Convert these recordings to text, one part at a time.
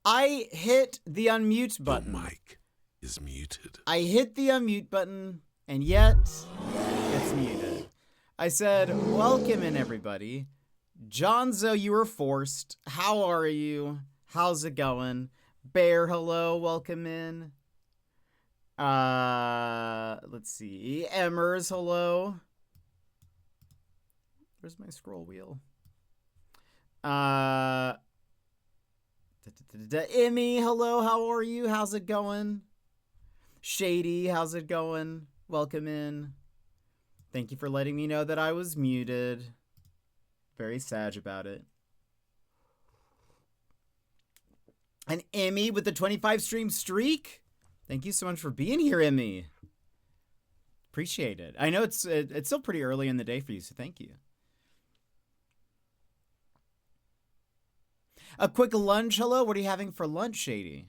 I hit the unmute button. Your mic is muted. I hit the unmute button, and yet it's muted. I said, welcome in, everybody. Johnzo, you were forced. How are you? How's it going? Bear, hello, welcome in. Let's see. Emmers, hello. Where's my scroll wheel? Emmy, hello, how are you? How's it going? Shady, how's it going? Welcome in. Thank you for letting me know that I was muted. Very sad about it. And Emmy with the 25 stream streak. Thank you so much for being here, Emmy. Appreciate it. I know it's still pretty early in the day for you, so thank you. A quick lunch. Hello, what are you having for lunch, Shady?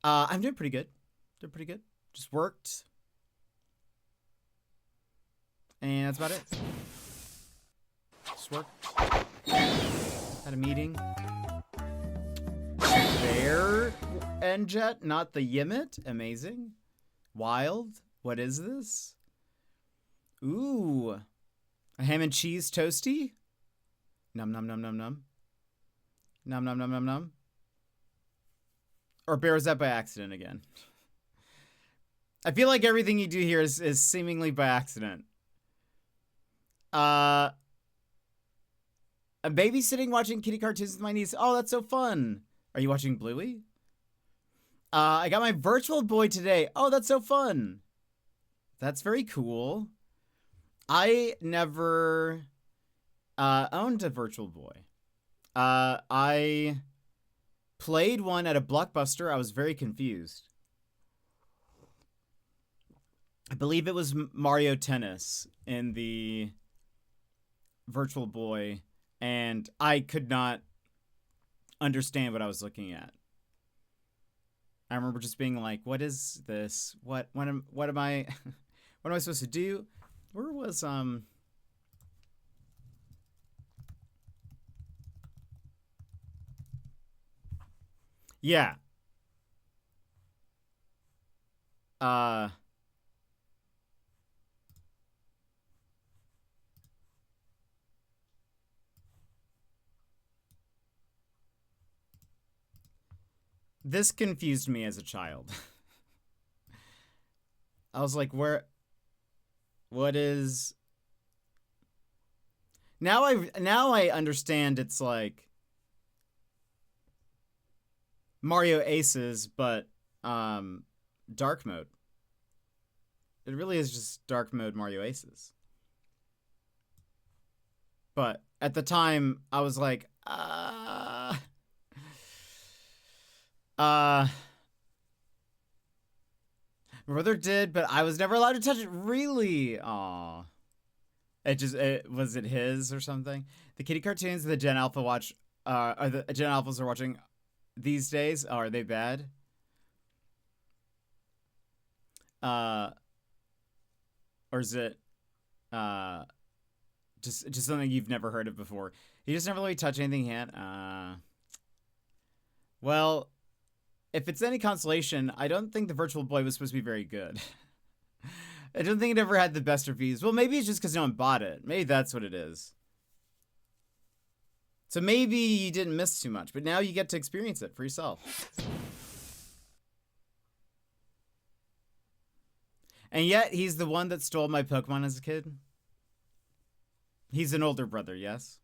I'm doing pretty good. Doing pretty good. Just worked. And that's about it. Just worked. Had a meeting. Bear and Jet, not the Yimit. Amazing. Wild. What is this? Ooh. A ham and cheese toasty? Num num num num num. Num num num num num. Or Bear, is that by accident again? I feel like everything you do here is seemingly by accident. I'm babysitting, watching kitty cartoons with my niece. Oh, that's so fun. Are you watching Bluey? I got my virtual boy today. Oh, that's so fun. That's very cool. I never owned a virtual boy. I played one at a Blockbuster. I was very confused. I believe it was Mario Tennis in the Virtual Boy, and I could not understand what I was looking at. I remember just being like, "What is this? What am I what am I supposed to do?" Where was Yeah. This confused me as a child. I was like, what is... Now I understand it's like Mario Aces, but dark mode. It really is just dark mode Mario Aces. But at the time, I was like, my brother did, but I was never allowed to touch it. Really? Aw. Was it his or something? The kitty cartoons the Gen Alpha watch, or the Gen Alphas are watching these days, are they bad? Or is it, just something you've never heard of before? You just never really touch anything he had? Well, if it's any consolation, I don't think the Virtual Boy was supposed to be very good. I don't think it ever had the best reviews. Well, maybe it's just because no one bought it. Maybe that's what it is. So maybe you didn't miss too much, but now you get to experience it for yourself. And yet, he's the one that stole my Pokemon as a kid. He's an older brother, yes?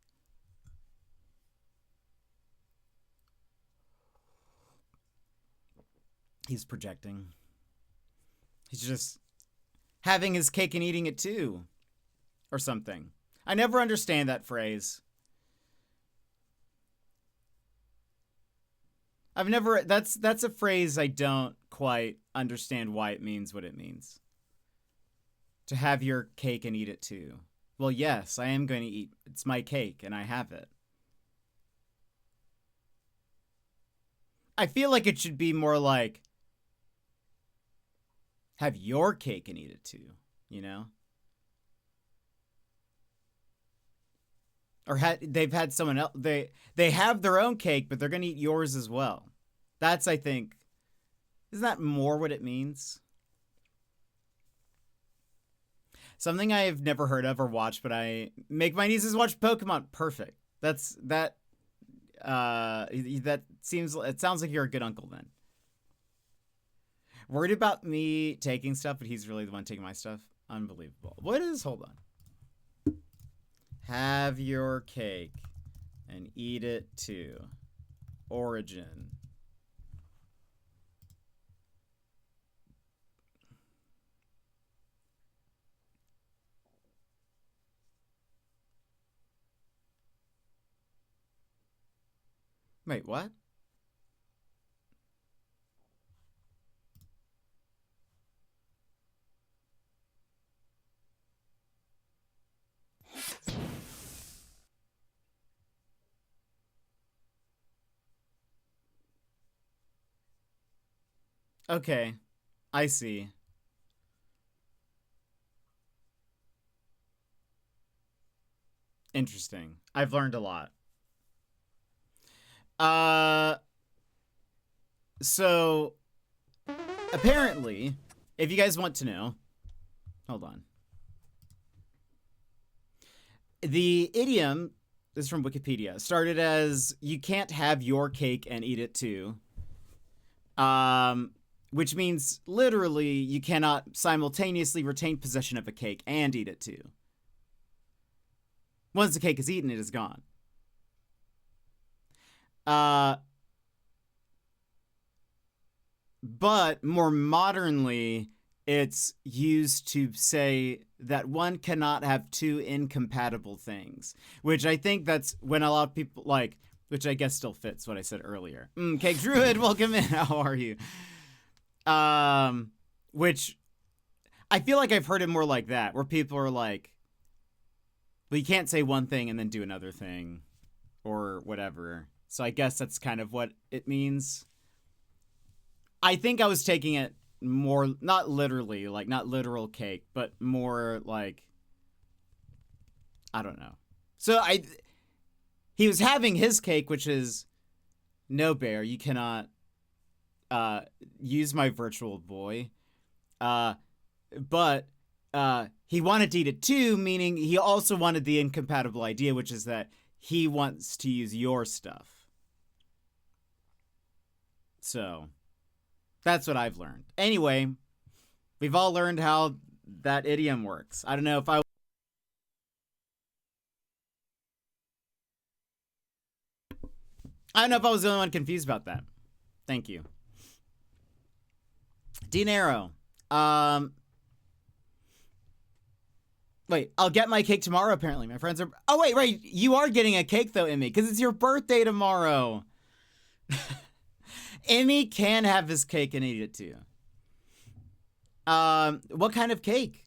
He's projecting. He's just having his cake and eating it too. Or something. I never understand that phrase. That's a phrase I don't quite understand why it means what it means. To have your cake and eat it too. Well, yes, I am going to eat. It's my cake and I have it. I feel like it should be more like, have your cake and eat it too, you know? Or they've had someone else, they have their own cake, but they're going to eat yours as well. That's, I think, isn't that more what it means? Something I have never heard of or watched, but I make my nieces watch Pokemon. Perfect. That's that. That seems. It sounds like you're a good uncle then. Worried about me taking stuff, but he's really the one taking my stuff. Unbelievable. What is? Hold on. Have your cake and eat it too. Origin. Wait, what? Okay, I see. Interesting. I've learned a lot. So apparently, if you guys want to know, hold on. The idiom, this is from Wikipedia, started as you can't have your cake and eat it too. Which means literally you cannot simultaneously retain possession of a cake and eat it too. Once the cake is eaten, it is gone. But more modernly, it's used to say that one cannot have two incompatible things, which I think that's when a lot of people like, which I guess still fits what I said earlier. Cake Druid, welcome in. How are you? Which I feel like I've heard it more like that, where people are like, well, you can't say one thing and then do another thing or whatever. So I guess that's kind of what it means. I think I was taking it more, not literally, like not literal cake, but more like, I don't know. So he was having his cake, which is, no, Bear, you cannot use my virtual boy. But he wanted to eat it too, meaning he also wanted the incompatible idea, which is that he wants to use your stuff. So that's what I've learned. Anyway, we've all learned how that idiom works. I don't know if I was the only one confused about that. Thank you. Dinero. Wait, I'll get my cake tomorrow, apparently. My friends are... Oh, wait. You are getting a cake, though, Emmy, because it's your birthday tomorrow. Emmy can have his cake and eat it, too. What kind of cake?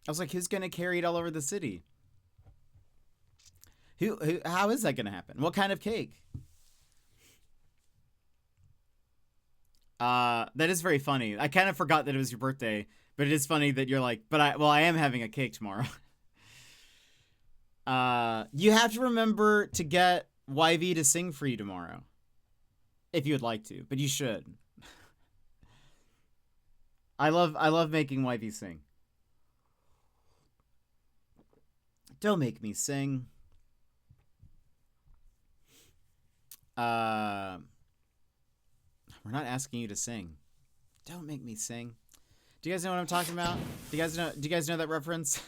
I was like, who's going to carry it all over the city? How is that going to happen? What kind of cake? That is very funny. I kind of forgot that it was your birthday, but it is funny that you're like, I am having a cake tomorrow. You have to remember to get YV to sing for you tomorrow. If you would like to, but you should. I love making YV sing. Don't make me sing. We're not asking you to sing. Don't make me sing. Do you guys know what I'm talking about? Do you guys know that reference?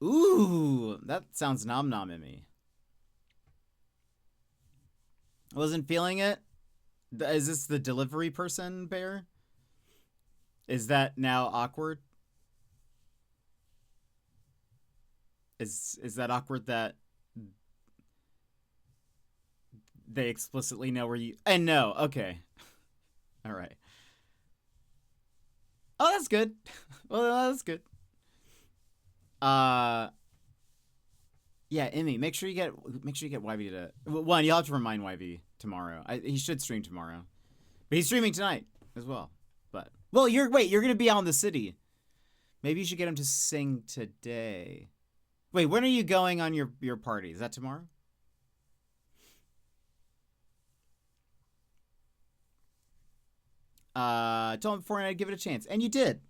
Ooh, that sounds nom nom in me. I wasn't feeling it. Is this the delivery person, Bear? Is that now awkward? Is that awkward that they explicitly know where you... And no, okay. All right. Oh, that's good. Well, that's good. Yeah, Emmy, make sure you get YV to... One, you'll have to remind YV tomorrow. He should stream tomorrow. But he's streaming tonight as well. But well, you're going to be out in the city. Maybe you should get him to sing today. Wait, when are you going on your party? Is that tomorrow? told him beforehand I'd give it a chance, and you did,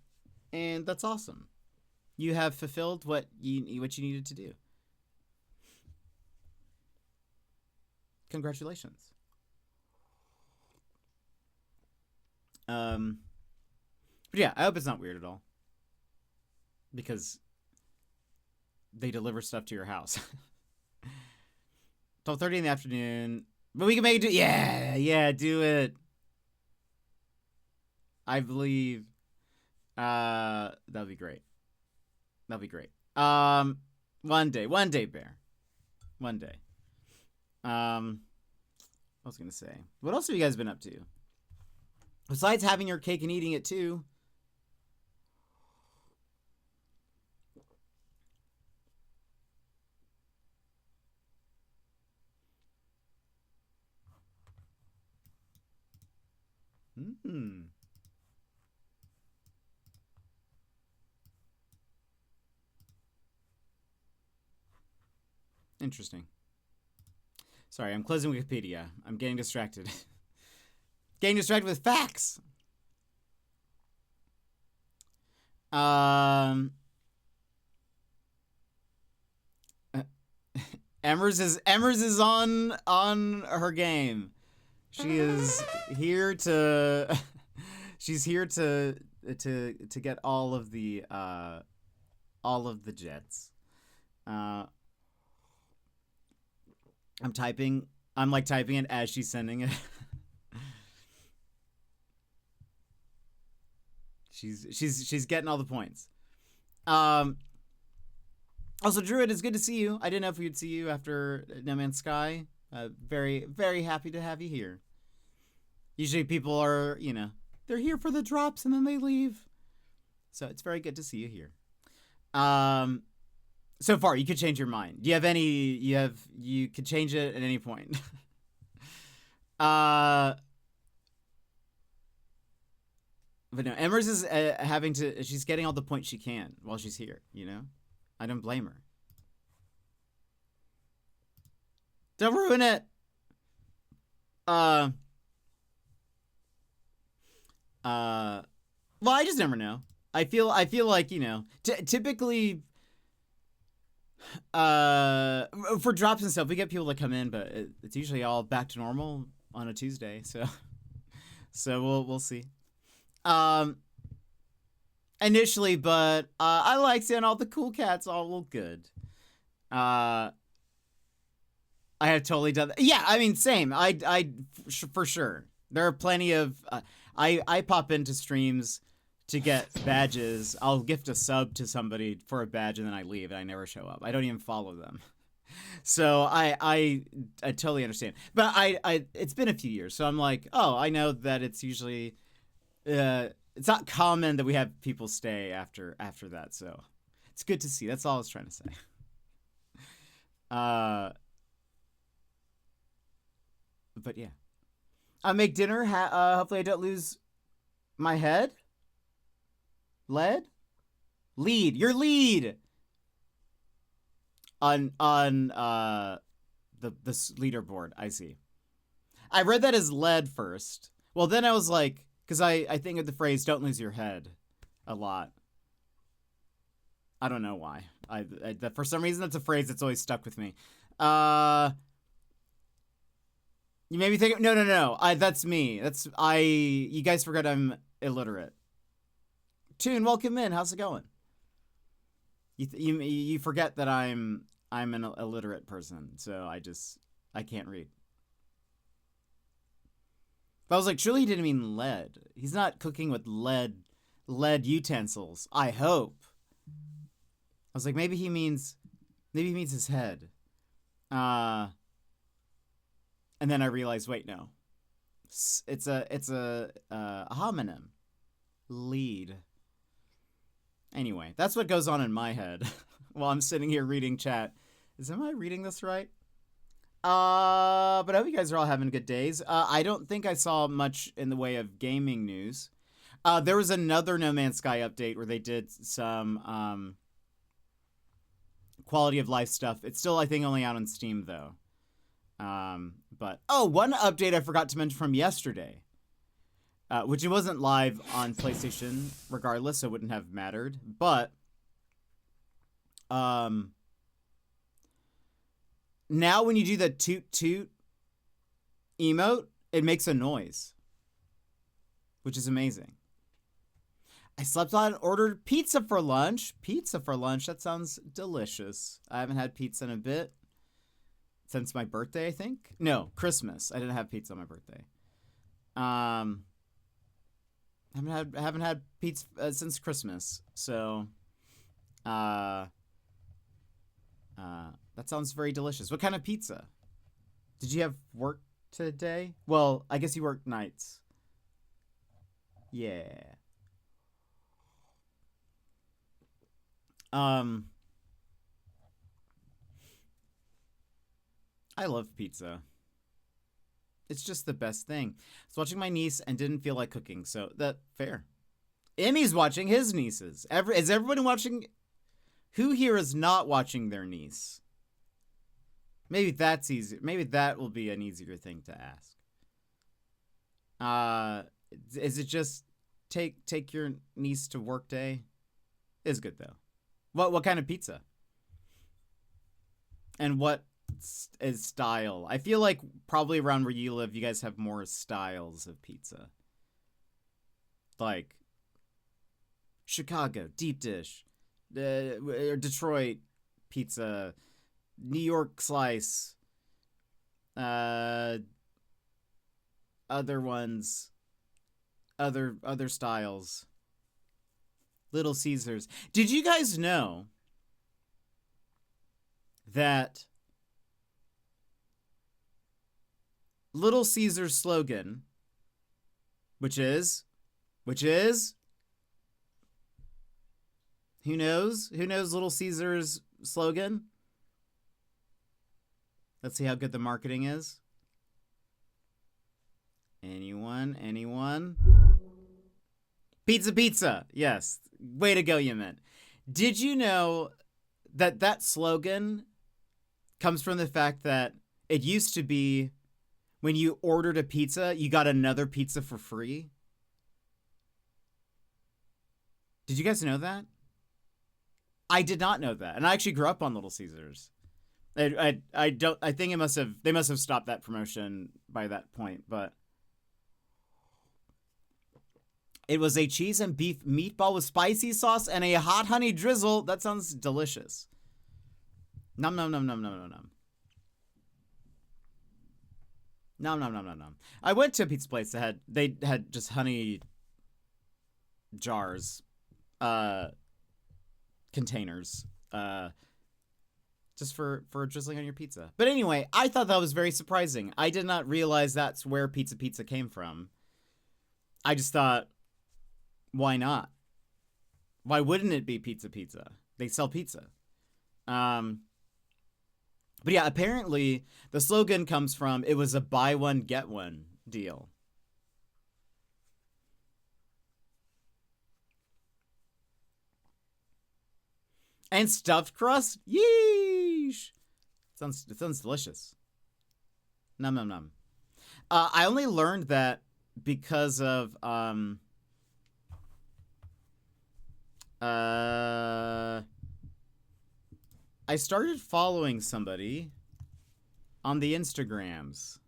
and that's awesome. You have fulfilled what you needed to do. Congratulations. But yeah, I hope it's not weird at all, because they deliver stuff to your house. 12:30 in the afternoon, but we can make it. Yeah, do it. I believe. That'd be great. That'd be great. One day, Bear. One day. I was gonna say, what else have you guys been up to? Besides having your cake and eating it too. Interesting. Sorry, I'm closing Wikipedia. I'm getting distracted. Getting distracted with facts. Emmers is on her game. She is here to she's here to get all of the jets. I'm typing it as she's sending it. She's getting all the points. Also, Druid, it's good to see you. I didn't know if we'd see you after No Man's Sky. Very, very happy to have you here. Usually people are, they're here for the drops and then they leave. So it's very good to see you here. So far, you could change your mind. Do you have any? You could change it at any point. But no, Emmers is she's getting all the points she can while she's here, I don't blame her. Don't ruin it. Well, I just never know. I feel like, typically, for drops and stuff, we get people that come in, but it's usually all back to normal on a Tuesday. So we'll see. Initially, but I like seeing all the cool cats all look good. I have totally done that. Yeah, I mean, same. I for sure. There are plenty of. I pop into streams to get badges. I'll gift a sub to somebody for a badge and then I leave and I never show up. I don't even follow them. So I totally understand. But it's been a few years, so I'm like, oh, I know that it's usually. It's not common that we have people stay after that, so it's good to see. That's all I was trying to say. But yeah, I make dinner. Hopefully, I don't lose my head. Lead. Your lead on the leaderboard. I see. I read that as lead first. Well, then I was like. Because I think of the phrase "don't lose your head" a lot. I don't know why. For some reason, that's a phrase that's always stuck with me. You made me think. No. That's me. You guys forgot I'm illiterate. Toon, welcome in. How's it going? You forget that I'm an illiterate person, so I can't read. But I was like, surely he didn't mean lead. He's not cooking with lead utensils. I hope. I was like, maybe he means his head. And then I realized, wait, no. It's a homonym. Lead. Anyway, that's what goes on in my head while I'm sitting here reading chat. Am I reading this right? But I hope you guys are all having good days. I don't think I saw much in the way of gaming news. There was another No Man's Sky update where they did some quality of life stuff. It's still, I think, only out on Steam, though. But one update I forgot to mention from yesterday. which it wasn't live on PlayStation regardless, so it wouldn't have mattered. But now when you do the toot toot emote, it makes a noise, which is amazing. I slept on and ordered pizza for lunch. Pizza for lunch? That sounds delicious. I haven't had pizza in a bit. Since my birthday, I think. No, Christmas. I didn't have pizza on my birthday. Haven't had pizza since Christmas. So, that sounds very delicious. What kind of pizza? Did you have work today? Well, I guess you work nights. Yeah. I love pizza. It's just the best thing. I was watching my niece and didn't feel like cooking, so that fair. Emmy's watching his nieces. Is everybody watching? Who here is not watching their niece? Maybe that's easy. Maybe that will be an easier thing to ask. Is it just take your niece to work day? It's good though. What kind of pizza? And what is style? I feel like probably around where you live, you guys have more styles of pizza. Like Chicago deep dish, Detroit pizza, New York slice, other ones, other styles. Little Caesars. Did you guys know that Little Caesars slogan, which is, who knows Little Caesars slogan? Let's see how good the marketing is. Anyone? Pizza, pizza. Yes. Way to go, you meant. Did you know that slogan comes from the fact that it used to be when you ordered a pizza, you got another pizza for free? Did you guys know that? I did not know that. And I actually grew up on Little Caesars. I think they must have stopped that promotion by that point, but it was a cheese and beef meatball with spicy sauce and a hot honey drizzle. That sounds delicious. Nom nom nom nom nom nom nom. Nom nom nom nom nom. I went to a pizza place that had just honey jars, containers, just for drizzling on your pizza. But anyway, I thought that was very surprising. I did not realize that's where pizza came from. I just thought, why not? Why wouldn't it be pizza? They sell pizza. But yeah, apparently the slogan comes from, it was a buy one, get one deal. And stuffed crust? Yeesh! It sounds delicious. Nom nom nom. I only learned that because of I started following somebody on the Instagrams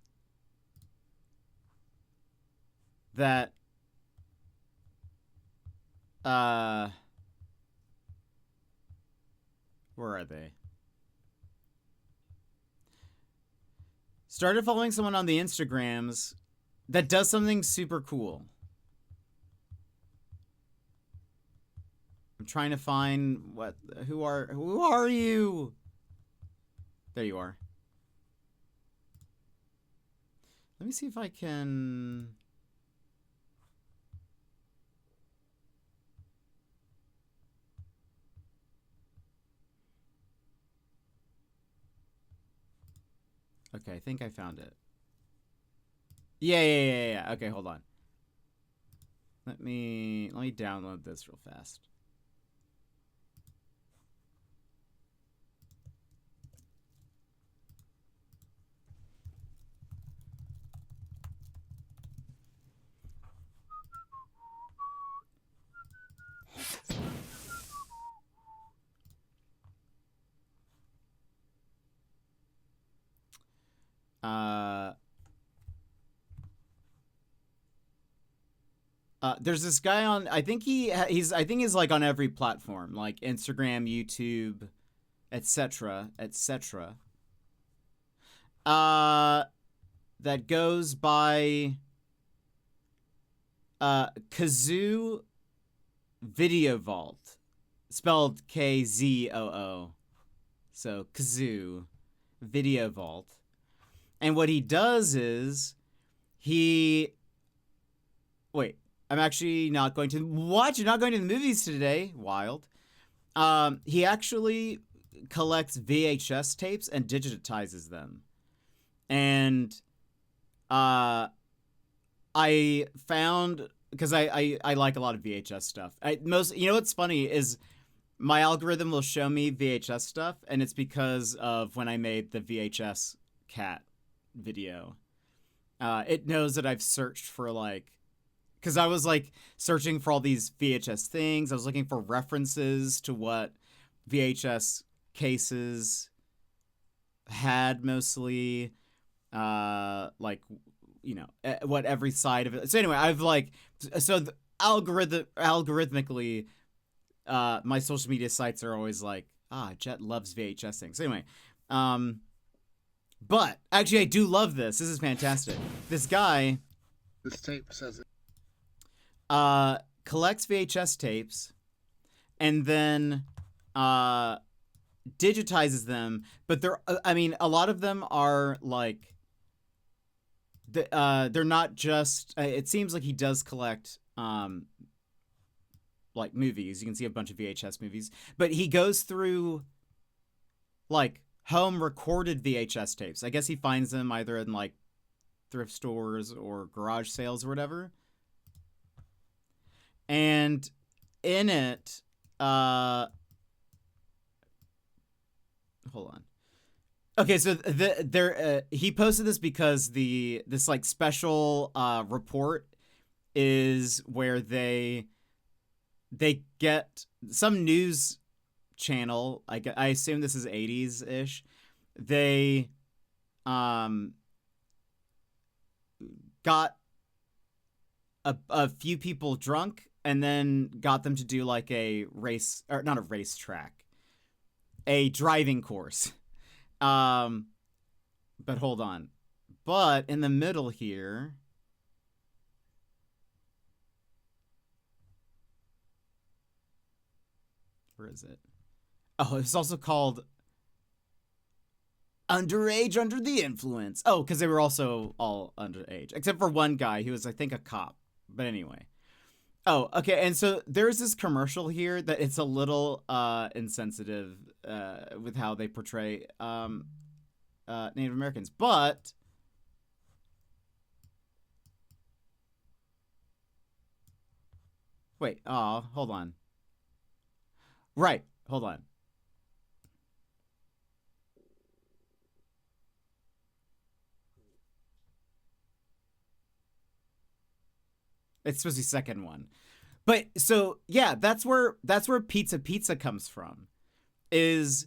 that where are they? Started following someone on the Instagrams that does something super cool. I'm trying to find who are you? There you are. Let me see if I can. Okay, I think I found it. Yeah. Okay, hold on. Let me download this real fast. There's this guy on. I think he's like on every platform, like Instagram, YouTube, etc., etc. That goes by Kazoo Video Vault, spelled Kzoo. So Kazoo Video Vault, and what he does is wait. I'm actually not going to... What? You're not going to the movies today? Wild. He actually collects VHS tapes and digitizes them. And I found... Because I like a lot of VHS stuff. You know what's funny is my algorithm will show me VHS stuff, and it's because of when I made the VHS cat video. It knows that I've searched for, like... Because I was, like, searching for all these VHS things. I was looking for references to what VHS cases had mostly. Like, you know, what every side of it. So anyway, I've, like... So algorithmically, my social media sites are always like, Jet loves VHS things. So anyway, but actually I do love this. This is fantastic. This guy... This tape says it. Collects VHS tapes and then digitizes them, but a lot of them are like they're not just it seems like he does collect like movies. You can see a bunch of VHS movies, but he goes through like home recorded VHS tapes. I guess he finds them either in like thrift stores or garage sales or whatever. And in it, hold on. Okay, so he posted this because this like special report is where they get some news channel. I assume this is 80s ish. They got a few people drunk and then got them to do like a race, or not a racetrack, a driving course. But hold on. But in the middle here, where is it? Oh, it's also called Underage Under the Influence. Oh, because they were also all underage, except for one guy who was, I think, a cop. But anyway. Oh, okay. And so there's this commercial here that it's a little insensitive with how they portray Native Americans. But wait, hold on. Right, hold on. It's supposed to be second one. But so yeah, that's where pizza comes from. Is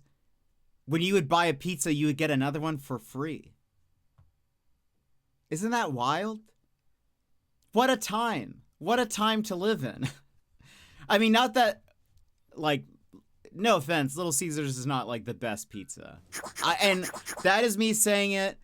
when you would buy a pizza, you would get another one for free. Isn't that wild? What a time. What a time to live in. I mean, not that, like, no offense, Little Caesars is not like the best pizza. And that is me saying it.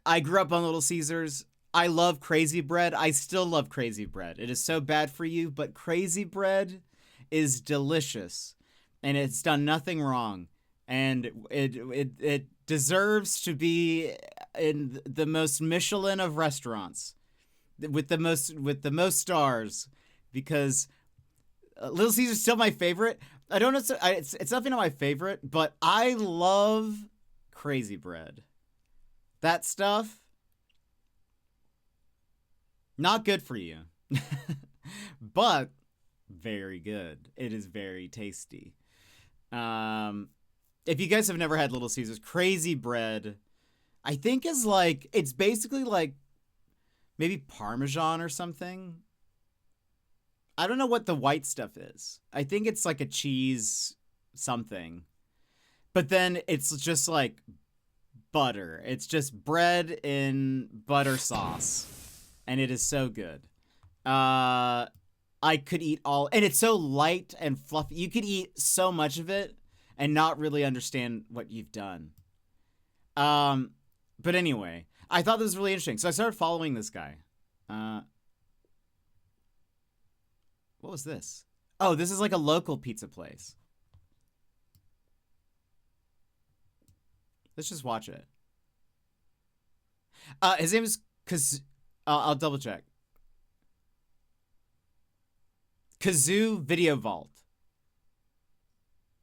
I grew up on Little Caesars. I love Crazy Bread. I still love Crazy Bread. It is so bad for you, but Crazy Bread is delicious, and it's done nothing wrong, and it deserves to be in the most Michelin of restaurants, with the most stars, because Little Caesar's still my favorite. I don't know. It's definitely not my favorite, but I love Crazy Bread. That stuff. Not good for you, but very good. It is very tasty. If you guys have never had Little Caesars, Crazy Bread, I think is like, it's basically like maybe Parmesan or something. I don't know what the white stuff is. I think it's like a cheese something. But then it's just like butter. It's just bread in butter sauce. And it is so good. I could eat all... And it's so light and fluffy. You could eat so much of it and not really understand what you've done. But anyway, I thought this was really interesting. So I started following this guy. What was this? Oh, this is like a local pizza place. Let's just watch it. His name is I'll double check. Kazoo Video Vault.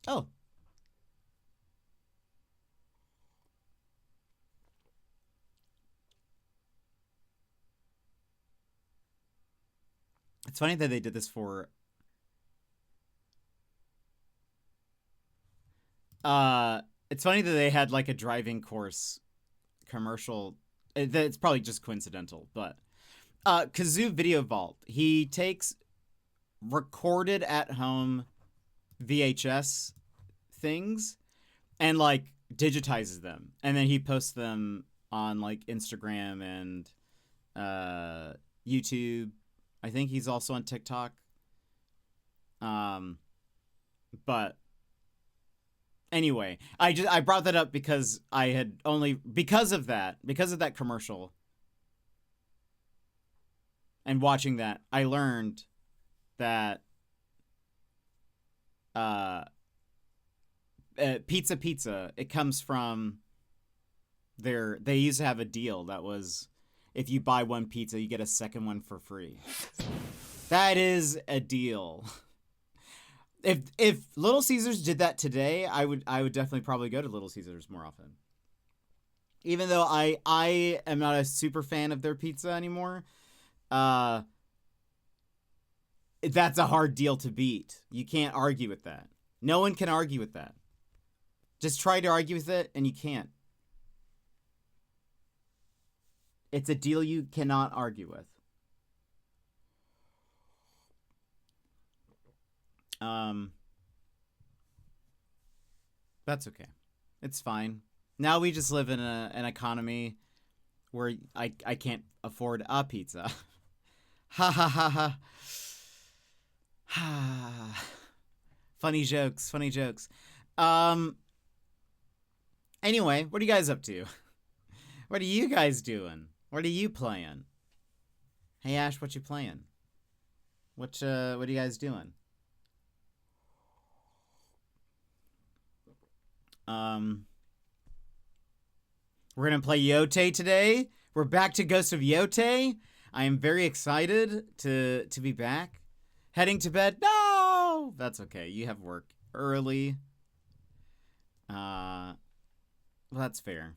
Oh. It's funny that they did this for... It's funny that they had like a driving course commercial. It's probably just coincidental, but Kazoo Video Vault. He takes recorded at home VHS things and like digitizes them, and then he posts them on like Instagram and YouTube. I think he's also on TikTok. But anyway, I brought that up because I had because of that commercial and watching that, I learned that pizza, it comes from they used to have a deal that was, if you buy one pizza, you get a second one for free. That is a deal. If Little Caesars did that today, I would definitely probably go to Little Caesars more often. Even though I am not a super fan of their pizza anymore, that's a hard deal to beat. You can't argue with that. No one can argue with that. Just try to argue with it, and you can't. It's a deal you cannot argue with. That's okay. It's fine. Now we just live in an economy where I can't afford a pizza. Ha ha ha ha. Ha. Funny jokes. Anyway, what are you guys up to? What are you guys doing? What are you playing? Hey Ash, what you playing? What are you guys doing? We're gonna play Yotei today. We're back to Ghost of Yotei. I am very excited to be back. Heading to bed. No! That's okay. You have work early. Well, that's fair.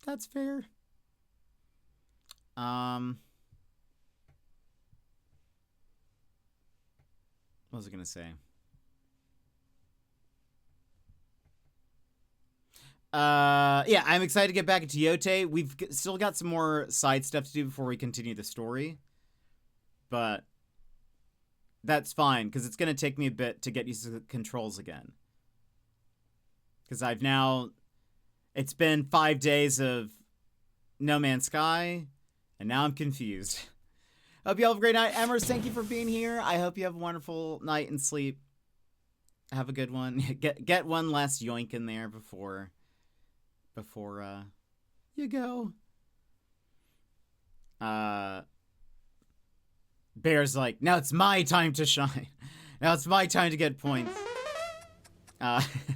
That's fair. What was I gonna say? Yeah, I'm excited to get back into Yotei. We've still got some more side stuff to do before we continue the story. But that's fine, because it's going to take me a bit to get used to the controls again. Because it's been 5 days of No Man's Sky, and now I'm confused. Hope you all have a great night. Emers, thank you for being here. I hope you have a wonderful night and sleep. Have a good one. Get one last yoink in there before you go. Bear's like, now it's my time to shine. Now it's my time to get points.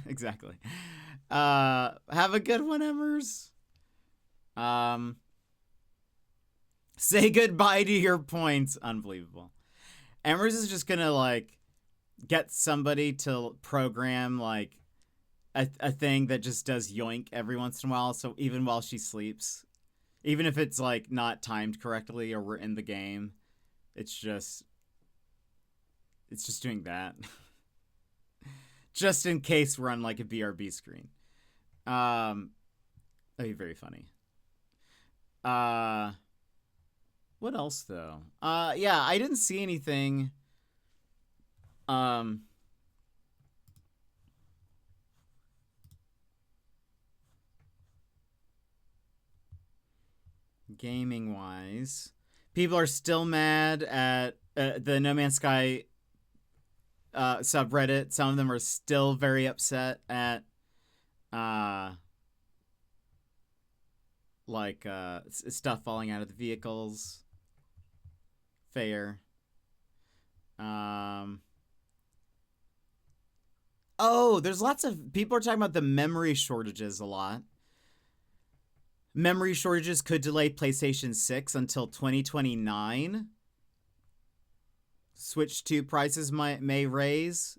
Exactly. Have a good one, Emers. Say goodbye to your points. Unbelievable. Emers is just gonna like get somebody to program like a thing that just does yoink every once in a while, so even while she sleeps, even if it's like not timed correctly or we're in the game, it's just doing that. Just in case we're on like a BRB screen. That'd be very funny. What else though? Yeah, I didn't see anything. gaming wise, people are still mad at the No Man's Sky subreddit. Some of them are still very upset at stuff falling out of the vehicles. Fair. Oh, there's lots of people are talking about the memory shortages a lot. Memory shortages could delay PlayStation 6 until 2029. Switch 2 prices may raise.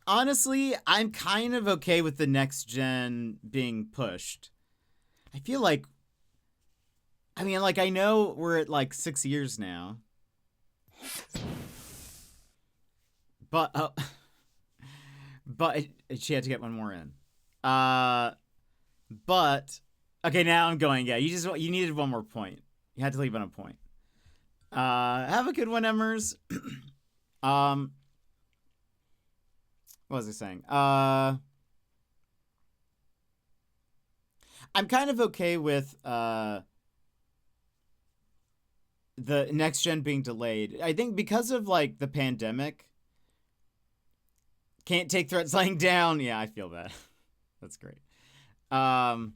Honestly, I'm kind of okay with the next gen being pushed. I feel like, I mean, like, I know we're at like 6 years now. But she had to get one more in. But okay, now I'm going. Yeah, you needed one more point. You had to leave on a point. Have a good one, Emmers. What was I saying? I'm kind of okay with the next gen being delayed. I think because of like the pandemic. Can't take threats lying down. Yeah, I feel that. That's great. I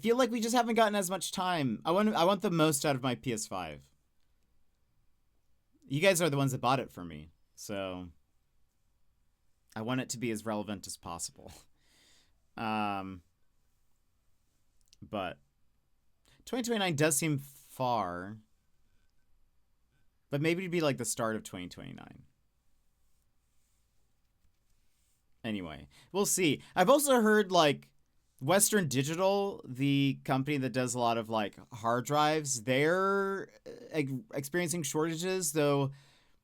feel like we just haven't gotten as much time. I want the most out of my PS5. You guys are the ones that bought it for me, so I want it to be as relevant as possible. But 2029 does seem far. But maybe it'd be like the start of 2029. Anyway, we'll see. I've also heard like Western Digital, the company that does a lot of like hard drives, they're experiencing shortages, though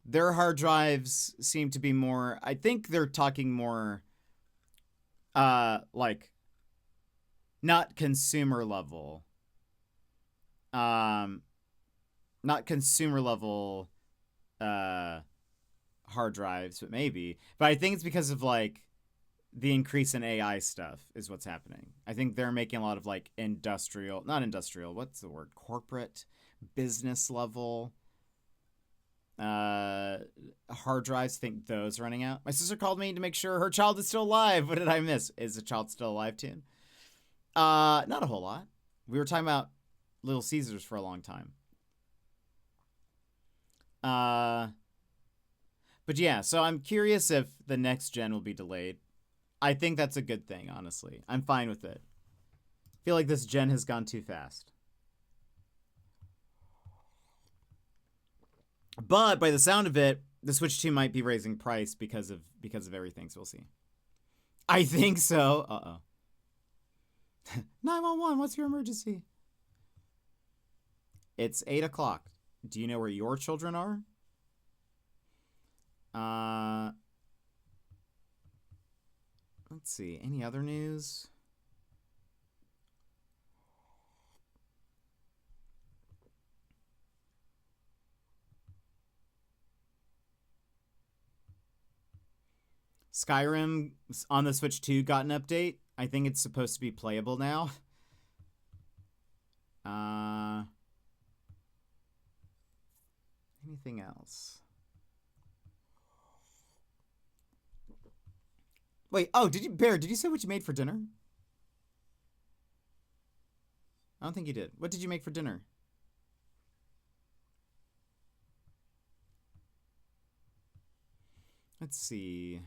their hard drives seem to be more, I think they're talking more like not consumer level. Not consumer level hard drives, but maybe. But I think it's because of like the increase in AI stuff is what's happening. I think they're making a lot of like not industrial, what's the word? Corporate, business level hard drives. I think those are running out. My sister called me to make sure her child is still alive. What did I miss? Is the child still alive, Tune? Not a whole lot. We were talking about Little Caesars for a long time. But yeah, so I'm curious if the next gen will be delayed. I think that's a good thing, honestly. I'm fine with it. I feel like this gen has gone too fast. But by the sound of it, the Switch 2 might be raising price because of everything, so we'll see. I think so. 911, what's your emergency? It's 8 o'clock. Do you know where your children are? Let's see. Any other news? Skyrim on the Switch 2 got an update. I think it's supposed to be playable now. Anything else? Wait, oh, did you say what you made for dinner? I don't think you did. What did you make for dinner? Let's see.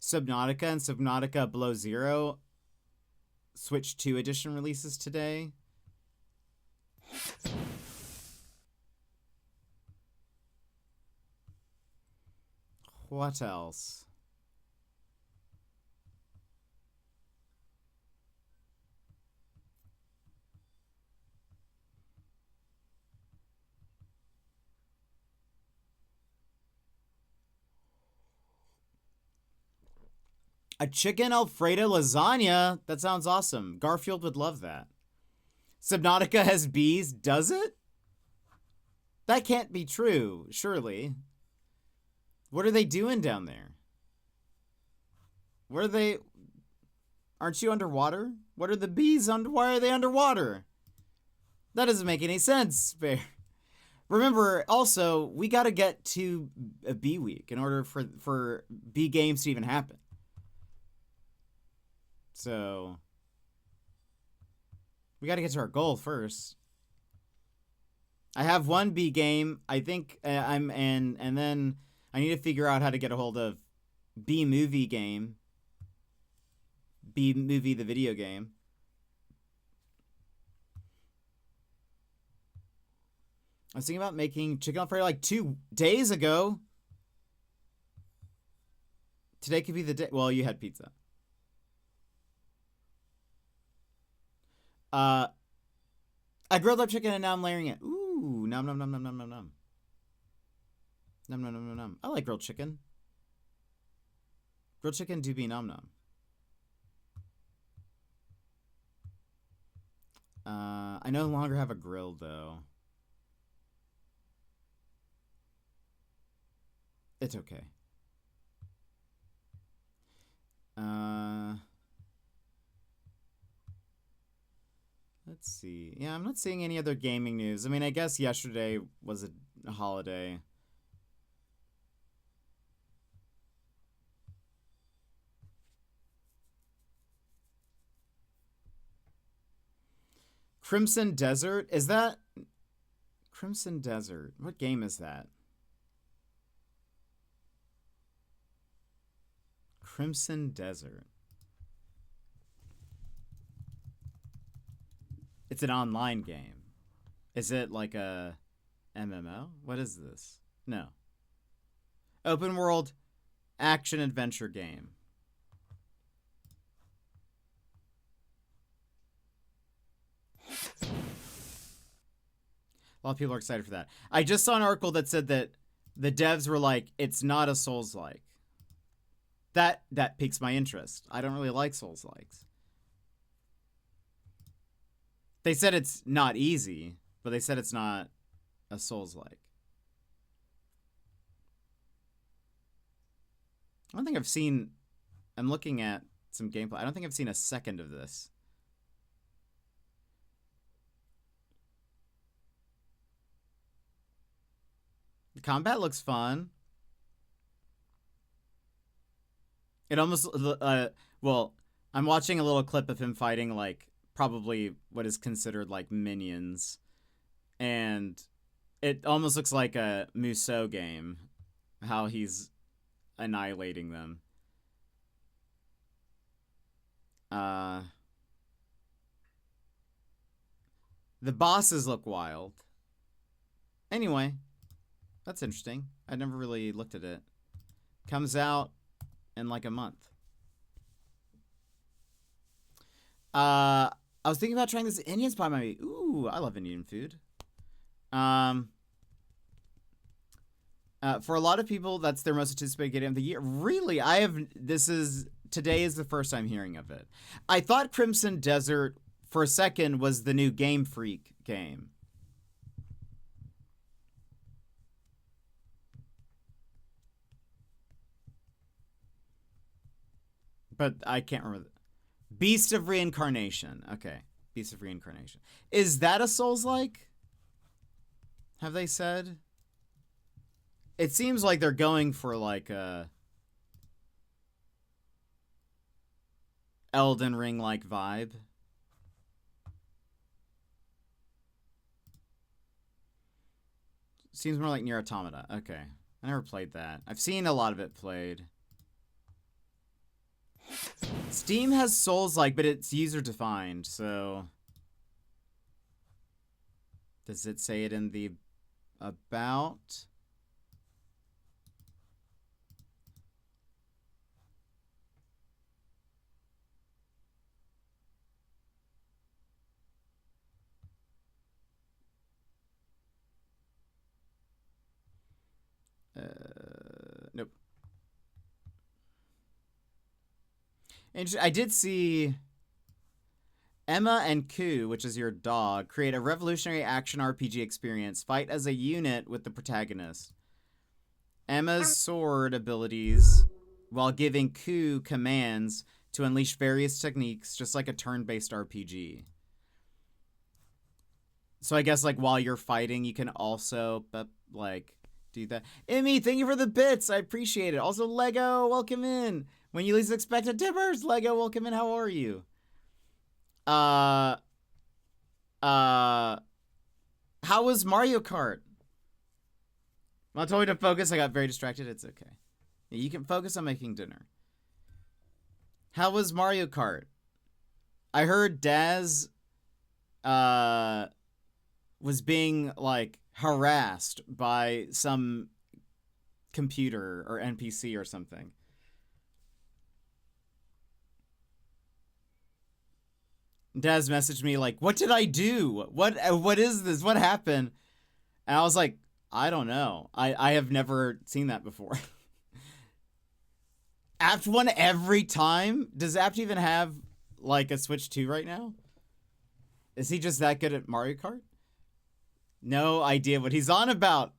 Subnautica and Subnautica Below Zero Switch 2 edition releases today. What else? A chicken Alfredo lasagna? That sounds awesome. Garfield would love that. Subnautica has bees, does it? That can't be true, surely. What are they doing down there? What are they... Aren't you underwater? What are the bees under? Why are they underwater? That doesn't make any sense, Bear. Remember, also, we gotta get to a BeeWeek in order for Bee games to even happen. So... we gotta get to our goal first. I have one Bee game. I think and then I need to figure out how to get a hold of Bee Movie game. Bee Movie, the video game. I was thinking about making chicken Alfredo like 2 days ago. Today could be the day. Well, you had pizza. I grilled up chicken and now I'm layering it. Ooh, nom nom nom nom nom nom nom. Nom nom nom nom nom. I like grilled chicken. Grilled chicken do be nom nom. I no longer have a grill though. It's okay. Let's see. Yeah, I'm not seeing any other gaming news. I mean, I guess yesterday was a holiday. Crimson Desert? Is that... Crimson Desert. What game is that? Crimson Desert. It's an online game. Is it like a MMO? What is this? No. Open world action adventure game. A lot of people are excited for that. I just saw an article that said that the devs were like, it's not a Souls-like. That piques my interest. I don't really like Souls-likes. They said it's not easy, but they said it's not a Souls-like. I don't think I've seen... I'm looking at some gameplay. I don't think I've seen a second of this. The combat looks fun. It almost... well, I'm watching a little clip of him fighting, like, probably what is considered, like, minions. And it almost looks like a Musou game. How he's annihilating them. The bosses look wild. Anyway, that's interesting. I never really looked at it. Comes out in like a month. I was thinking about trying this Indian spot maybe. Ooh, I love Indian food. For a lot of people, that's their most anticipated game of the year. Really, today is the first time hearing of it. I thought Crimson Desert, for a second, was the new Game Freak game. But I can't remember. Beast of Reincarnation. Okay. Beast of Reincarnation. Is that a Souls-like? Have they said? It seems like they're going for like a Elden Ring-like vibe. Seems more like Nier Automata. Okay. I never played that. I've seen a lot of it played. Steam has Souls-like, but it's user-defined, so... Does it say it in the about? Nope. And I did see... Emma and Ku, which is your dog, create a revolutionary action RPG experience. Fight as a unit with the protagonist. Emma's sword abilities, while giving Ku commands to unleash various techniques, just like a turn-based RPG. So I guess, like, while you're fighting, you can also, like, do that. Emmy, thank you for the bits. I appreciate it. Also, Lego, welcome in. When you least expect it, Tippers. Lego, welcome in. How are you? How was Mario Kart? I told you to focus. I got very distracted. It's okay. You can focus on making dinner. How was Mario Kart? I heard Daz was being, like, harassed by some computer or NPC or something. Daz messaged me like, "What did I do? What is this? What happened?" And I was like, "I don't know. I have never seen that before." Apt one every time? Does Apt even have, like, a Switch 2 right now? Is he just that good at Mario Kart? No idea what he's on about.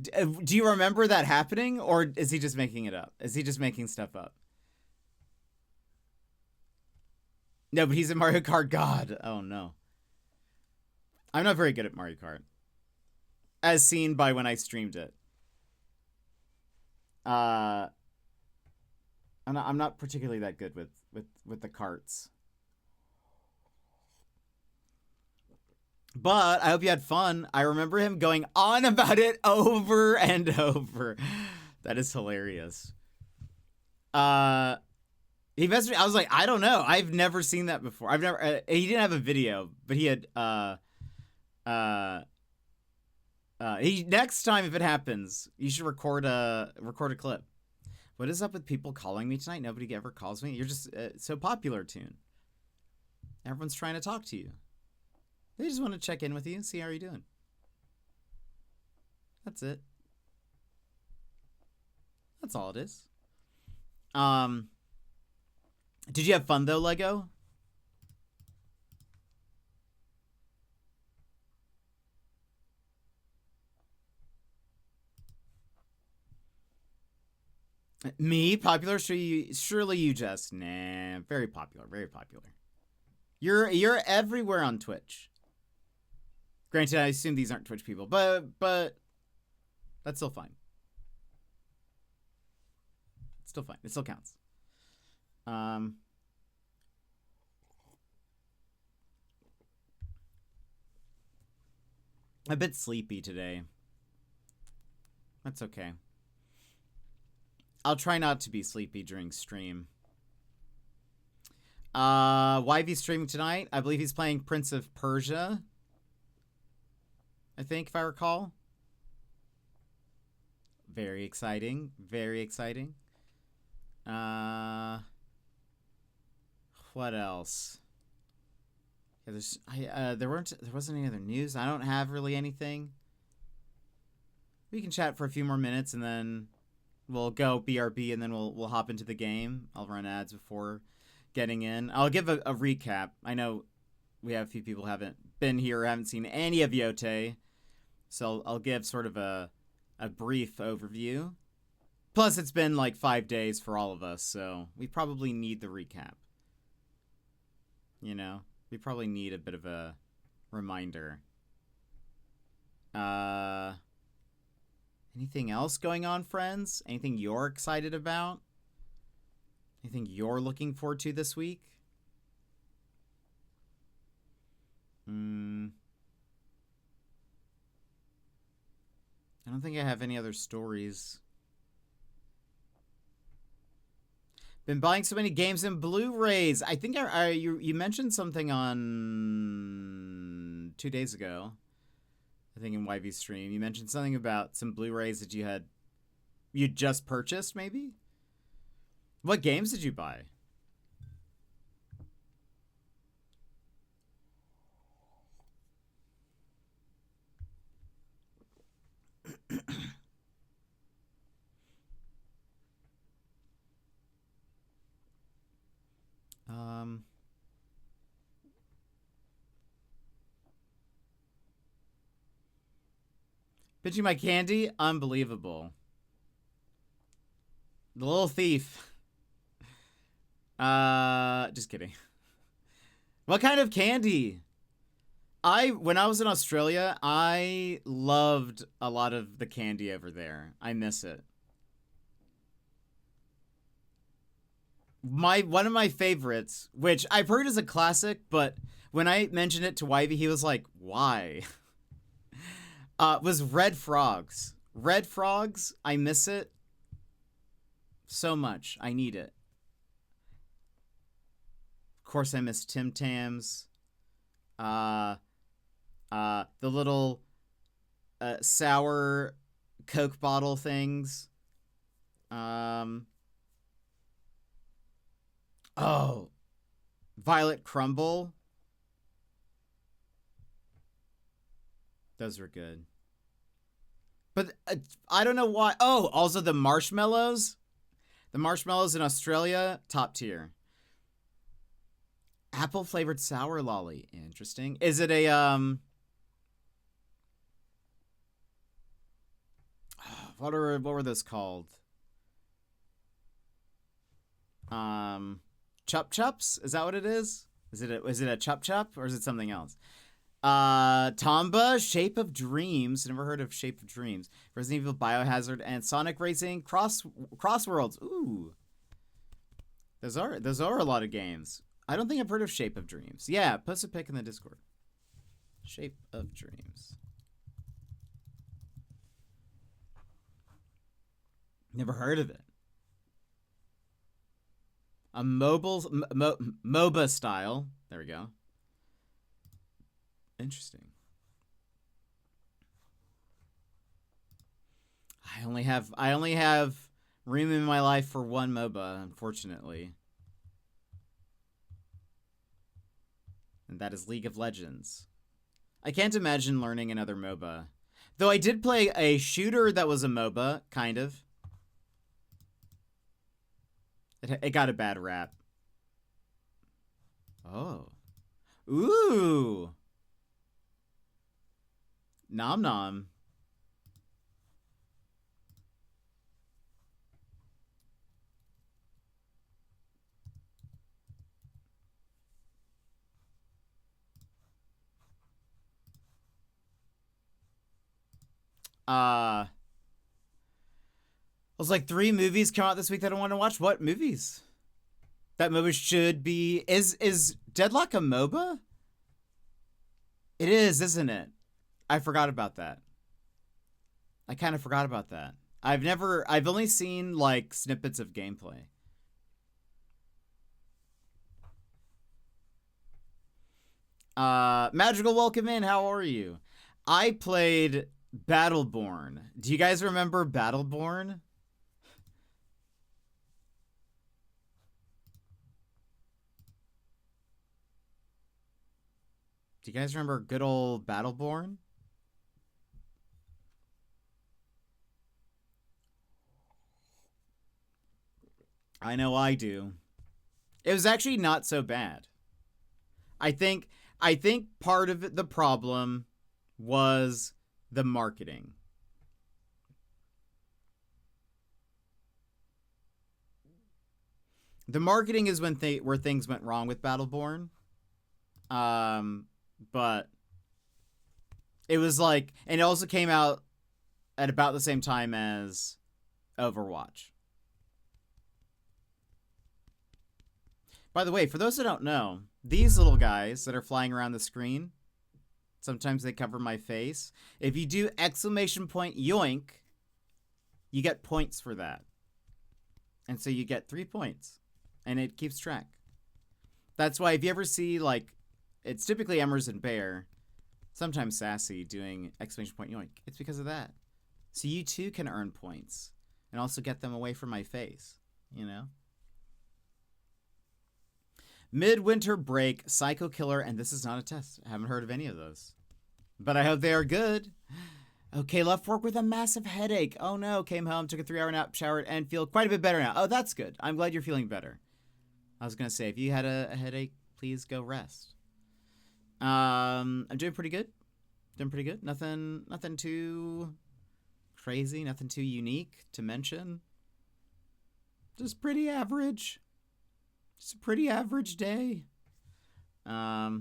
Do you remember that happening, or is he just making it up? Is he just making stuff up? No, but he's a Mario Kart god. Oh, no. I'm not very good at Mario Kart. As seen by when I streamed it. I'm not particularly that good with the carts. But I hope you had fun. I remember him going on about it over and over. That is hilarious. He messaged me. I was like, I don't know. I've never seen that before. I've never. He didn't have a video, but he had. Next time if it happens, you should record a clip. What is up with people calling me tonight? Nobody ever calls me. You're just so popular, Tune. Everyone's trying to talk to you. They just want to check in with you and see how you're doing. That's it. That's all it is. Did you have fun though, Lego? Me? Popular? Surely you just... Nah, very popular, very popular. You're everywhere on Twitch. Granted, I assume these aren't Twitch people, but that's still fine. It's still fine. It still counts. A bit sleepy today. That's okay. I'll try not to be sleepy during stream. YV streaming tonight. I believe he's playing Prince of Persia. I think, if I recall. Very exciting. Very exciting. What else? Yeah, there wasn't any other news. I don't have really anything. We can chat for a few more minutes and then we'll go BRB and then we'll hop into the game. I'll run ads before getting in. I'll give a recap. I know we have a few people who haven't been here or haven't seen any of Yotei. So I'll give sort of a brief overview. Plus, it's been like 5 days for all of us, so we probably need the recap. You know? We probably need a bit of a reminder. Anything else going on, friends? Anything you're excited about? Anything you're looking forward to this week? I don't think I have any other stories. Been buying so many games and Blu-rays. I think you mentioned something on 2 days ago. I think in YV stream. You mentioned something about some Blu-rays that you just purchased, maybe? What games did you buy? Pitching my candy? Unbelievable. The little thief. Just kidding. What kind of candy? When I was in Australia, I loved a lot of the candy over there. I miss it. One of my favorites, which I've heard is a classic, but when I mentioned it to Wivey, he was like, why? Was Red Frogs. Red Frogs, I miss it so much. I need it. Of course, I miss Tim Tams. The little sour Coke bottle things. Oh, Violet Crumble. Those were good. But I don't know why. Oh, also the marshmallows. The marshmallows in Australia, top tier. Apple flavored sour lolly. Interesting. Is it a what were those called? Chup Chups? Is that what it is? Is it a Chup Chup or is it something else? Tomba, Shape of Dreams. Never heard of Shape of Dreams. Resident Evil, Biohazard, and Sonic Racing Crossworlds. Ooh. Those are a lot of games. I don't think I've heard of Shape of Dreams. Yeah, post a pic in the Discord. Shape of Dreams. Never heard of it. A MOBA style. There we go. Interesting. I only have room in my life for one MOBA, unfortunately. And that is League of Legends. I can't imagine learning another MOBA. Though I did play a shooter that was a MOBA, kind of. It got a bad rap. Oh. Ooh. Nom nom. I was like 3 movies come out this week that I want to watch. What movies? That MOBA should be... Is Deadlock a MOBA? It is, isn't it? I forgot about that. I kind of forgot about that. I've only seen like snippets of gameplay. Magical welcome in. How are you? I played Battleborn. Do you guys remember Battleborn? Do you guys remember good old Battleborn? I know I do. It was actually not so bad. I think part of the problem was the marketing. The marketing is where things went wrong with Battleborn. But it was like, and it also came out at about the same time as Overwatch. By the way, for those that don't know, these little guys that are flying around the screen, sometimes they cover my face. If you do exclamation point yoink, you get points for that. And so you get 3 points. And it keeps track. That's why if you ever see, like, it's typically Emmers and Bear, sometimes Sassy, doing exclamation point yoink, it's because of that. So you too can earn points. And also get them away from my face. You know? Midwinter Break, Psycho Killer, and This Is Not a Test. I haven't heard of any of those. But I hope they are good. Okay, left work with a massive headache. Oh no, came home, took a 3-hour nap, showered, and feel quite a bit better now. Oh, that's good. I'm glad you're feeling better. I was going to say, if you had a headache, please go rest. I'm doing pretty good. Doing pretty good. Nothing too crazy, nothing too unique to mention. Just pretty average. Just a pretty average day. Yeah.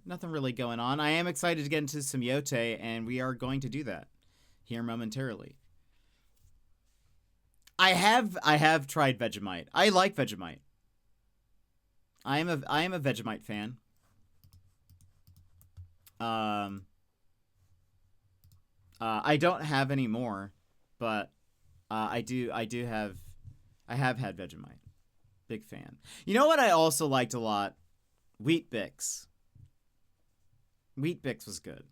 Nothing really going on. I am excited to get into some Yotei, and we are going to do that here momentarily. I have tried Vegemite. I like Vegemite. I am a Vegemite fan. I don't have any more, but I have had Vegemite. Big fan. You know what I also liked a lot? Wheat Bix. Wheat Bix was good.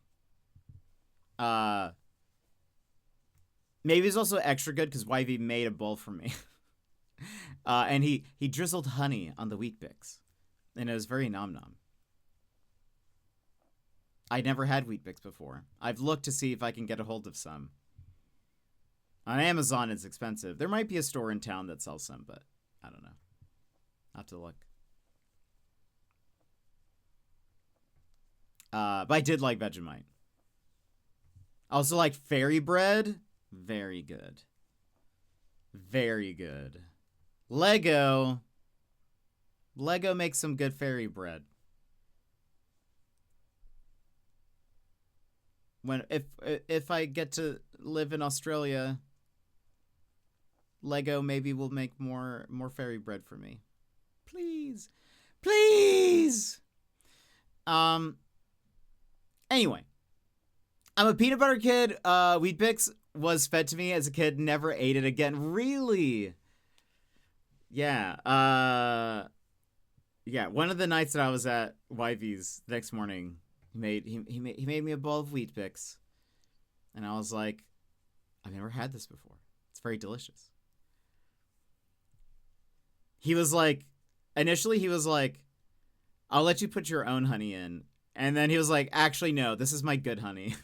Maybe it's also extra good because YV made a bowl for me. And he drizzled honey on the Wheat Bix. And it was very nom-nom. I never had Wheat Bix before. I've looked to see if I can get a hold of some. On Amazon, it's expensive. There might be a store in town that sells some, but I don't know. I'll have to look. But I did like Vegemite. I also like fairy bread. Very good. Very good. Lego makes some good fairy bread. If I get to live in Australia, Lego maybe will make more fairy bread for me. Please. Please. Anyway, I'm a peanut butter kid. Wheat Bix was fed to me as a kid. Never ate it again. Really? Yeah. Yeah. One of the nights that I was at YV's the next morning, he made me a bowl of Wheat Bix, and I was like, I've never had this before. It's very delicious. Initially he was like, I'll let you put your own honey in. And then he was like, actually, no, this is my good honey.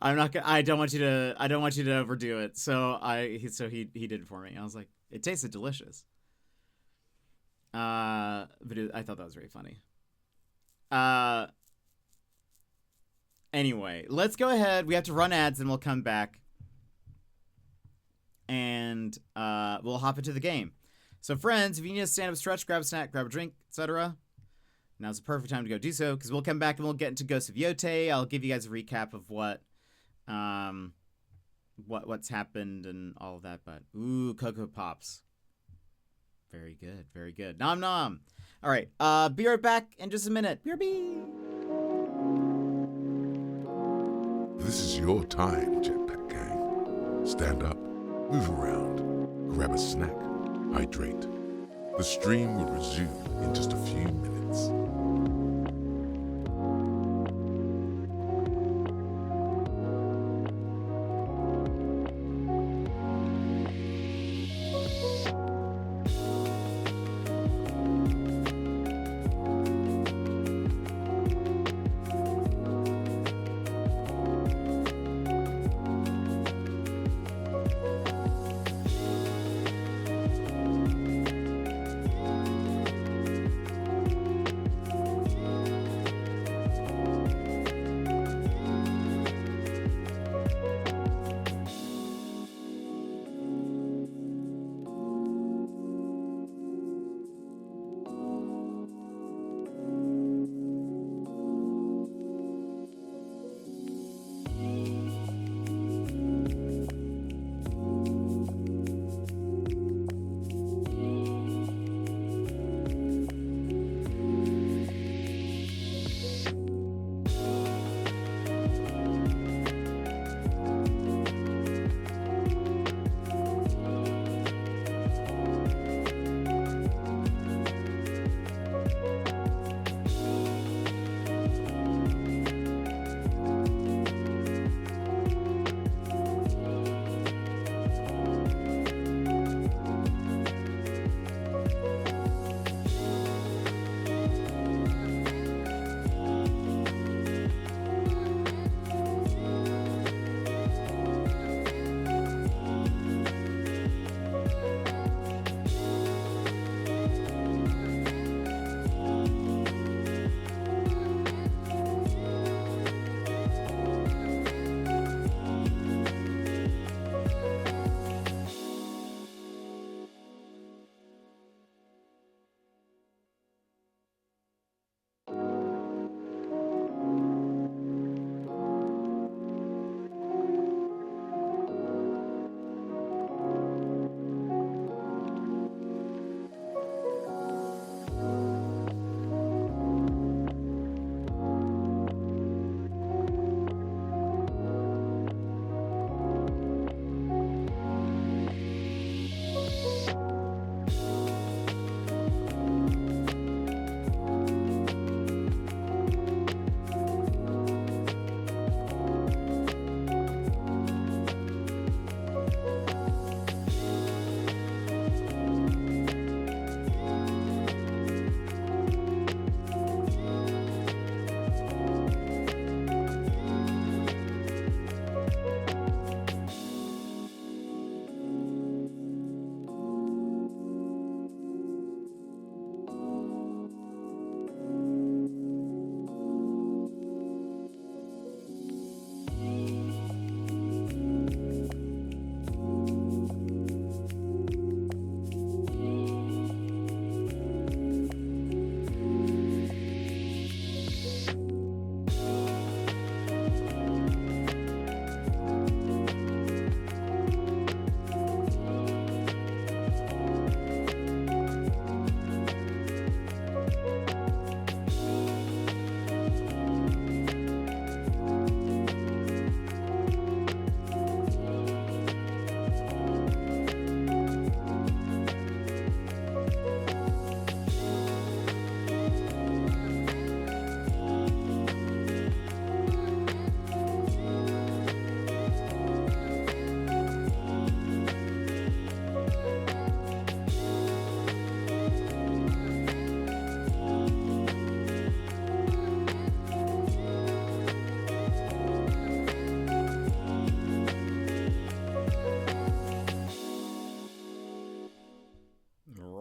I don't want you to overdo it. So he did it for me. I was like, it tasted delicious. But I thought that was very funny. Anyway, let's go ahead. We have to run ads and we'll come back. And we'll hop into the game. So friends, if you need to stand up, stretch, grab a snack, grab a drink, etc., now's the perfect time to go do so, because we'll come back and we'll get into Ghost of Yotei. I'll give you guys a recap of what's happened and all of that. But ooh, Cocoa Pops, very good, very good. Nom nom. All right, be right back in just a minute. BRB. This is your time, Jetpack Gang. Stand up, move around, grab a snack, hydrate. The stream will resume in just a few minutes.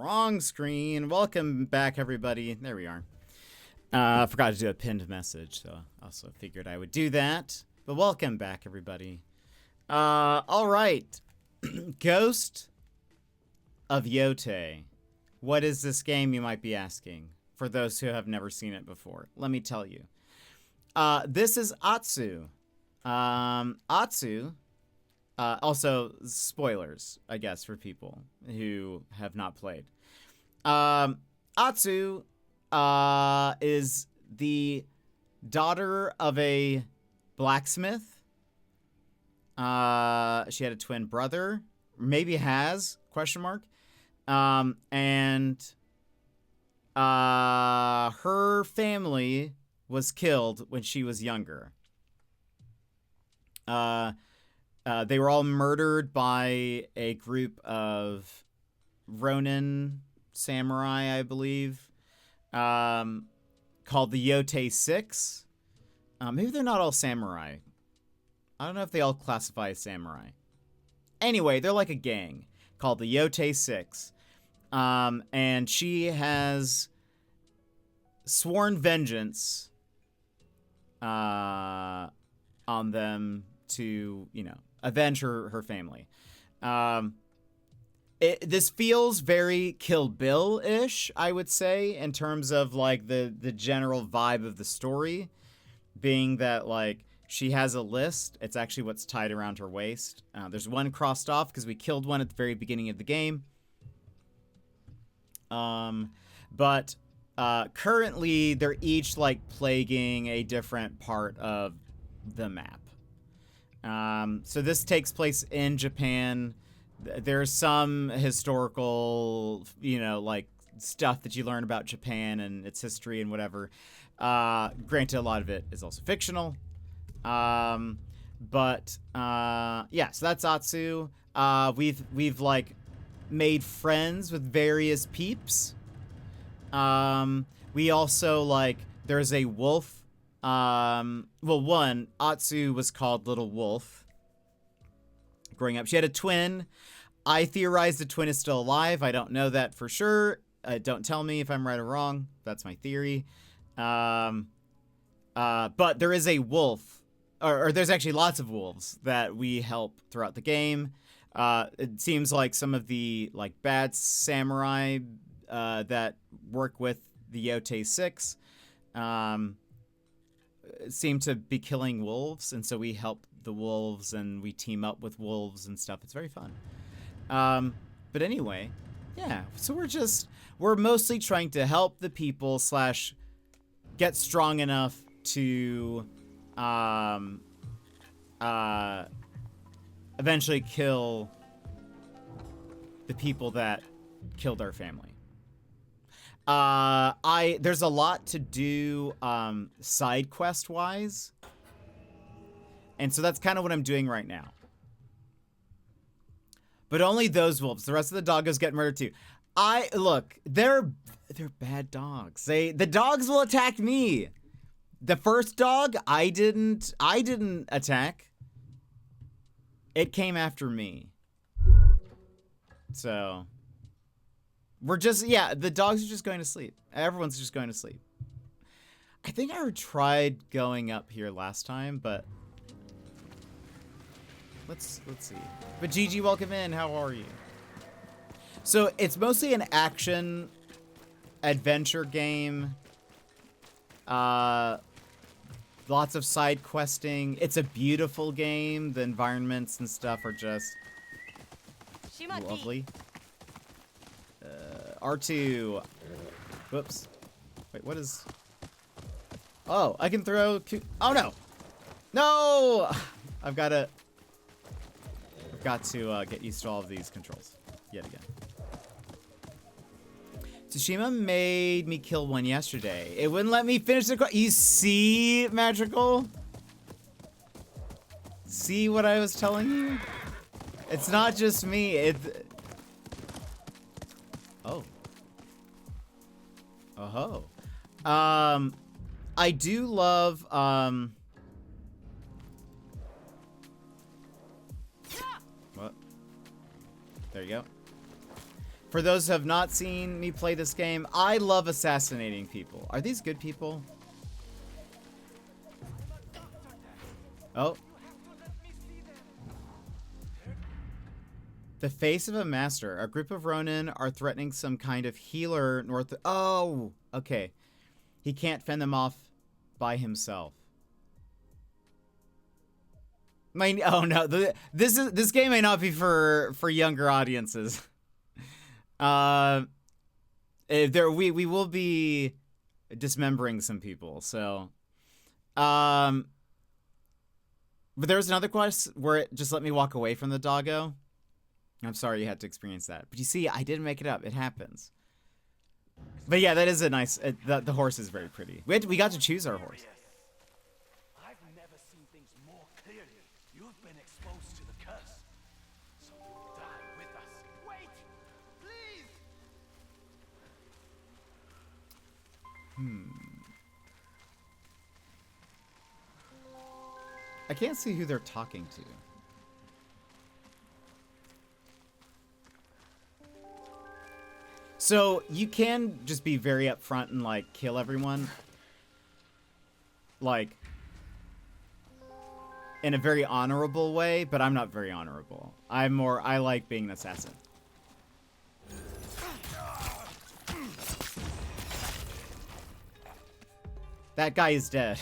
Wrong screen. Welcome back, everybody. There we are. Forgot to do a pinned message, so I also figured I would do that. But welcome back, everybody. All right. Ghost of Yotei. What is this game, you might be asking, for those who have never seen it before? Let me tell you. This is Atsu. Atsu, also spoilers, I guess, for people who have not played. Atsu is the daughter of a blacksmith. She had a twin brother, maybe has, question mark. And her family was killed when she was younger. They were all murdered by a group of Ronin samurai, I believe, called the Yotei 6. Maybe they're not all samurai. I don't know if they all classify as samurai. Anyway, they're like a gang called the Yotei 6. And she has sworn vengeance on them to, you know, avenge her family. This feels very Kill Bill-ish, I would say, in terms of like the general vibe of the story, being that like she has a list. It's actually what's tied around her waist. There's one crossed off because we killed one at the very beginning of the game. But currently they're each like plaguing a different part of the map. So this takes place in Japan. There's some historical, you know, like stuff that you learn about Japan and its history and whatever. Granted, a lot of it is also fictional. Yeah, so that's Atsu. We've like made friends with various peeps. We also like, there's a wolf. One, Atsu was called Little Wolf growing up. She had a twin. I theorize the twin is still alive. I don't know that for sure. Don't tell me if I'm right or wrong. That's my theory. But there is a wolf, or there's actually lots of wolves that we help throughout the game. It seems like some of the like bad samurai that work with the Yotei 6 seem to be killing wolves, and so we help the wolves and we team up with wolves and stuff. It's very fun. But anyway, yeah, so we're mostly trying to help the people / get strong enough to eventually kill the people that killed our family. There's a lot to do side quest wise, and so that's kind of what I'm doing right now. But only those wolves. The rest of the doggos get murdered too. Look, they're bad dogs. The dogs will attack me. The first dog I didn't attack. It came after me. So the dogs are just going to sleep. Everyone's just going to sleep. I think I tried going up here last time, but let's see. But Gigi, welcome in. How are you? So it's mostly an action adventure game. Lots of side questing. It's a beautiful game. The environments and stuff are just lovely. R2. Whoops. Wait, what is... Oh, I can throw... Oh, no! No! I've got to get used to all of these controls. Yet again. Tsushima made me kill one yesterday. It wouldn't let me finish the... You see, Magical? See what I was telling you? It's not just me. Oh. Oh-ho. I do love, what? There you go. For those who have not seen me play this game, I love assassinating people. Are these good people? Oh. The face of a master. A group of Ronin are threatening some kind of healer north. Oh, okay. He can't fend them off by himself. Oh no, this game may not be for younger audiences. We will be dismembering some people, so but there was another quest where it just let me walk away from the doggo. I'm sorry you had to experience that, but you see, I didn't make it up. It happens. But yeah, that is a nice. The horse is very pretty. We got to choose our horse. I've never seen things more clearly. You've been exposed to the curse, so you die with us. Wait, please. I can't see who they're talking to. So you can just be very upfront and like kill everyone, like in a very honorable way, but I'm not very honorable. I like being an assassin. That guy is dead.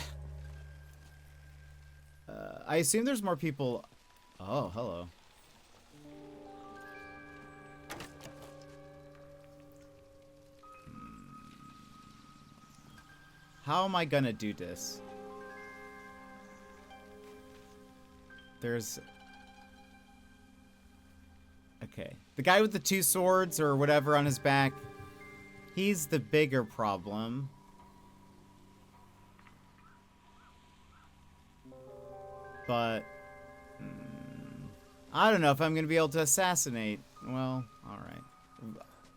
I assume there's more people. Oh, hello. How am I gonna do this? There's... Okay. The guy with the 2 swords or whatever on his back, he's the bigger problem. But... I don't know if I'm gonna be able to assassinate. Well, alright.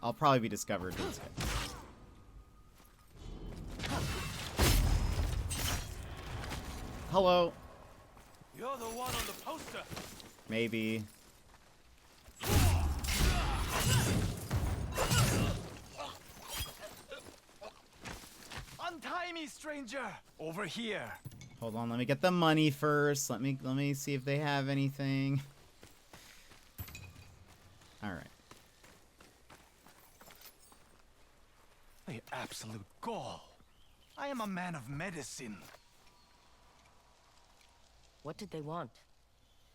I'll probably be discovered. Hello. You're the one on the poster. Maybe. Untie me, stranger. Over here. Hold on, let me get the money first. Let me see if they have anything. All right. The absolute gall. I am a man of medicine. What did they want?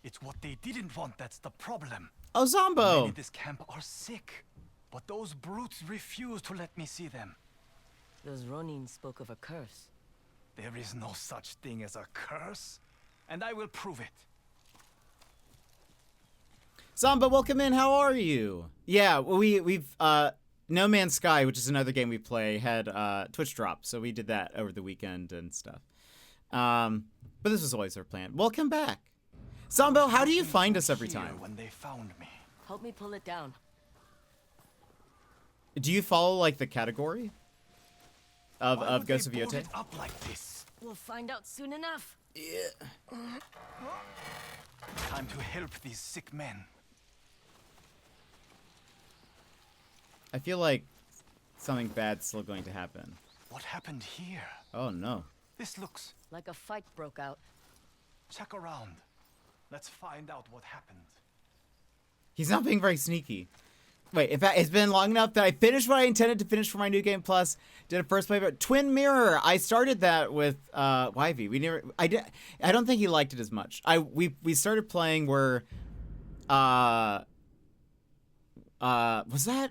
It's what they didn't want that's the problem. Oh, Zombo! Many in this camp are sick, but those brutes refuse to let me see them. Those Ronin spoke of a curse. There is no such thing as a curse, and I will prove it. Zombo, welcome in. How are you? Yeah, we've No Man's Sky, which is another game we play, had Twitch drop, so we did that over the weekend and stuff. But this was always our plan. Welcome back. Zombo, how do you find us every time? When they found me. Help me pull it down. Do you follow, like, the category of Ghosts of Yotei? Up like this? We'll find out soon enough. Yeah. Time to help these sick men. I feel like something bad's still going to happen. What happened here? Oh, no. This looks... Like a fight broke out. Check around. Let's find out what happened. He's not being very sneaky. Wait, in fact, it's been long enough that I finished what I intended to finish for my New Game Plus. Did a first play, but Twin Mirror. I started that with Yvie. I don't think he liked it as much. We started playing where was that?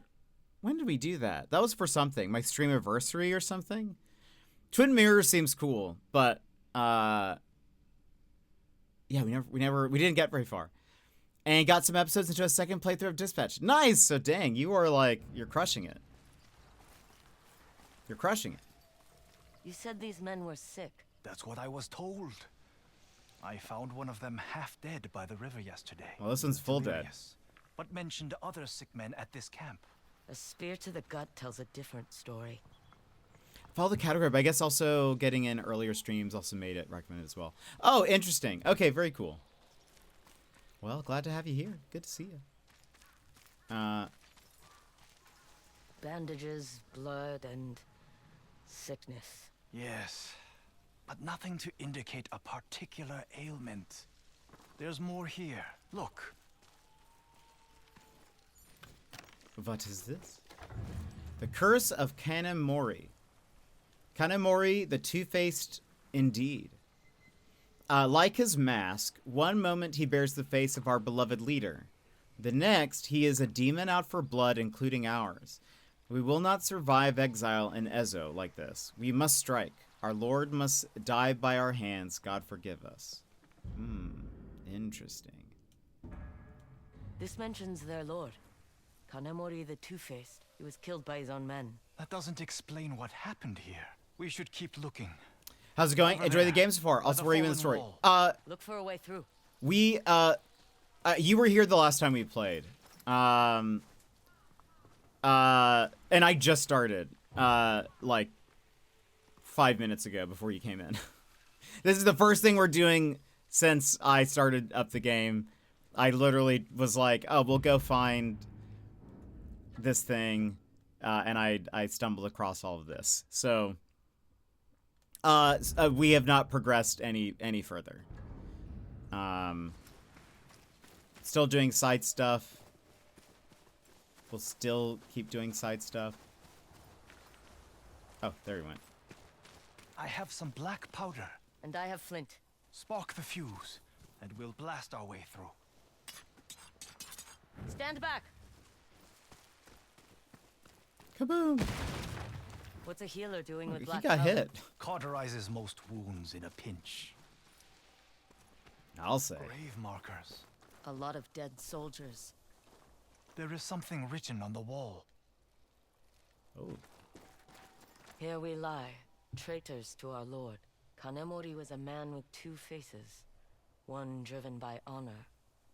When did we do that? That was for something, my stream anniversary or something. Twin Mirror seems cool, but yeah, we didn't get very far. And got some episodes into a second playthrough of Dispatch. Nice! So dang, you're crushing it. You're crushing it. You said these men were sick. That's what I was told. I found one of them half dead by the river yesterday. Well, this one's full dead. Delirious, but mentioned other sick men at this camp. A spear to the gut tells a different story. Follow the category, but I guess also getting in earlier streams also made it recommended as well. Oh, interesting. Okay, very cool. Well, glad to have you here. Good to see you. bandages, blood, and sickness. Yes, but nothing to indicate a particular ailment. There's more here. Look. What is this? The Curse of Kanemori. Kanemori, the two-faced indeed. Like his mask, one moment he bears the face of our beloved leader. The next, he is a demon out for blood, including ours. We will not survive exile in Ezo like this. We must strike. Our Lord must die by our hands. God forgive us. Interesting. This mentions their lord, Kanemori the Two-Faced. He was killed by his own men. That doesn't explain what happened here. We should keep looking. How's it going? Over Enjoy there, the game so far. Also, where are you in the story? fallen Look for a way through. We, you were here the last time we played. And I just started, like 5 minutes ago before you came in. This is the first thing we're doing since I started up the game. I literally was like, oh, we'll go find this thing. And I stumbled across all of this. So, we have not progressed any further. Still doing side stuff. We'll still keep doing side stuff. Oh, there he went. I have some black powder. And I have flint. Spark the fuse, and we'll blast our way through. Stand back! Kaboom! What's a healer doing with He black got powder? hit. Cauterizes most wounds in a pinch. I'll say. Grave markers. A lot of dead soldiers. There is something written on the wall. Oh. Here we lie, traitors to our lord. Kanemori was a man with two faces. One driven by honor,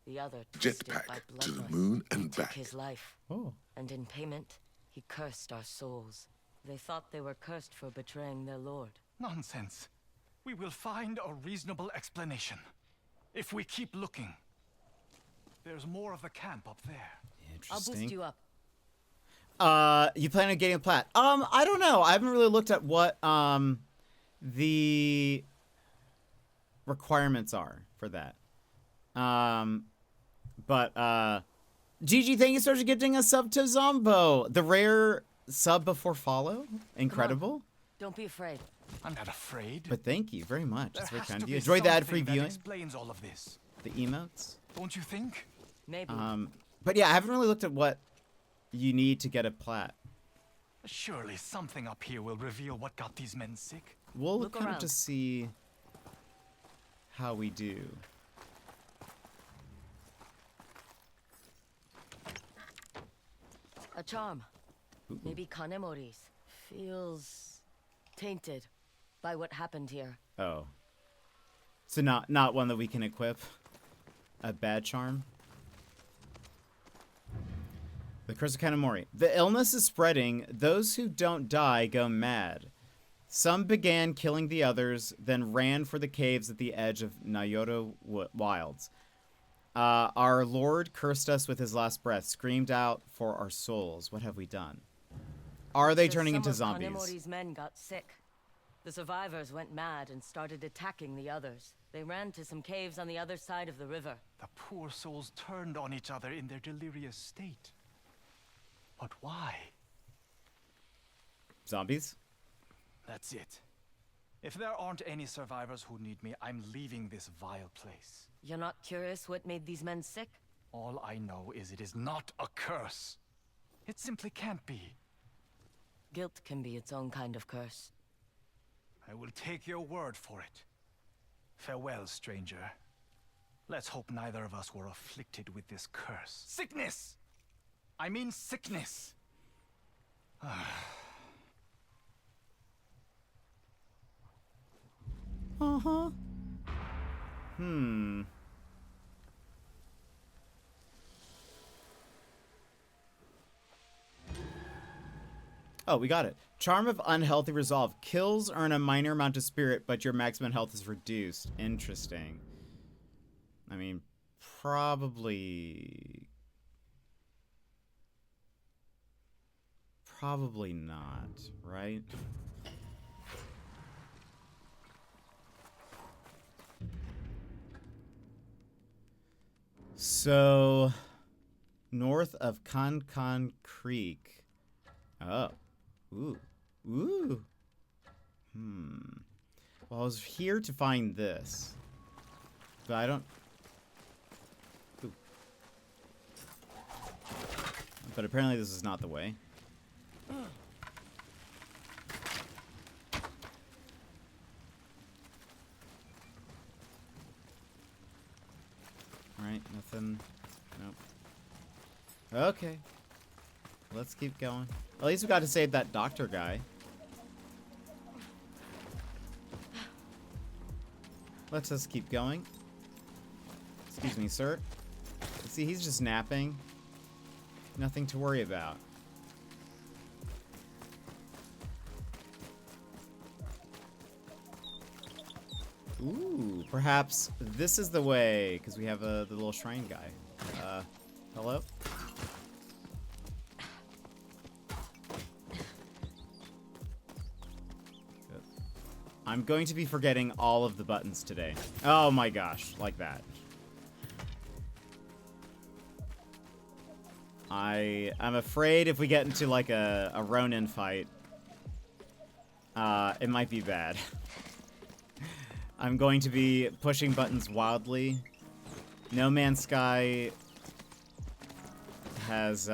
the other twisted by Jetpack to the bloodlust. moon and He took back. his life, Oh. and in payment, he cursed our souls. They thought they were cursed for betraying their lord. Nonsense. We will find a reasonable explanation. If we keep looking. There's more of the camp up there. I'll boost Interesting. you up. You plan on getting a plat? I don't know. I haven't really looked at what the requirements are for that. But Gigi, thank you so much for getting a sub to Zombo. The rare sub before follow. Incredible. Don't be afraid. I'm not afraid. But thank you very much. There It's very has kind to of you. be Enjoy the ad-free something that viewing. explains all of this. The emotes. Don't you think? Maybe. But yeah, I haven't really looked at what you need to get a plat. Surely something up here will reveal what got these men sick. We'll Look kind of around. just see how we do. A charm. Maybe Kanemori's. Feels tainted by what happened here. Oh. So not one that we can equip. A bad charm. The Curse of Kanemori. The illness is spreading. Those who don't die go mad. Some began killing the others, then ran for the caves at the edge of Yōtei wilds. Our Lord cursed us with his last breath, screamed out for our souls. What have we done? Are they Says turning into some of zombies? Kanemori's men got sick. The survivors went mad and started attacking the others. They ran to some caves on the other side of the river. The poor souls turned on each other in their delirious state. But why? Zombies? That's it. If there aren't any survivors who need me, I'm leaving this vile place. You're not curious what made these men sick? All I know is it is not a curse. It simply can't be. Guilt can be its own kind of curse. I will take your word for it. Farewell, stranger. Let's hope neither of us were afflicted with this curse. Sickness! I mean sickness! Uh-huh. Oh, we got it. Charm of Unhealthy Resolve. Kills earn a minor amount of spirit, but your maximum health is reduced. Interesting. I mean, probably Probably not, right? So, north of Con Creek. Oh. Ooh. Ooh. Well, I was here to find this. But I don't... Ooh. But apparently this is not the way. Alright, nothing. Nope. Okay. Let's keep going. At least we got to save that doctor guy. Let's just keep going. Excuse me, sir. See, he's just napping. Nothing to worry about. Ooh, perhaps this is the way, because we have the little shrine guy. Hello? Good. I'm going to be forgetting all of the buttons today. Oh my gosh, like that. I'm afraid if we get into like a Ronin fight, it might be bad. I'm going to be pushing buttons wildly. No Man's Sky has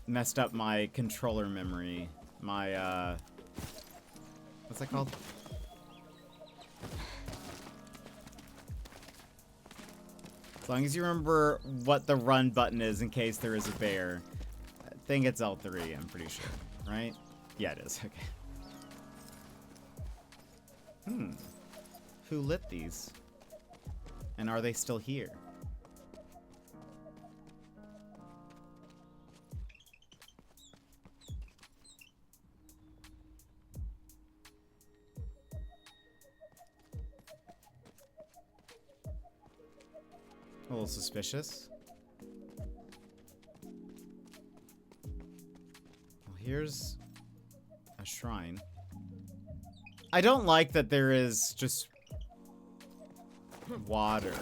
messed up my controller memory. My what's that called? As long as you remember what the run button is in case there is a bear. I think it's L3, I'm pretty sure. Right? Yeah, it is. Okay. Who lit these? And are they still here? A little suspicious. Well, here's a shrine. I don't like that there is just water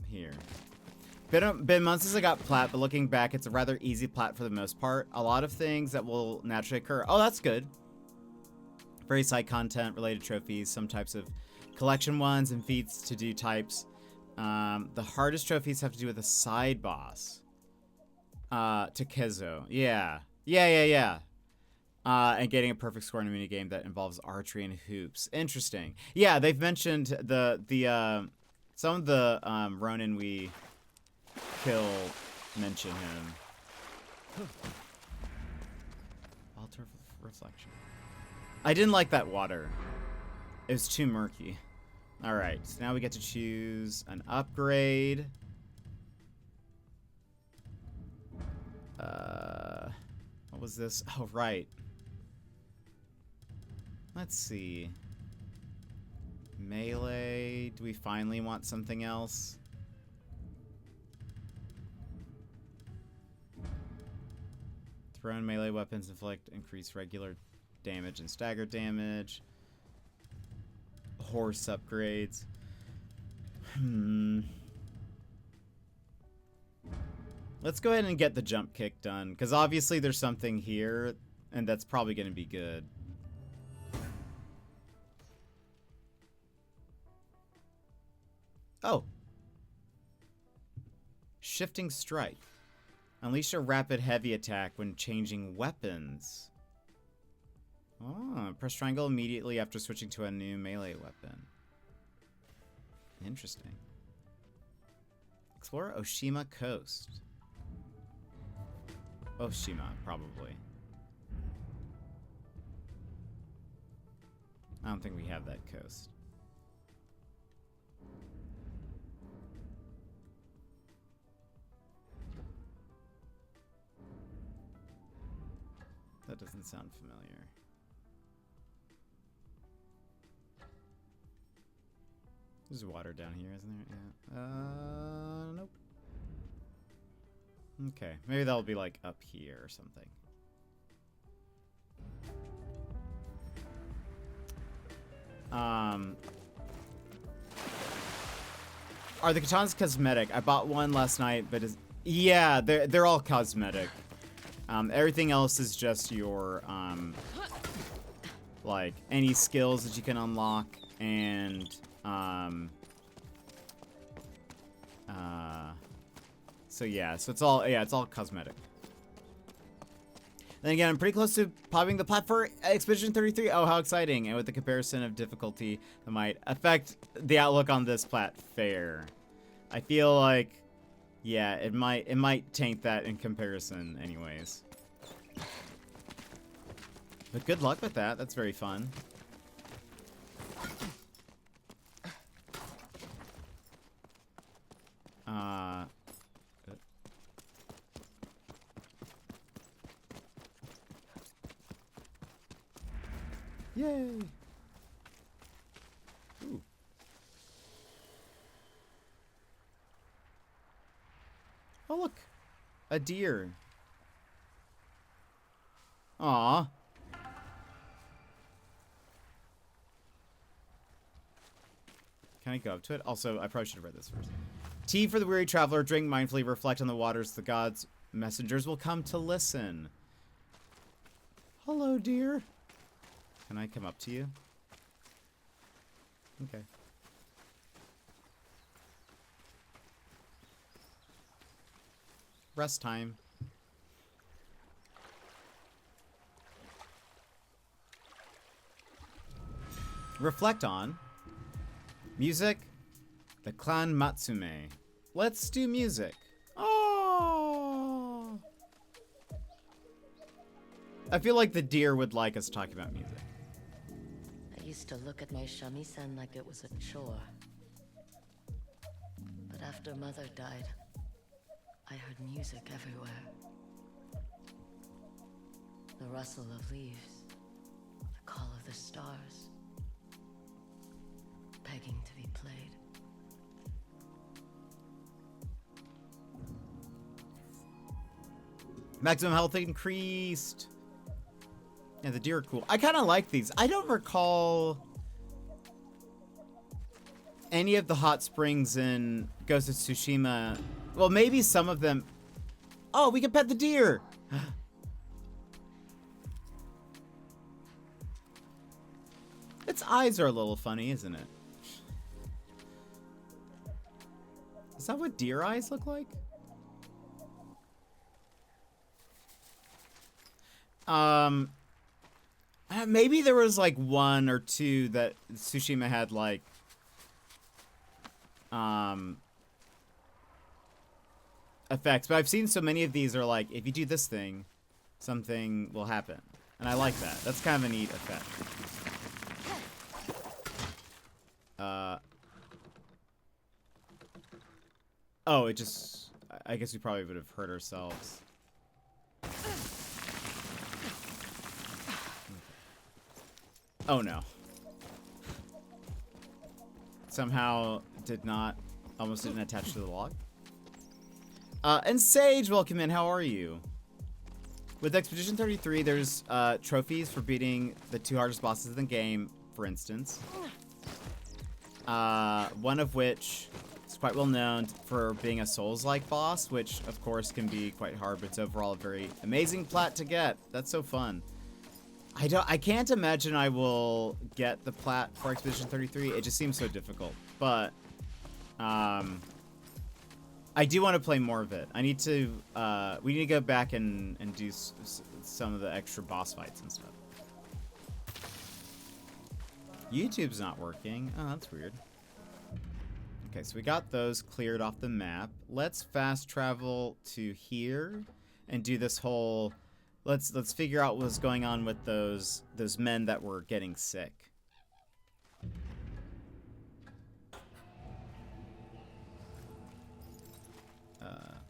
here. Been months since I got plat, but looking back, it's a rather easy plat for the most part. A lot of things that will naturally occur. Oh, that's good. Very side content related trophies, some types of collection ones and feats to do types. The hardest trophies have to do with a side boss. Takezo. Yeah. And getting a perfect score in a minigame that involves archery and hoops. Interesting. Yeah, they've mentioned some of the Ronin we kill mention him. Altar reflection. I didn't like that water. It was too murky. Alright, so now we get to choose an upgrade. What was this? Oh, right. Let's see. Melee. Do we finally want something else? Thrown melee weapons inflict increased regular damage and stagger damage. Horse upgrades. Let's go ahead and get the jump kick done, because obviously there's something here, and that's probably going to be good. Oh. Shifting strike. Unleash a rapid heavy attack when changing weapons. Oh, press triangle immediately after switching to a new melee weapon. Interesting. Explore Oshima Coast. Oshima, probably. I don't think we have that coast. That doesn't sound familiar. There's water down here, isn't there? Yeah. Nope. Okay, maybe that'll be like up here or something. Are the katanas cosmetic? I bought one last night, but yeah, they're all cosmetic. Everything else is just your like any skills that you can unlock and so yeah, so it's all cosmetic. Then again, I'm pretty close to popping the plat for Expedition 33. Oh, how exciting. And with the comparison of difficulty that might affect the outlook on this plat fair. I feel like, yeah, it might taint that in comparison anyways. But good luck with that. That's very fun. Yay! Ooh. Oh look, a deer. Aw. Can I go up to it? Also, I probably should have read this first. Tea for the weary traveler. Drink mindfully. Reflect on the waters. The gods' messengers will come to listen. Hello, dear. Can I come up to you? Okay. Rest time. Reflect on. Music. The clan Matsume. Let's do music. Oh! I feel like the deer would like us talking about music. I used to look at my shamisen like it was a chore. But after Mother died, I heard music everywhere. The rustle of leaves, the call of the stars, begging to be played. Maximum health increased. Yeah, the deer are cool. I kind of like these. I don't recall any of the hot springs in Ghost of Tsushima. Well, maybe some of them. Oh, we can pet the deer. Its eyes are a little funny, isn't it? Is that what deer eyes look like? Maybe there was like one or two that Tsushima had like effects, but I've seen so many of these are like, if you do this thing, something will happen. And I like that. That's kind of a neat effect. Oh, it just, I guess we probably would have hurt ourselves. Oh no. Somehow almost didn't attach to the log. And Sage, welcome in, how are you? With Expedition 33, there's trophies for beating the 2 hardest bosses in the game, for instance. One of which is quite well known for being a Souls-like boss, which of course can be quite hard, but it's overall a very amazing plat to get. That's so fun. I can't imagine I will get the plat for Expedition 33. It just seems so difficult. But I do want to play more of it. I need to we need to go back and do some of the extra boss fights and stuff. YouTube's not working. Oh, that's weird. Okay, so we got those cleared off the map. Let's fast travel to here and do this whole. Let's figure out what's going on with those men that were getting sick.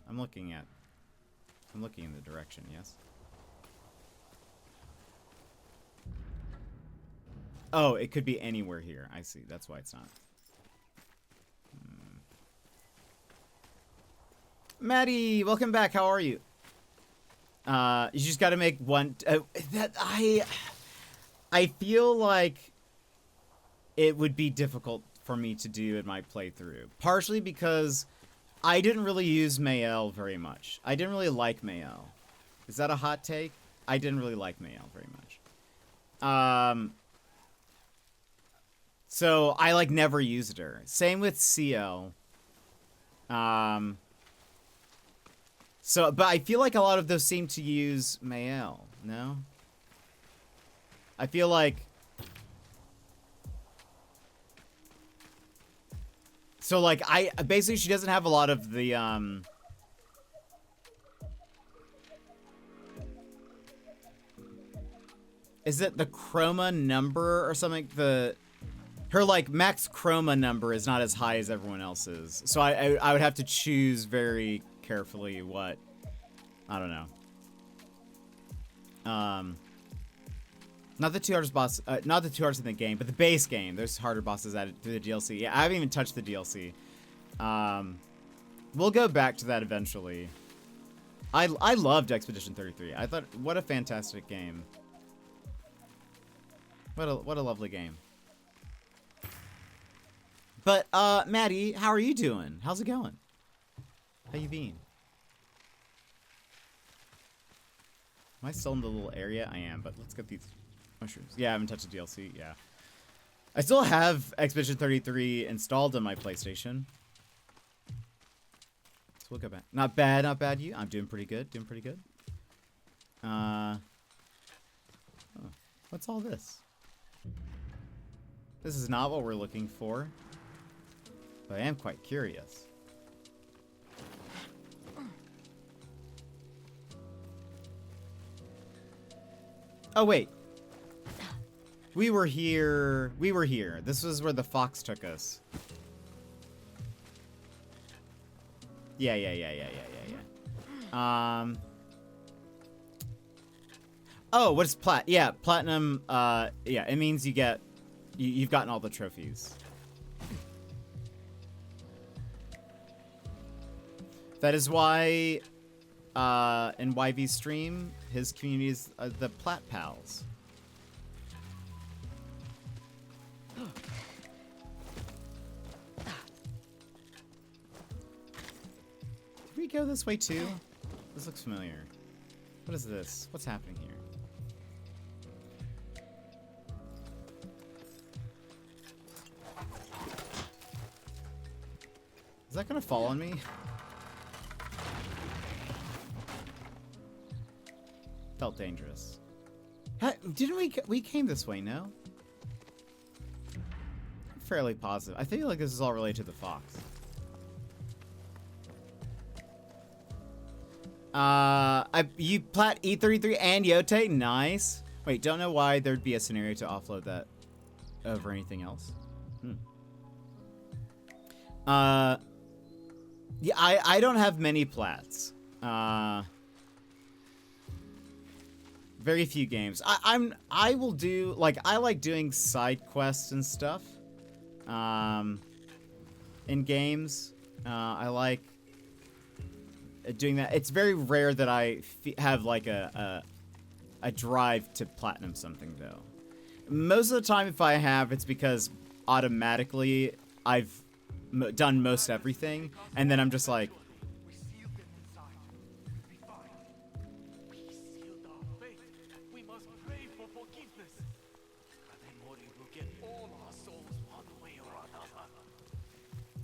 I'm looking in the direction, yes. Oh, it could be anywhere here. I see. That's why it's not. Maddie, welcome back. How are you? You just got to make one. I feel like it would be difficult for me to do in my playthrough, partially because I didn't really use Mael very much. I didn't really like Mael. Is that a hot take? I didn't really like Mael very much. So I like never used her. Same with CL. So, but I feel like a lot of those seem to use Mael, no? I feel like... So, like, basically she doesn't have a lot of the, Is it the chroma number or something? Her, like, max chroma number is not as high as everyone else's. So I would have to choose very carefully what... I don't know. Not the two hardest boss, not the two hardest in the game, but the base game. There's harder bosses added through the DLC. Yeah, I haven't even touched the DLC. We'll go back to that eventually. I loved Expedition 33. I thought, what a fantastic game. What a lovely game. But, Maddie, how are you doing? How's it going? How you been? Am I still in the little area? I am, but let's get these mushrooms. Yeah, I haven't touched the DLC. Yeah. I still have Expedition 33 installed on my PlayStation. So we'll go back. Not bad, not bad. You? I'm doing pretty good. Doing pretty good. Oh, what's all this? This is not what we're looking for. But I am quite curious. Oh, wait. We were here. We were here. This was where the fox took us. Yeah. Oh, what is plat? Yeah, platinum. Yeah, it means you get... You've gotten all the trophies. That is why... in YV's stream, his community is the Plat Pals. Did we go this way too? This looks familiar. What is this? What's happening here? Is that gonna fall on me? Felt dangerous. Didn't we came this way, no? I'm fairly positive. I feel like this is all related to the fox. You plat E33 and Yotei? Nice. Wait, don't know why there'd be a scenario to offload that over anything else. Yeah, I don't have many plats. Very few games. I will do, like, I like doing side quests and stuff. In games. I like doing that. It's very rare that I have like a drive to platinum something though. Most of the time if I have, it's because automatically I've done most everything and then I'm just like,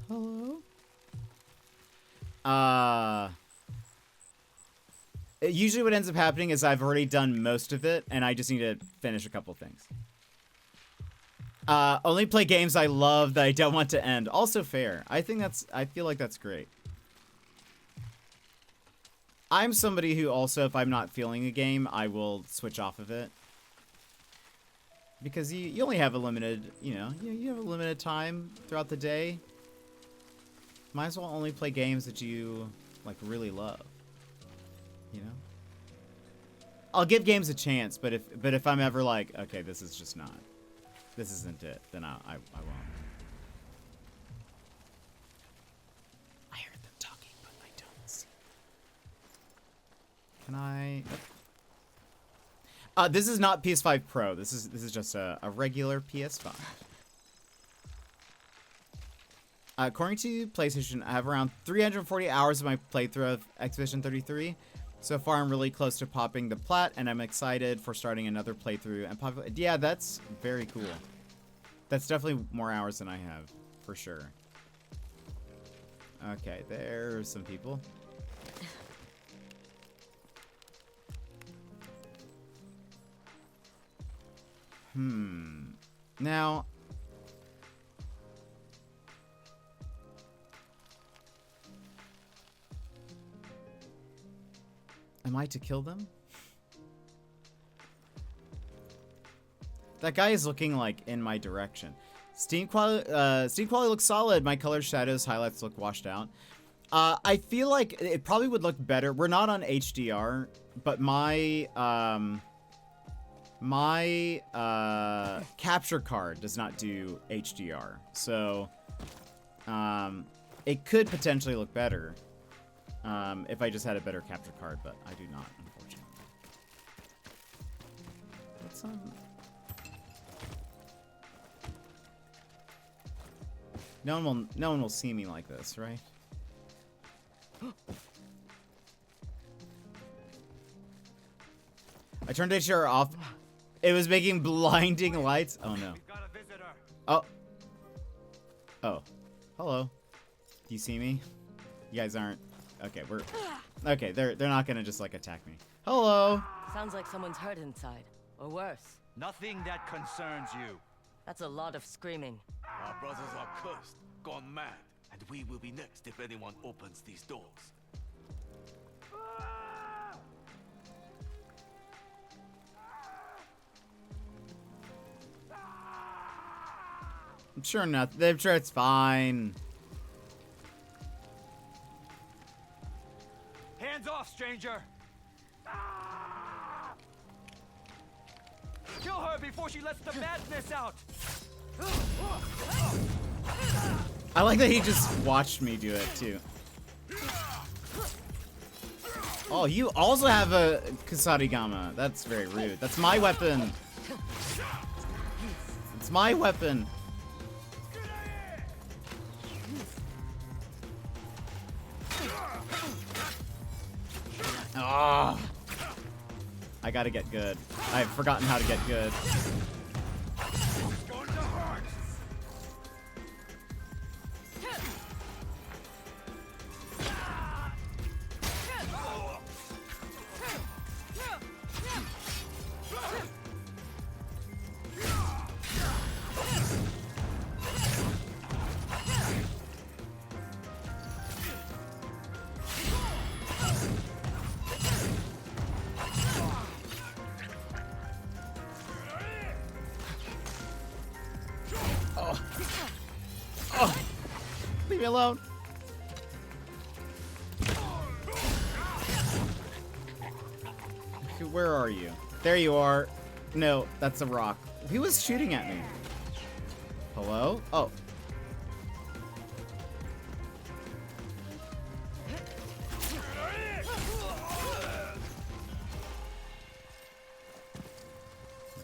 hello? Usually what ends up happening is I've already done most of it, and I just need to finish a couple things. Only play games I love that I don't want to end. Also fair. I feel like that's great. I'm somebody who also, if I'm not feeling a game, I will switch off of it. Because you only have a limited, you have a limited time throughout the day. Might as well only play games that you, like, really love. You know? I'll give games a chance, but if I'm ever like, okay, this isn't it, then I won't. I heard them talking, but I don't see Can I? This is not PS5 Pro. This is just a regular PS5. According to PlayStation, I have around 340 hours of my playthrough of Expedition 33. So far, I'm really close to popping the plat, and I'm excited for starting another playthrough. And yeah, that's very cool. That's definitely more hours than I have, for sure. Okay, there's some people. Now... Am I to kill them? That guy is looking, like, in my direction. Steam quality looks solid. My colors, shadows, highlights look washed out. I feel like it probably would look better. We're not on HDR, but my capture card does not do HDR. So, it could potentially look better. If I just had a better capture card, but I do not, unfortunately. What's on? No one will see me like this, right? I turned HDR off. It was making blinding lights. Oh no. Oh. Oh. Hello. Do you see me? You guys aren't. Okay, okay, they're not gonna just like attack me. Hello. Sounds like someone's hurt inside, or worse. Nothing that concerns you. That's a lot of screaming. Our brothers are cursed, gone mad, and we will be next if anyone opens these doors. I'm sure not. I'm sure it's fine. Hands off, stranger! Kill her before she lets the madness out! I like that he just watched me do it too. Oh, you also have a kusarigama. That's very rude. That's my weapon. It's my weapon. Oh, I gotta get good. I've forgotten how to get good. Leave me alone. Where are you? There you are. No, that's a rock. He was shooting at me. Hello? Oh.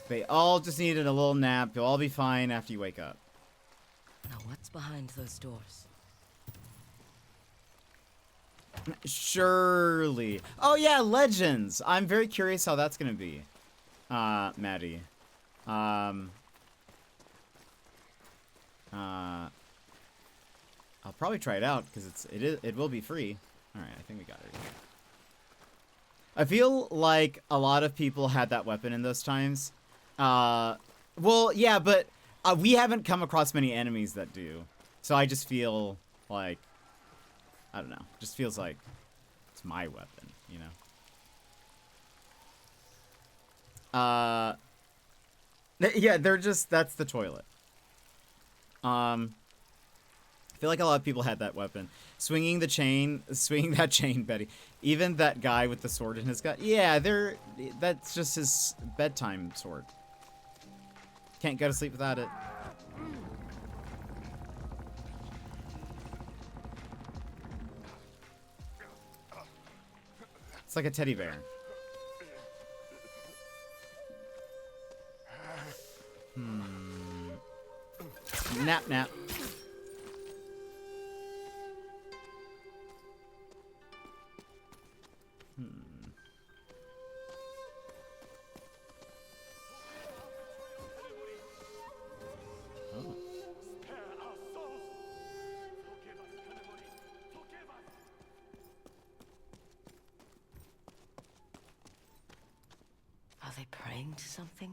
They all just needed a little nap. You'll all be fine after you wake up. Now what's behind those doors? Surely. Oh yeah, Legends. I'm very curious how that's gonna be. Maddie. I'll probably try it out because it will be free. All right, I think we got it. I feel like a lot of people had that weapon in those times. Well, yeah, but we haven't come across many enemies that do. So I just feel like, I don't know, just feels like it's my weapon, you know? Yeah, that's the toilet. I feel like a lot of people had that weapon. Swinging that chain, Betty. Even that guy with the sword in his gut. Yeah, that's just his bedtime sword. Can't go to sleep without it. It's like a teddy bear. nap nap. Are they praying to something?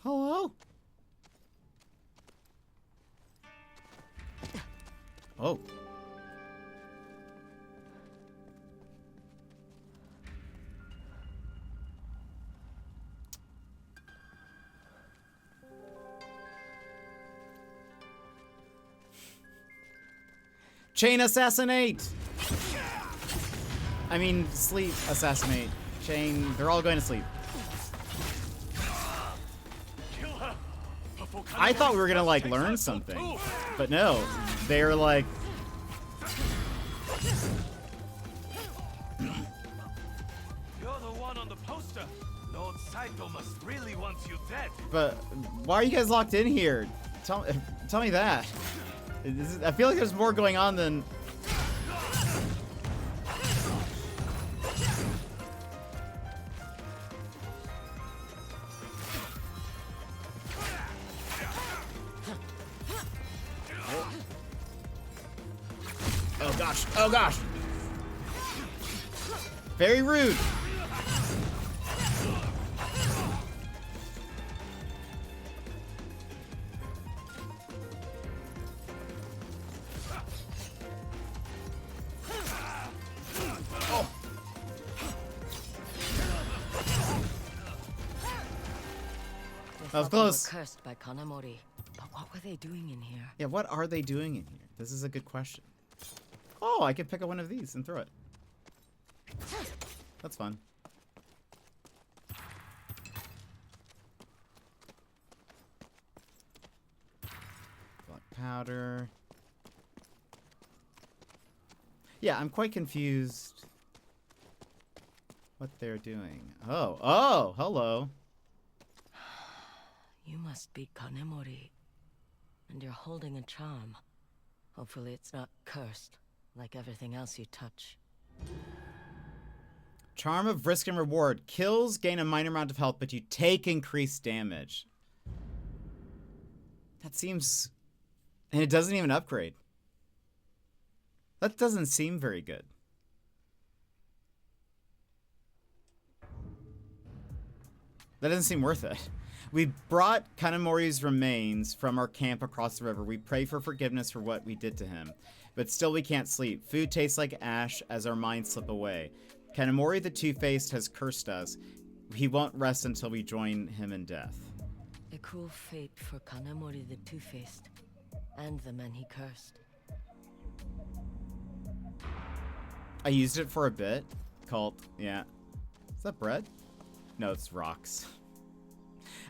Hello? Oh. Chain assassinate! I mean, sleep assassinate. Chain, they're all going to sleep. I thought we were gonna like learn something, but no, they're like. You're the one on the poster. Lord Saito must really want you dead. But why are you guys locked in here? Tell me that. I feel like there's more going on than. Oh gosh! Oh gosh! Very rude. That was close. They were cursed by Kanamori, but what were they doing in here? Yeah, what are they doing in here? This is a good question. Oh, I could pick up one of these and throw it. That's fun. Black powder. Yeah, I'm quite confused what they're doing. Oh, hello. You must be Kanemori. And you're holding a charm. Hopefully it's not cursed, like everything else you touch. Charm of risk and reward. Kills gain a minor amount of health, but you take increased damage. That seems... And it doesn't even upgrade. That doesn't seem very good. That doesn't seem worth it. We brought Kanemori's remains from our camp across the river. We pray for forgiveness for what we did to him. But still we can't sleep. Food tastes like ash as our minds slip away. Kanemori the Two-Faced has cursed us. He won't rest until we join him in death. A cruel fate for Kanemori the Two-Faced, and the men he cursed. I used it for a bit. Cult, yeah. Is that bread? No, it's rocks.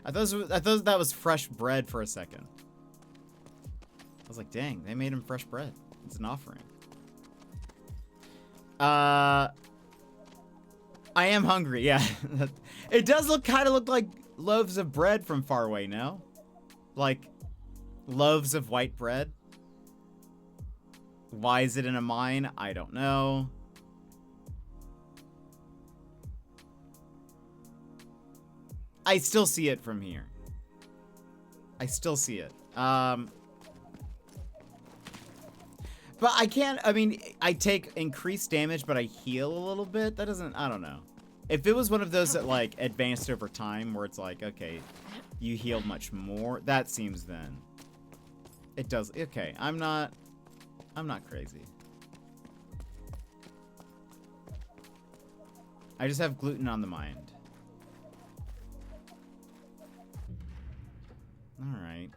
I thought that was fresh bread for a second. I was like, dang, they made him fresh bread. It's an offering. I am hungry, yeah. It does kind of look like loaves of bread from far away, no? Like, loaves of white bread? Why is it in a mine? I don't know. I still see it from here. I still see it. But I can't, I mean, I take increased damage, but I heal a little bit. That doesn't, I don't know. If it was one of those that, like, advanced over time, where it's like, okay, you heal much more, that seems then. It does, okay, I'm not crazy. I just have gluten on the mind. Alright.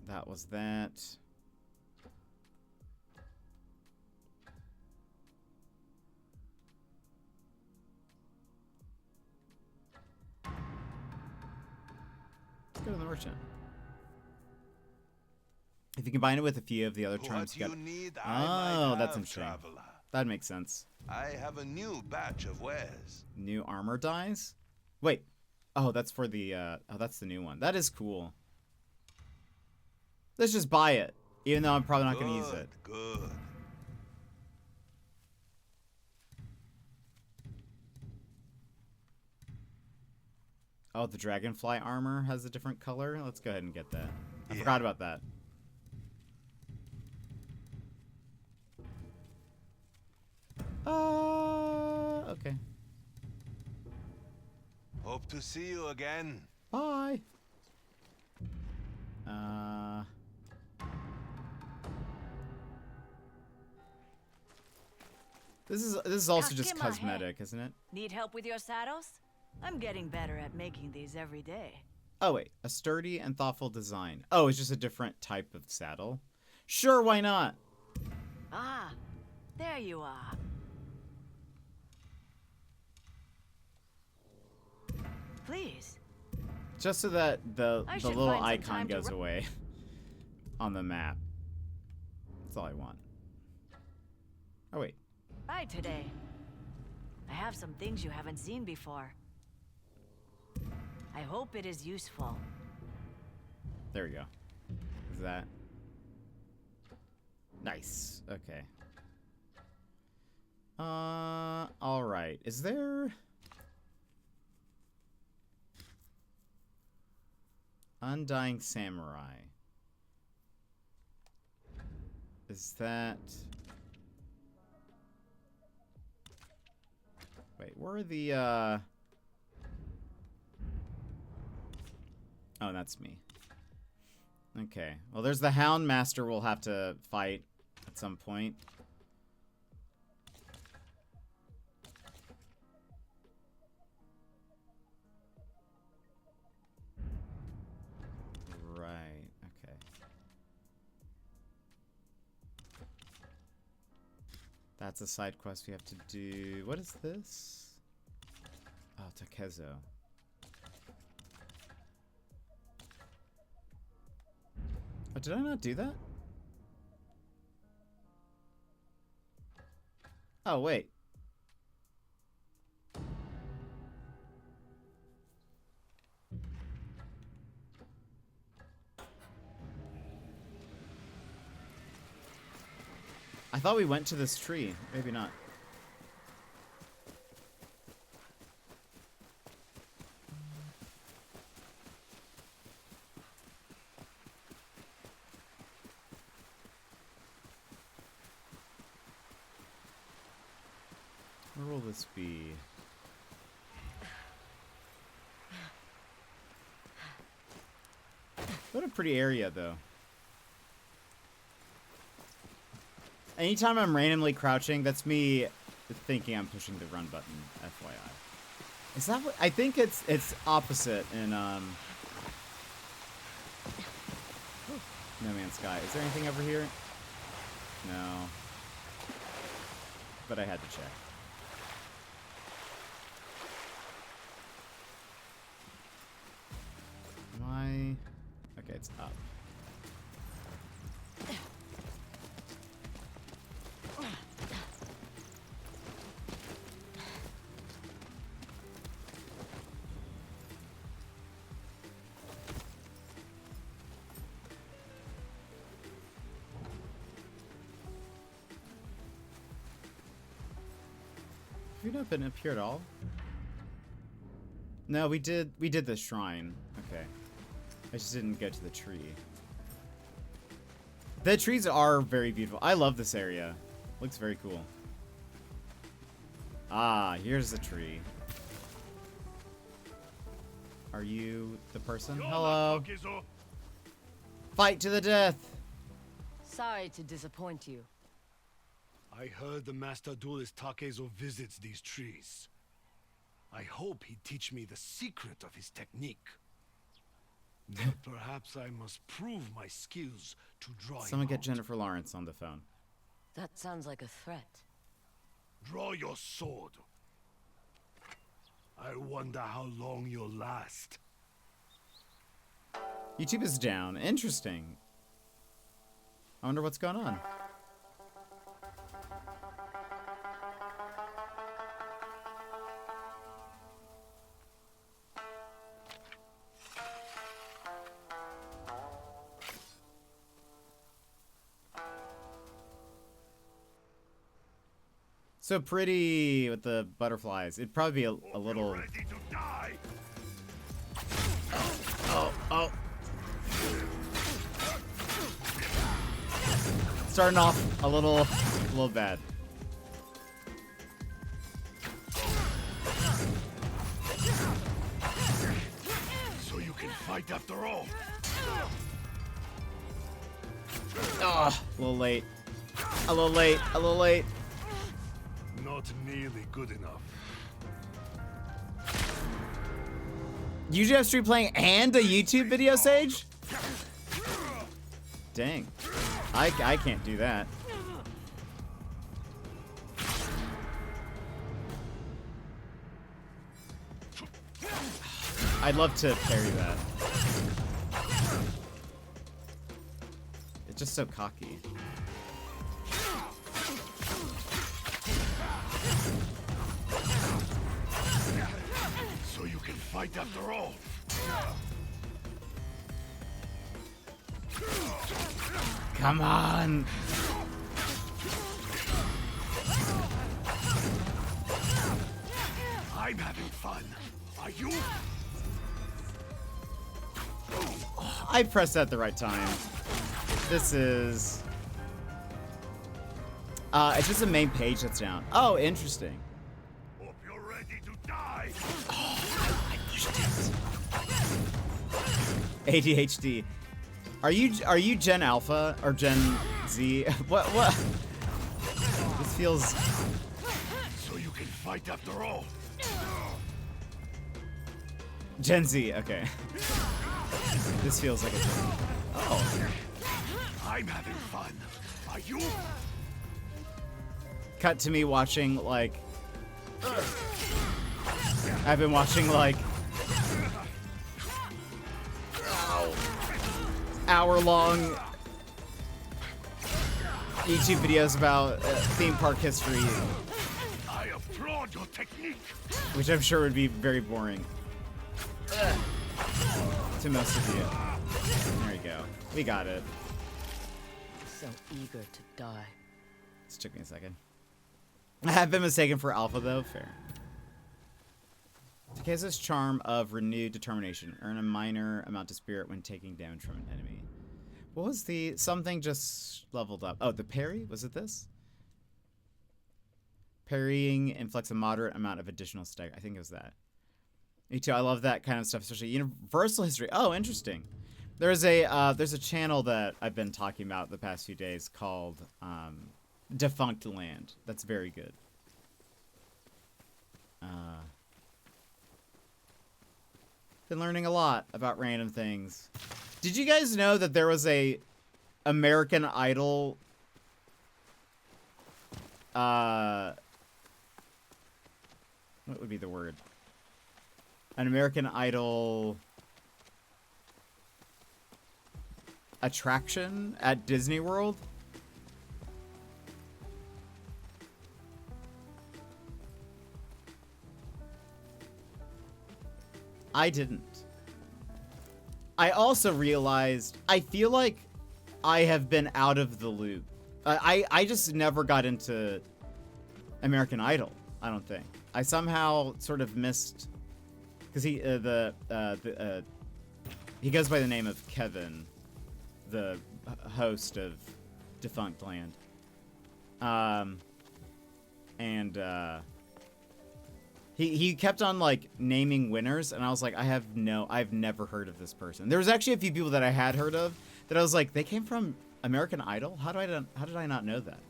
That was that. Let's go to the merchant. If you combine it with a few of the other charms, you got... Oh, that's interesting. That makes sense. I have a new batch of wares. New armor dies? Wait. Oh, that's for the, oh, that's the new one. That is cool. Let's just buy it, even though I'm probably not going to use it. Good. Oh, the dragonfly armor has a different color. Let's go ahead and get that. I forgot about that. Okay. Hope to see you again. Bye. This is also just cosmetic, isn't it? Need help with your saddles? I'm getting better at making these every day. Oh wait, a sturdy and thoughtful design. Oh, it's just a different type of saddle. Sure, why not? Ah, there you are. Please. Just so that the I should little find some icon time to goes away on the map. That's all I want. Oh wait. Bye today. I have some things you haven't seen before. I hope it is useful. There we go. Is that nice? Okay. All right. Is there Undying Samurai? Is that? Wait, where are the Oh, that's me. Okay. Well, there's the Hound Master we'll have to fight at some point. Right. Okay. That's a side quest we have to do. What is this? Oh, Takezo. Oh, did I not do that? Oh, wait. I thought we went to this tree. Maybe not. Where will this be? What a pretty area, though. Anytime I'm randomly crouching, that's me thinking I'm pushing the run button, FYI. Is that what? I think it's opposite in, No Man's Sky. Is there anything over here? No. But I had to check. Am I? Okay, it's up. Have we not been up here at all? No, we did the shrine. Okay. I just didn't go to the tree. The trees are very beautiful. I love this area. Looks very cool. Ah, here's the tree. Are you the person? Hello. Fight to the death. Sorry to disappoint you. I heard the master duelist Takezo visits these trees. I hope he'd teach me the secret of his technique. But perhaps I must prove my skills to draw Someone him get out. Jennifer Lawrence on the phone. That sounds like a threat. Draw your sword. I wonder how long you'll last. YouTube is down. Interesting. I wonder what's going on. So pretty with the butterflies. It'd probably be a little... Oh. Starting off a little bad. So you can fight after all. Oh, a little late. A little late. Not nearly good enough. You just have stream playing and a YouTube video, Sage? Dang. I can't do that. I'd love to parry that. It's just so cocky. So you can fight after all. Come on. I'm having fun. Are you? I pressed that at the right time. This is... it's just the main page that's down. Oh, interesting. Hope you're ready to die. I pushed it. ADHD. Are you Gen Alpha or Gen Z? What? This feels... So you can fight after all. Gen Z, okay. This feels like a Gen... Oh. I'm having fun. Are you? Cut to me watching, like... I've been watching, like... hour-long YouTube videos about theme park history, I applaud your technique. which I'm sure would be very boring to most of you. There you go. We got it. So eager to die. This took me a second. I have been mistaken for Alpha, though. Fair. Takezo's charm of renewed determination. Earn a minor amount of spirit when taking damage from an enemy. What was the... Something just leveled up. Oh, the parry? Was it this? Parrying inflicts a moderate amount of additional stagger. I think it was that. Me too. I love that kind of stuff, especially universal history. Oh, interesting. There's a channel that I've been talking about the past few days called Defunct Land. That's very good. Been learning a lot about random things. Did you guys know that there was a American Idol what would be the word? An American Idol attraction at Disney World? I didn't. I also realized, I feel like I have been out of the loop. I just never got into American Idol, I don't think. I somehow sort of missed, because he goes by the name of Kevin, the host of Defunct Land. He kept on like naming winners, and I was like, I've never heard of this person. There was actually a few people that I had heard of that I was like, they came from American Idol? How did I not know that?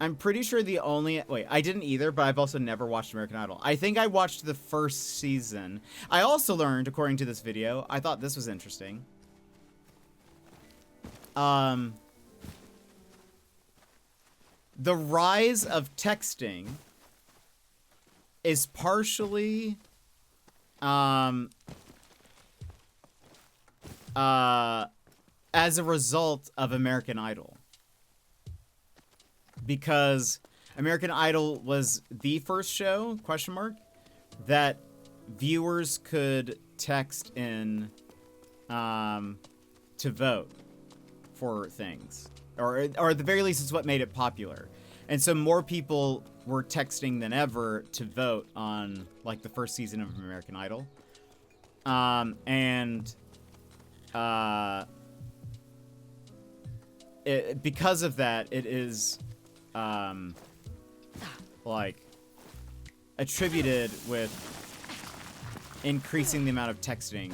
I'm pretty sure I didn't either, but I've also never watched American Idol. I think I watched the first season. I also learned, according to this video, I thought this was interesting. The rise of texting is partially as a result of American Idol. Because American Idol was the first show, that viewers could text in to vote for things. Or at the very least, it's what made it popular. And so more people were texting than ever to vote on like the first season of American Idol. Because of that, it is like attributed with increasing the amount of texting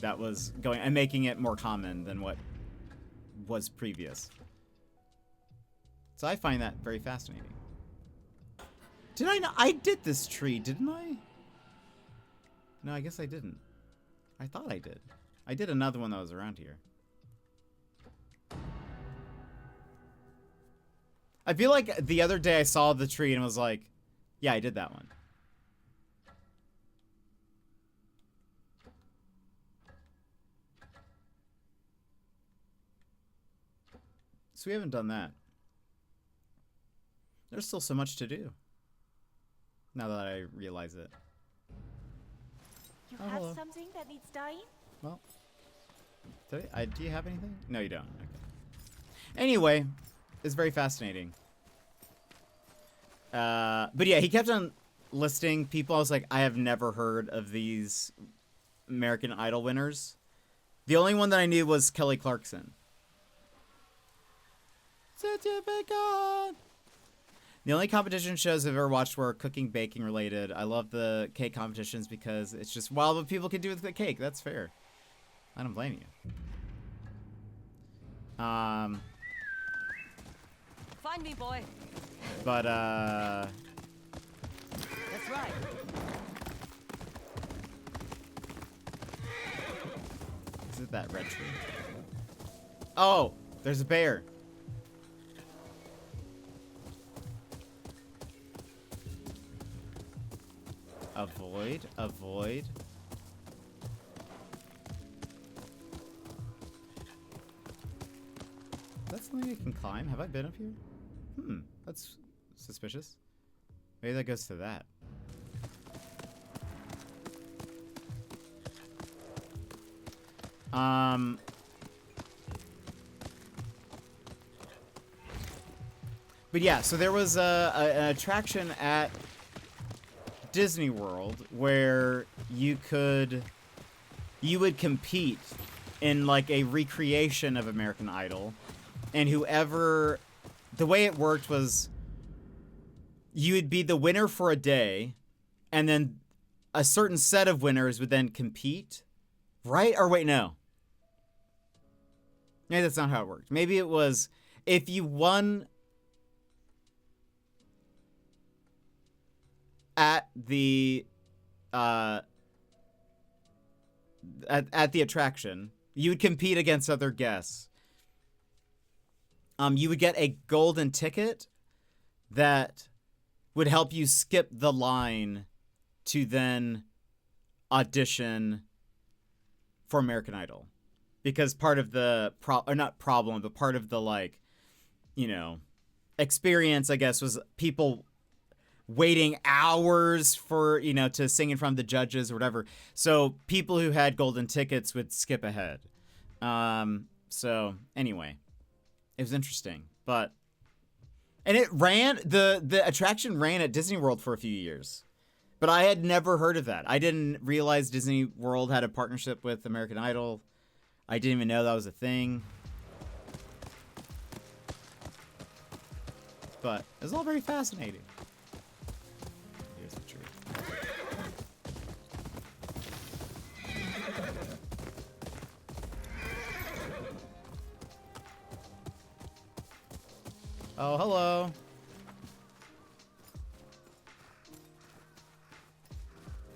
that was going and making it more common than what was previous. So I find that very fascinating. Did I not? I did this tree, didn't I? No, I guess I didn't. I thought I did. I did another one that was around here. I feel like the other day I saw the tree and was like, yeah, I did that one. So we haven't done that. There's still so much to do. Now that I realize it. You have something that needs dyeing? Well, do you have anything? No, you don't. Okay. Anyway, it's very fascinating. But yeah, he kept on listing people. I was like, I have never heard of these American Idol winners. The only one that I knew was Kelly Clarkson. The only competition shows I've ever watched were cooking, baking related. I love the cake competitions because it's just wild what people can do with the cake. That's fair. I don't blame you. Find me, boy. But That's right. Is it that red tree? Oh, there's a bear. Avoid, avoid. That's something I can climb. Have I been up here? That's suspicious. Maybe that goes to that. But yeah, so there was an attraction at Disney World where you would compete in like a recreation of American Idol, and whoever, the way it worked was you would be the winner for a day, and then a certain set of winners would then compete, right? Or wait, no. Maybe that's not how it worked. Maybe it was if you won at the at the attraction, you would compete against other guests. You would get a golden ticket that would help you skip the line to then audition for American Idol. Because part of the part of the, like, you know, experience, I guess, was people waiting hours for, you know, to sing in front of the judges or whatever. So people who had golden tickets would skip ahead. So anyway, it was interesting, but, and it ran, the attraction ran at Disney World for a few years, but I had never heard of that. I didn't realize Disney World had a partnership with American Idol. I didn't even know that was a thing. But it was all very fascinating. Here's the tree. Oh, hello.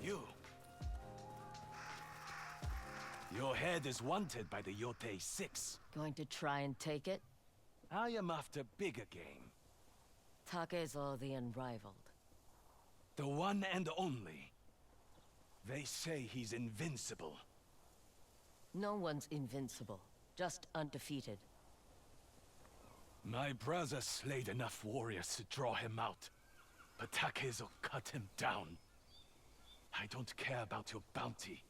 You. Your head is wanted by the Yotei 6. Going to try and take it? I am after bigger game. Takezo the Unrivaled. The one and only. They say he's invincible. No one's invincible, just undefeated. My brother slayed enough warriors to draw him out, but Takezo cut him down. I don't care about your bounty,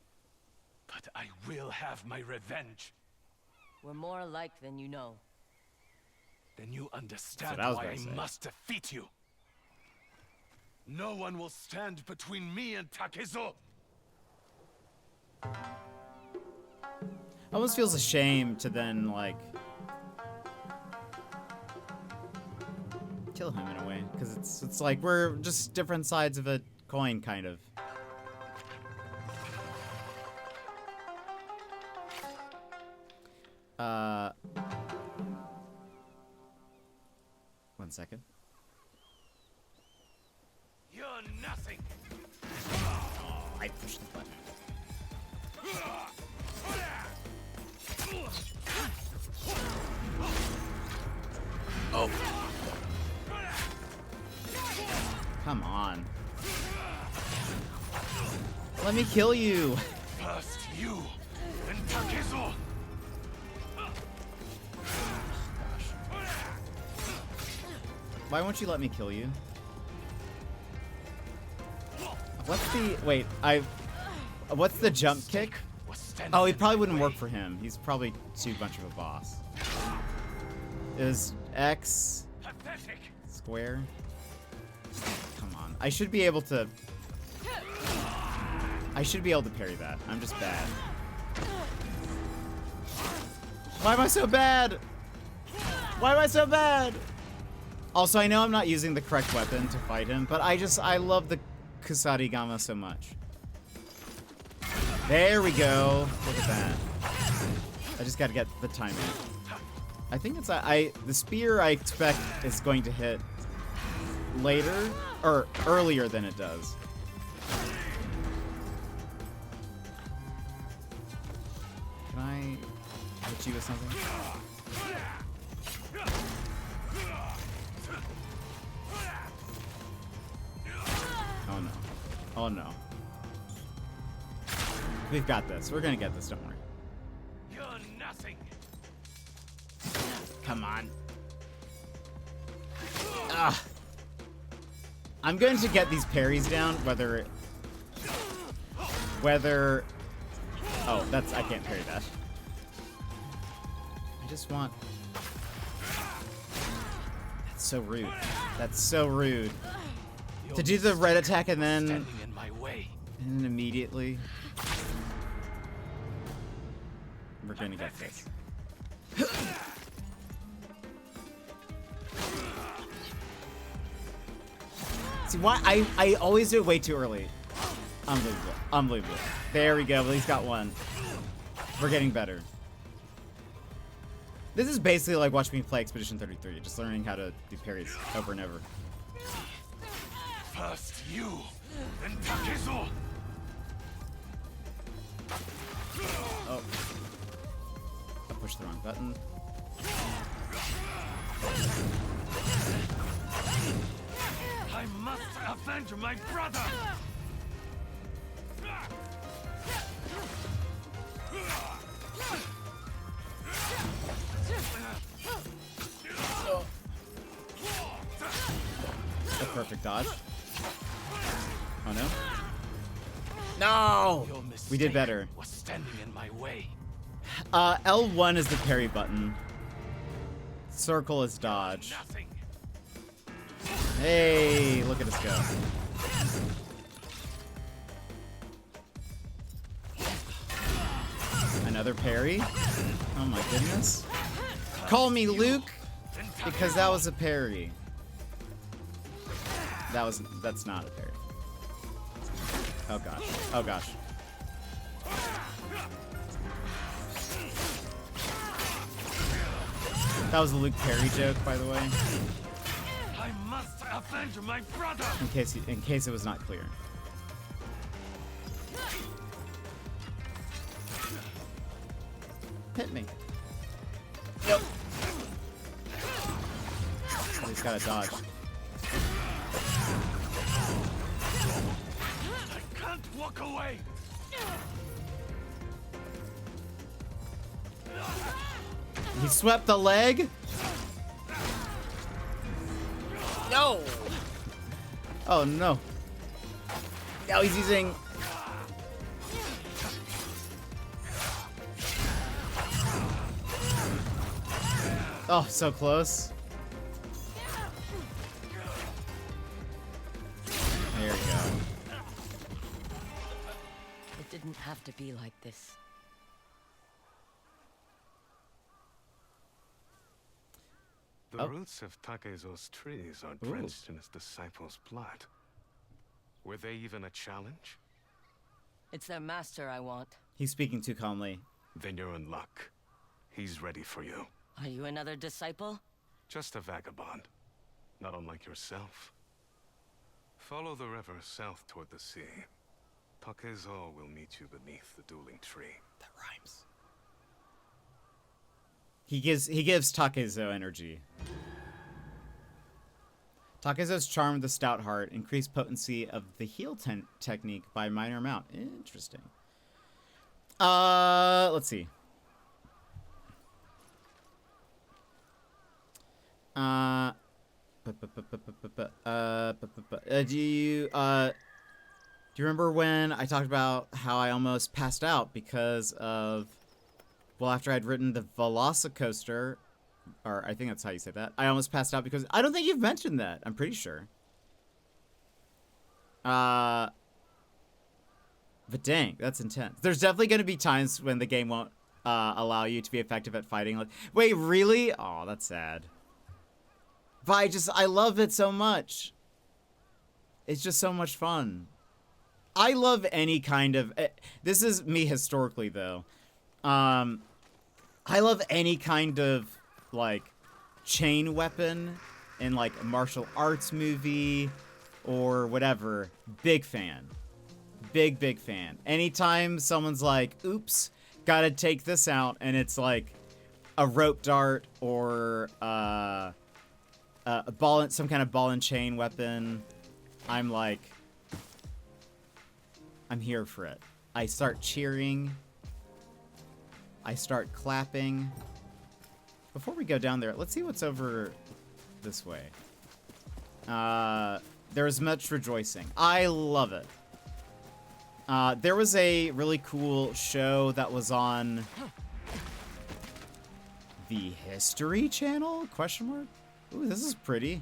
but I will have my revenge. We're more alike than you know. Then you understand I was why gonna I say. must defeat you. No one will stand between me and Takezo. Almost feels a shame to then, like, kill him in a way, because it's like we're just different sides of a coin, kind of. One second. You're nothing. Oh, I pushed the button. Oh. Come on. Let me kill you. First you, then Takezo. Why won't you let me kill you? What's the... Wait, what's the jump kick? Oh, he probably wouldn't work for him. He's probably too much of a boss. Is X... Square? Come on. I should be able to... I should be able to parry that. I'm just bad. Why am I so bad? Why am I so bad? Also, I know I'm not using the correct weapon to fight him, but I love the kusarigama so much. There we go. Look at that. I just gotta get the timing. I think it's the spear I expect is going to hit later or earlier than it does. Can I hit you with something? Oh no. Oh no. We've got this. We're gonna get this, don't worry. You're nothing. Come on. Ah. I'm going to get these parries down, whether... Oh, I can't parry that. I just want... That's so rude. That's so rude. To do the red attack and then... In my way. And then immediately... We're gonna get this. See, why I always do it way too early. Unbelievable. Unbelievable. There we go. At least got one. We're getting better. This is basically like watching me play Expedition 33, just learning how to do parries over and over. First you, then Takezo. Oh. I pushed the wrong button. I must avenge my brother. A perfect dodge. Oh no. No! We did better. Was standing in my way. L1 is the parry button. Circle is dodge. Nothing. Hey, look at us go. Another parry? Oh my goodness. Call me Luke, because that was a parry. That's not a parry. Oh gosh. Oh gosh. That was a Luke parry joke, by the way. I must avenge my brother. In case it was not clear. Hit me. Yep. He's got to dodge. I can't walk away. He swept the leg. No. Oh no. Now he's using. Oh, so close. be like this. The roots of Takezo's trees are drenched in his disciples' blood. Were they even a challenge? It's their master I want. He's speaking too calmly. Then you're in luck. He's ready for you. Are you another disciple? Just a vagabond. Not unlike yourself. Follow the river south toward the sea. Takezo will meet you beneath the dueling tree. That rhymes. He gives Takezo energy. Takezo's charm with the stout heart increased potency of the heal technique by a minor amount. Interesting. Let's see. Do you remember when I talked about how I almost passed out because of, well, after I'd written the Velocicoaster, or I think that's how you say that, I almost passed out because I don't think you've mentioned that. I'm pretty sure. But dang, that's intense. There's definitely going to be times when the game won't allow you to be effective at fighting. Like, wait, really? Oh, that's sad. But I love it so much. It's just so much fun. I love any kind of... This is me historically, though. I love any kind of, like, chain weapon in, like, a martial arts movie or whatever. Big fan. Big fan. Anytime someone's like, oops, gotta take this out, and it's like a rope dart or a ball, some kind of ball and chain weapon, I'm like, I'm here for it. I start cheering. I start clapping. Before we go down there, let's see what's over this way. There's much rejoicing. I love it. There was a really cool show that was on the History Channel? Question mark? Ooh, this is pretty.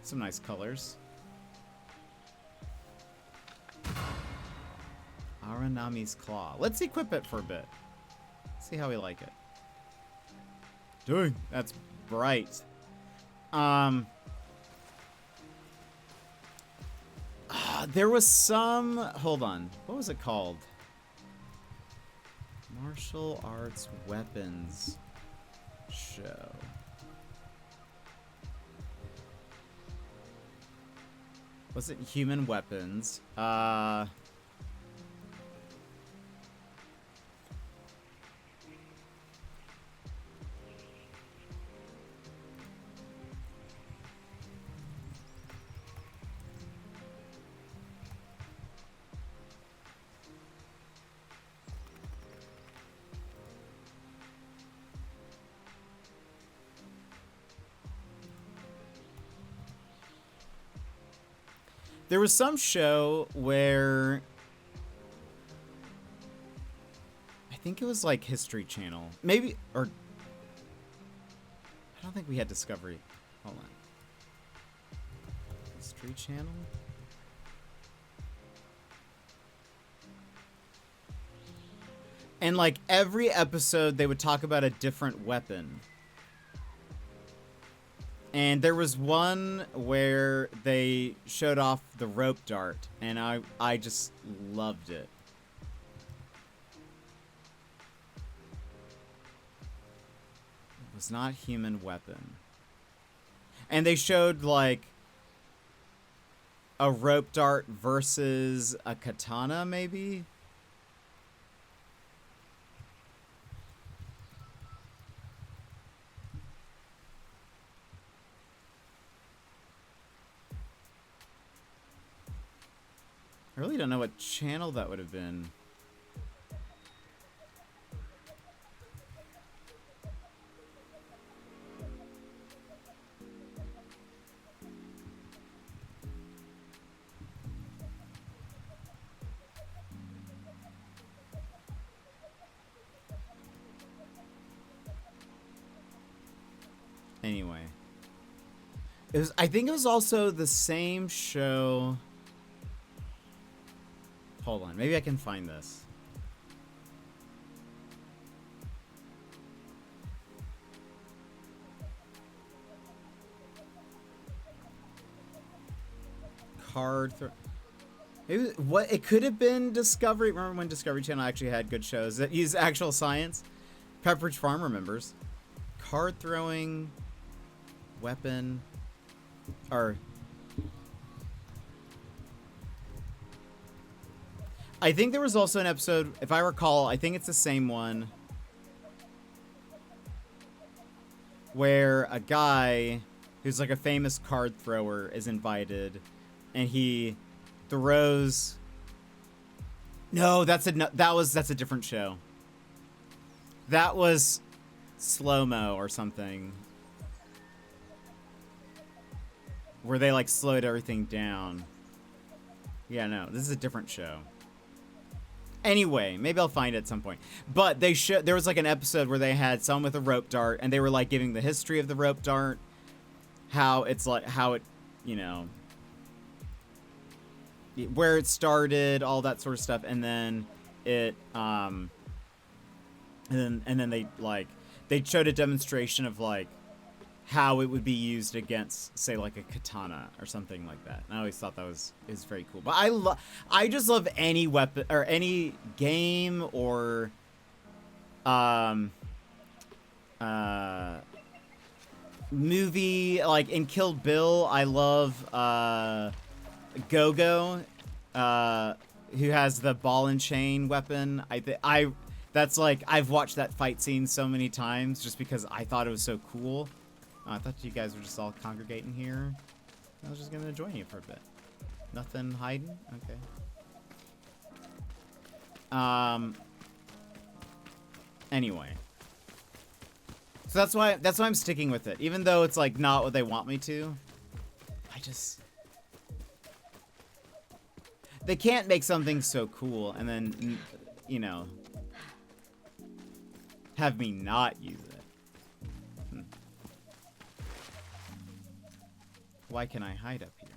Some nice colors. Aranami's Claw. Let's equip it for a bit. See how we like it. Dang, that's bright. There was some... Hold on. What was it called? Martial Arts Weapons Show. Was it Human Weapons? There was some show where I think it was like History Channel. Maybe, or I don't think we had Discovery. Hold on. History Channel? And like every episode they would talk about a different weapon. And there was one where they showed off the rope dart, and I just loved it. It was not Human Weapon. And they showed, like, a rope dart versus a katana, maybe? I really don't know what channel that would have been. Anyway. It was. I think it was also the same show. Hold on, maybe I can find this. It could have been Discovery. Remember when Discovery Channel actually had good shows that use actual science? Pepperidge Farm remembers. Card throwing weapon or I think there was also an episode, if I recall, I think it's the same one, where a guy who's like a famous card thrower is invited and he throws. No, that's a different show. That was Slow-Mo or something, where they like slowed everything down. Yeah, no, this is a different show. Anyway, maybe I'll find it at some point. But there was like an episode where they had someone with a rope dart, and they were like giving the history of the rope dart, how it, you know, where it started, all that sort of stuff, and then it, and then they showed a demonstration of like how it would be used against, say, like a katana or something like that. And I always thought that is very cool. But I just love any weapon or any game or movie. Like in Kill Bill, I love Go-Go, who has the ball and chain weapon. That's like, I've watched that fight scene so many times just because I thought it was so cool. I thought you guys were just all congregating here. I was just gonna join you for a bit. Nothing hiding? Okay. Anyway. So that's why I'm sticking with it. Even though it's like not what they want me to. They can't make something so cool and then, you know, have me not use it. Why can I hide up here?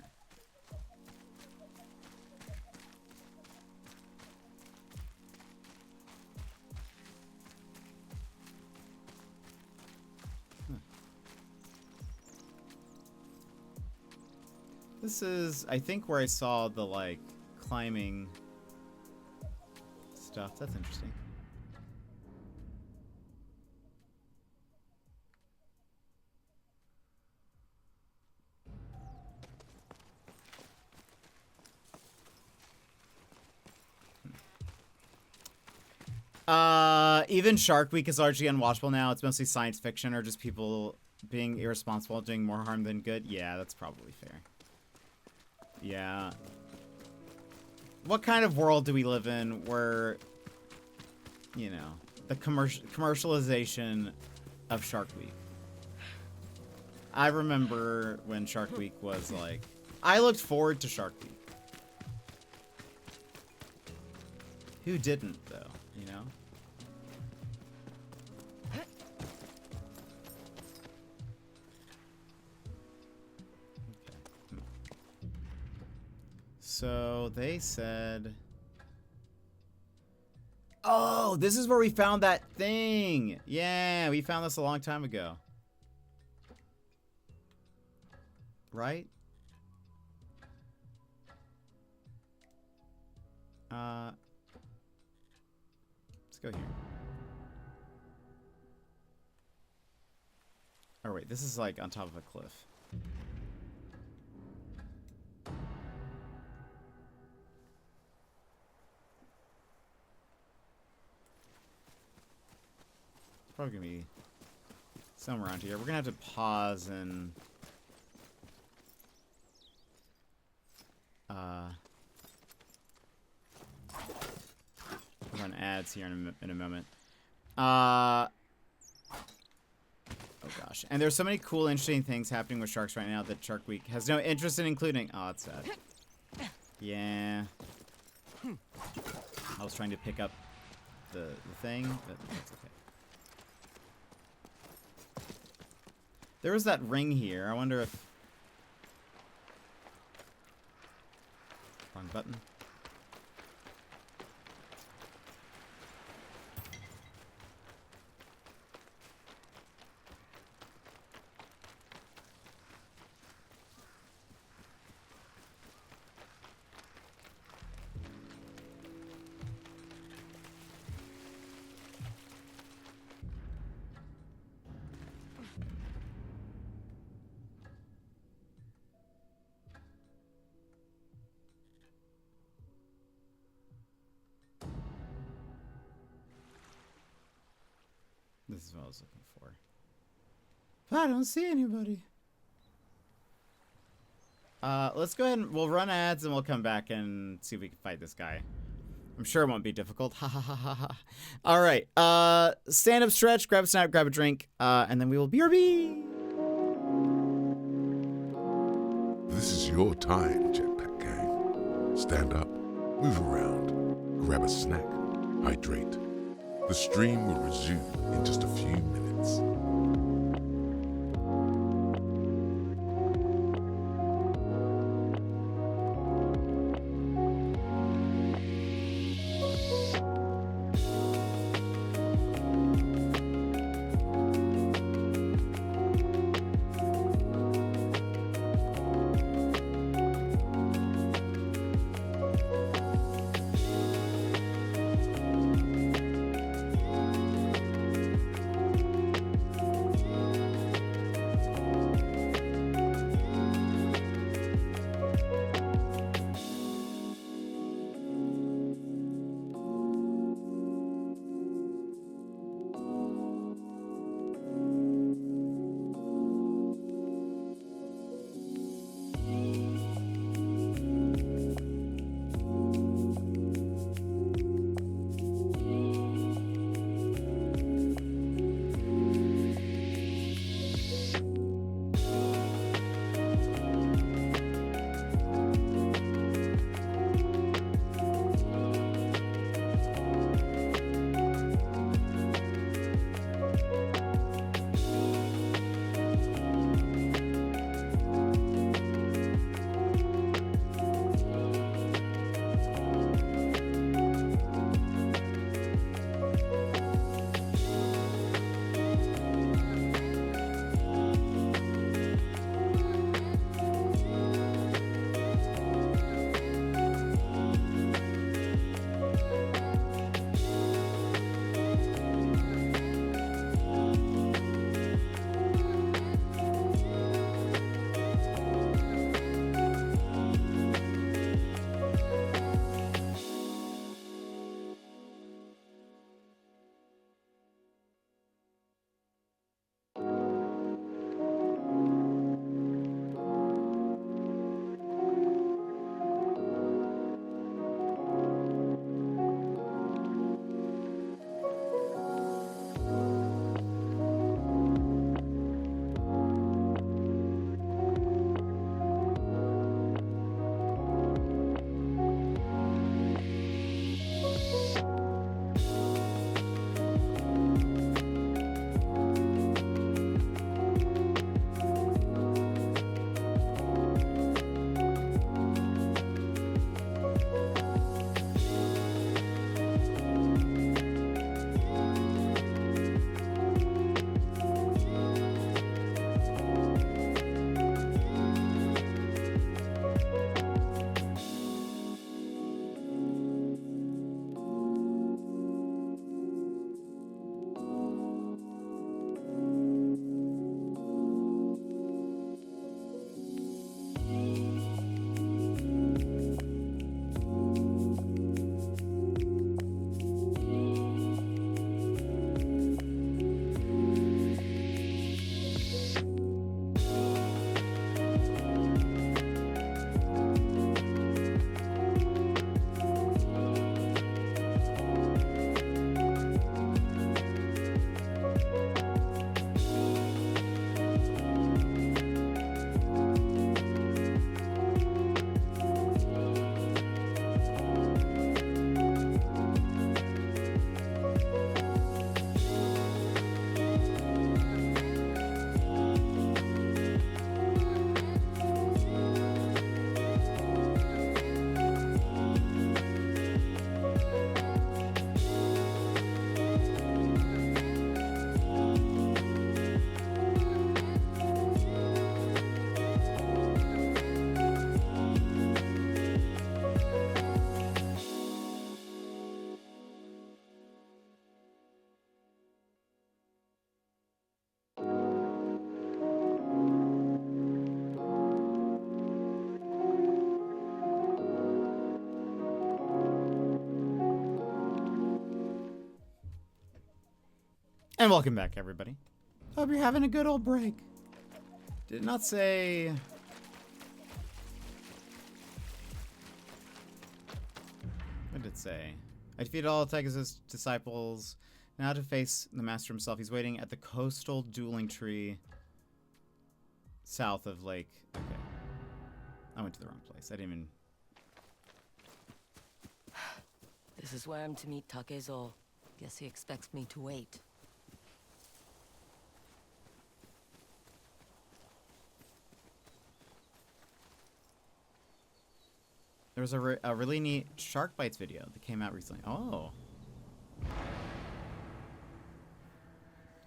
This is, I think, where I saw the, like, climbing stuff. That's interesting. Even Shark Week is largely unwatchable now. It's mostly science fiction or just people being irresponsible, doing more harm than good. Yeah, that's probably fair. Yeah. What kind of world do we live in where, you know, the commercialization of Shark Week? I remember when Shark Week was like, I looked forward to Shark Week. Who didn't, though, you know? So they said, oh, this is where we found that thing. Yeah, we found this a long time ago. Right? Let's go here. Oh, wait, this is like on top of a cliff. Probably gonna be somewhere around here. We're gonna have to pause and run ads here in a moment. Oh gosh, and there's so many cool, interesting things happening with sharks right now that Shark Week has no interest in including. Oh, that's sad. Yeah, I was trying to pick up the thing, but that's okay. There was that ring here. I wonder if Wrong button. This is what I was looking for. But I don't see anybody. Let's go ahead and we'll run ads and we'll come back and see if we can fight this guy. I'm sure it won't be difficult. Ha ha ha ha ha. All right. Stand up, stretch, grab a snack, grab a drink, and then we will BRB. This is your time, Jetpack Gang. Stand up, move around, grab a snack, hydrate. The stream will resume in just a few minutes. And welcome back, everybody. Hope you're having a good old break. Did not say... What did it say? I defeated all of Tega's disciples. Now to face the master himself. He's waiting at the coastal dueling tree south of Lake. Okay. I went to the wrong place. I didn't even... This is where I'm to meet Takezo. Guess he expects me to wait. There was a really neat shark bites video that came out recently. Oh.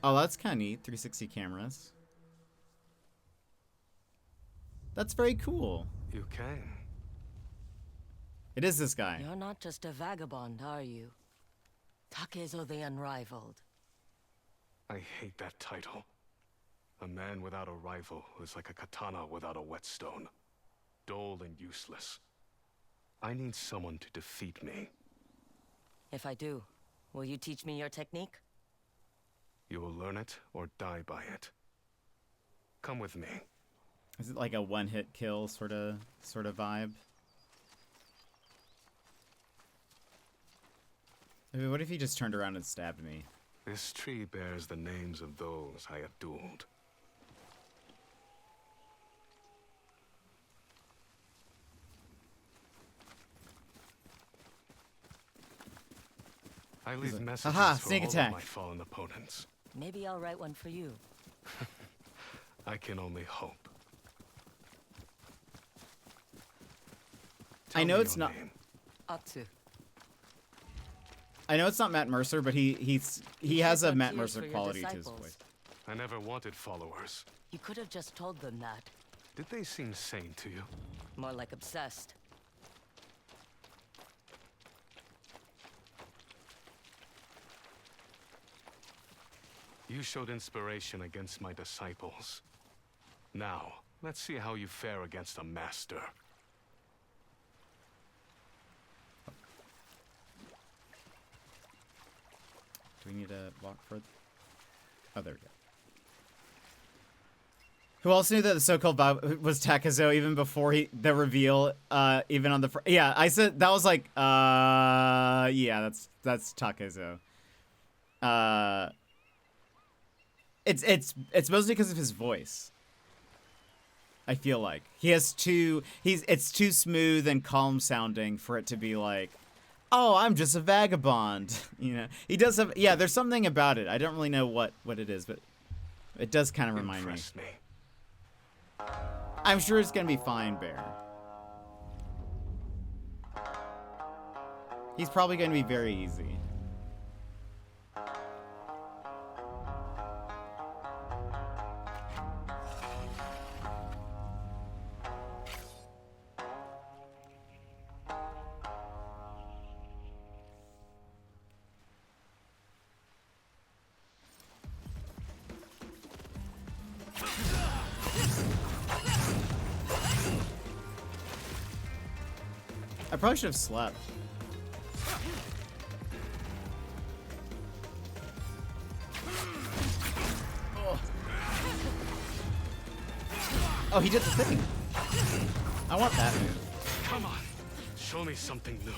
Oh, that's kind of neat. 360 cameras. That's very cool. You came. It is this guy. You're not just a vagabond, are you? Takezo the Unrivaled. I hate that title. A man without a rival is like a katana without a whetstone. Dull and useless. I need someone to defeat me. If I do, will you teach me your technique? You will learn it or die by it. Come with me. Is it like a one-hit kill sort of vibe? I mean, what if he just turned around and stabbed me? This tree bears the names of those I have dueled. I leave messages for sneak all attack. of my fallen opponents. Maybe I'll write one for you. I can only hope. I know Tell me it's your not. name. Atsu. I know it's not Matt Mercer, but he has a shed Matt tears Mercer for your quality to his disciples. voice. I never wanted followers. You could have just told them that. Did they seem sane to you? More like obsessed. You showed inspiration against my disciples. Now, let's see how you fare against a master. Do we need to walk further? Oh, there we go. Who else knew that the so-called Bob was Takezo even before the reveal? Even on the yeah, I said that was like yeah, that's Takezo. It's mostly because of his voice. I feel like it's too smooth and calm sounding for it to be like, oh, I'm just a vagabond. You know, he does have, yeah, there's something about it. I don't really know what it is, but it does kind of remind me. I'm sure it's gonna be fine, Bear. He's probably gonna be very easy. I probably should have slept. Oh, he did the thing. I want that move. Come on, show me something new.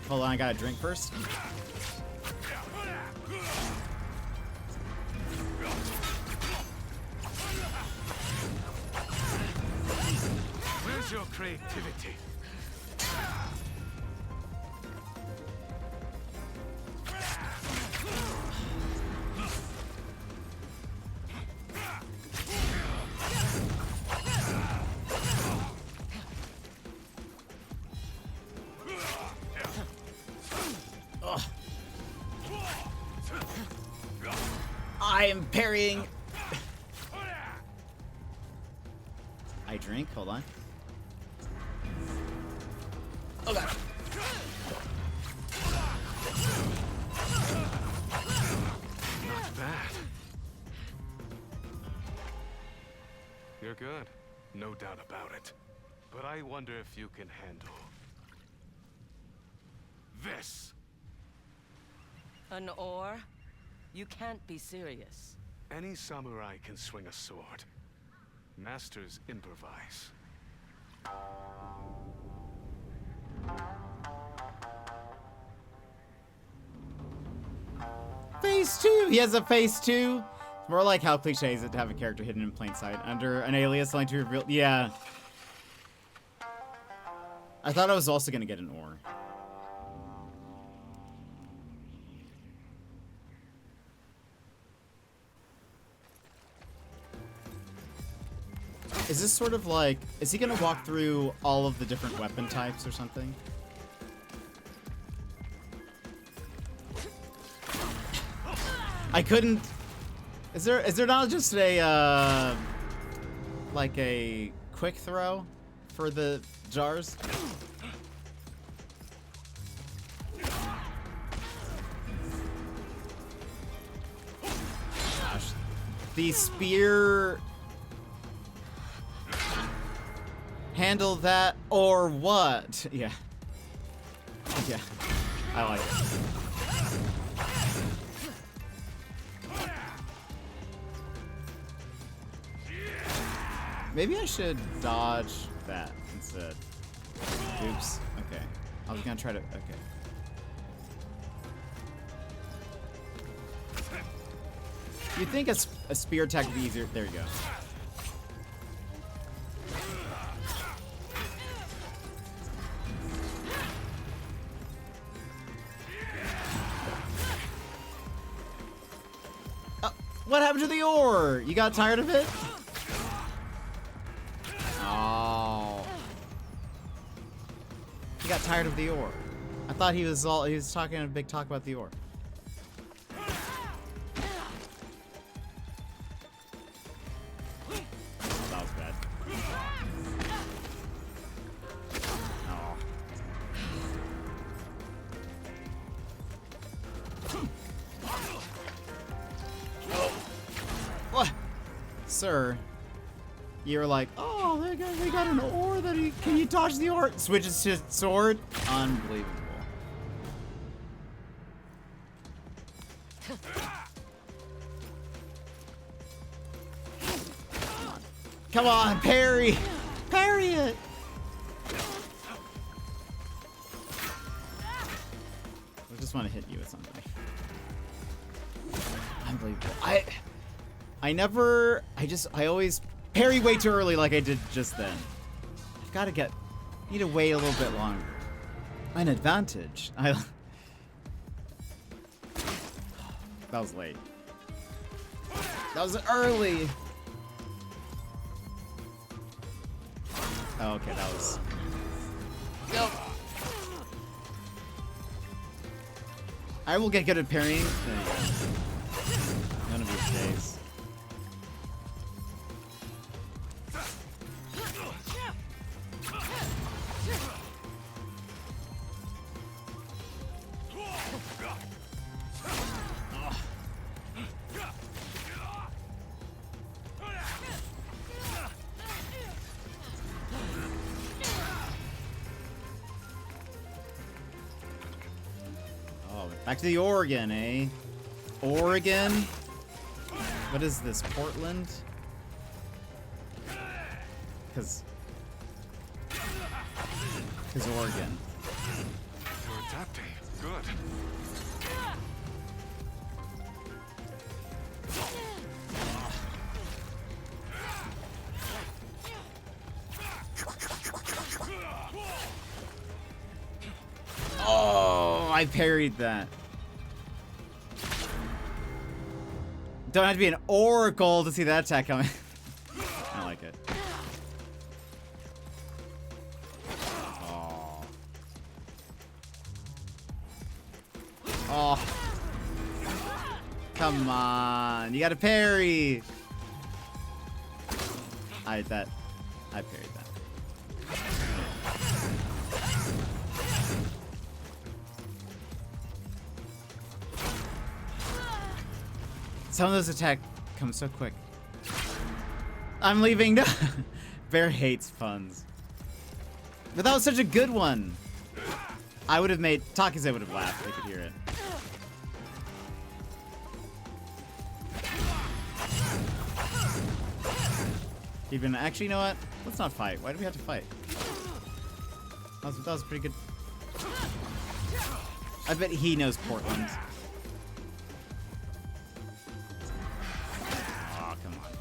Hold on, I gotta drink first. Where's your creativity? I am parrying. I drink. Hold on. Oh god. Not bad. You're good. No doubt about it. But I wonder if you can handle this. An oar? You can't be serious. Any samurai can swing a sword. Masters improvise. Phase 2! He has a phase 2! It's more like how cliche is it to have a character hidden in plain sight under an alias only to reveal. Yeah. I thought I was also gonna get an oar. Is this sort of like, is he gonna walk through all of the different weapon types or something? I couldn't. Is there not just a like a quick throw for the jars? Gosh. The spear handle that or what? Yeah. Yeah. I like it. Maybe I should dodge that instead. Oops. Okay. I was gonna try to. Okay. You'd think a spear attack would be easier. There you go. What happened to the ore? You got tired of it? Oh. He got tired of the ore. I thought he was talking a big talk about the ore. That was bad. Oh. What? Sir. You're like, oh, they got an ore that can you dodge the ore? Switches to sword? Unbelievable. Come on, parry! Parry it! I just want to hit you with something. Unbelievable. I always parry way too early like I did just then. I've got to need to wait a little bit longer. An advantage. That was late. That was early. Oh, okay, that was. Nope. I will get good at parrying. None of these days. Back to the Oregon, eh? Oregon? What is this, Portland? Cause Oregon. You're adapting. Good. Oh, I parried that. Don't have to be an oracle to see that attack coming. I like it. Oh. Oh. Come on. You gotta parry. I parried that. Some of those attacks come so quick. I'm leaving. No. Bear hates puns. But that was such a good one. I would have made Takize would have laughed if they could hear it. Even actually, you know what? Let's not fight. Why do we have to fight? That was pretty good. I bet he knows Portland. Oh, come on.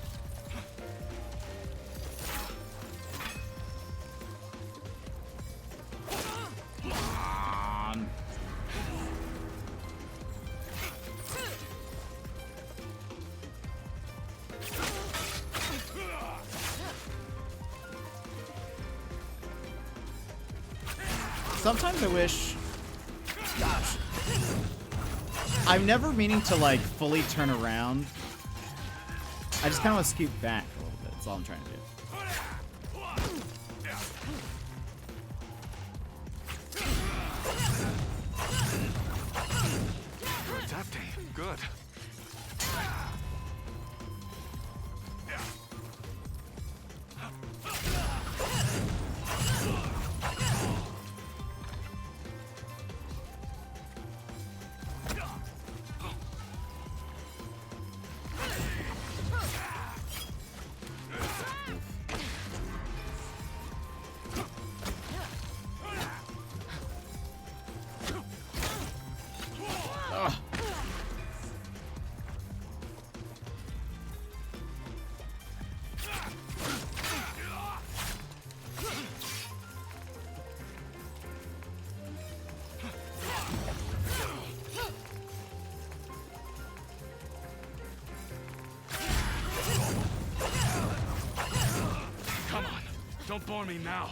Come on. Sometimes I wish... Gosh. I'm never meaning to, like, fully turn around. I just kind of want to scoot back a little bit. That's all I'm trying to do. You're adapting. Good. Don't bore me now.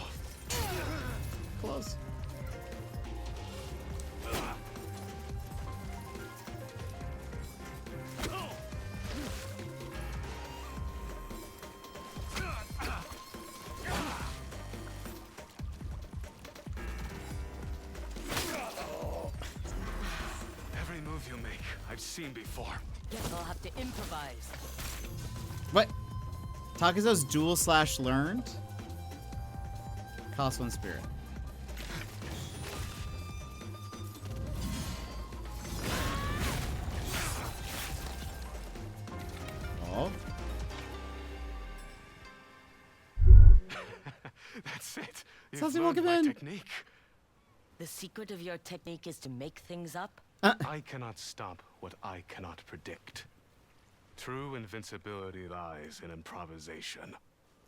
Close. Every move you make, I've seen before. Guess I'll have to improvise. What? Takezo's dual/learned? Cost 1 spirit. Oh. That's it. You've Sassy, learned welcome my in. technique. The secret of your technique is to make things up? I cannot stop what I cannot predict. True invincibility lies in improvisation.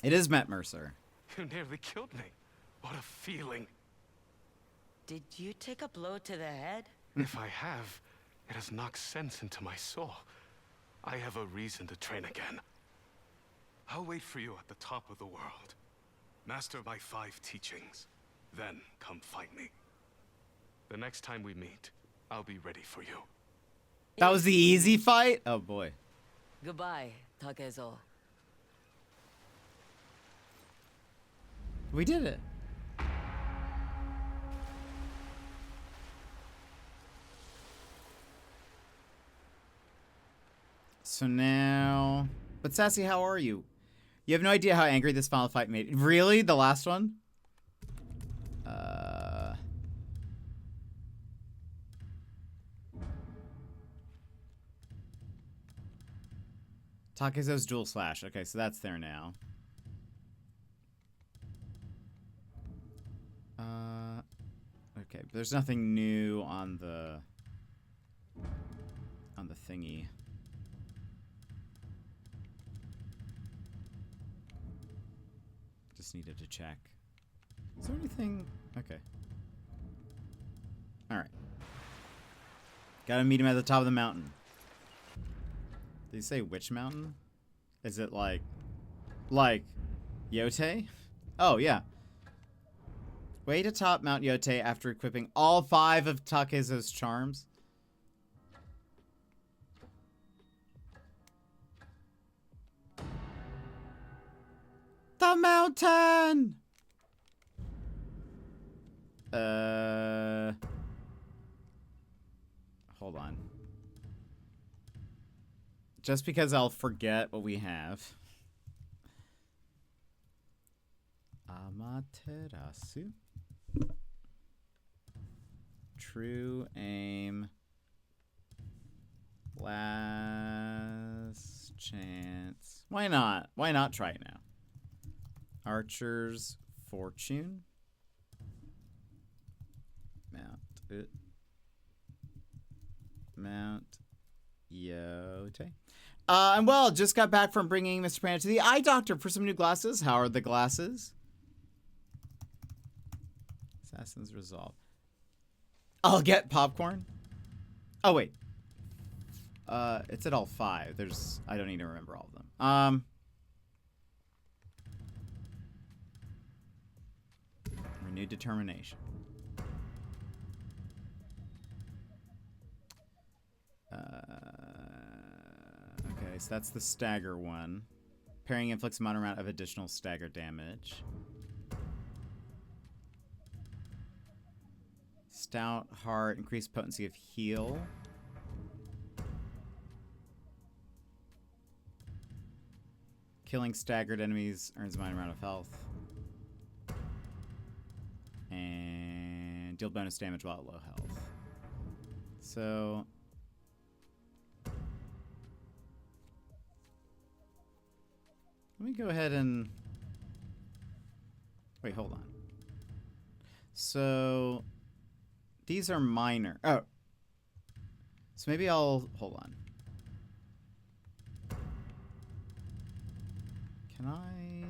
It is Matt Mercer. You nearly killed me. What a feeling. Did you take a blow to the head? If I have, it has knocked sense into my soul. I have a reason to train again. I'll wait for you at the top of the world. Master my 5 teachings. Then come fight me. The next time we meet, I'll be ready for you. That was the easy fight? Oh boy. Goodbye, Takezo. We did it. So now... But Sassy, how are you? You have no idea how angry this final fight made. Really? The last one? Takezo's dual slash. Okay, so that's there now. Okay, but there's nothing new on the thingy. Just needed to check. Is there anything? Okay. All right. Gotta meet him at the top of the mountain. Did you say which mountain? Is it like Yotei? Oh yeah. Way to top Mount Yotei after equipping all 5 of Takezo's charms. The mountain! Hold on. Just because I'll forget what we have. Amaterasu. True aim. Last chance. Why not? Why not try it now? Archer's Fortune. Mount it. Mount Yotei. And well, just got back from bringing Mr. Panda to the eye doctor for some new glasses. How are the glasses? Assassin's Resolve. I'll get popcorn. Oh wait. It's at all 5. I don't need to remember all of them. Renewed determination. Okay, so that's the stagger one. Parrying inflicts a moderate amount of additional stagger damage. Stout heart, increased potency of heal. Killing staggered enemies earns a minor amount of health. And deal bonus damage while at low health. So let me go ahead and wait, hold on. So these are minor. Oh. So maybe I'll hold on. Can I?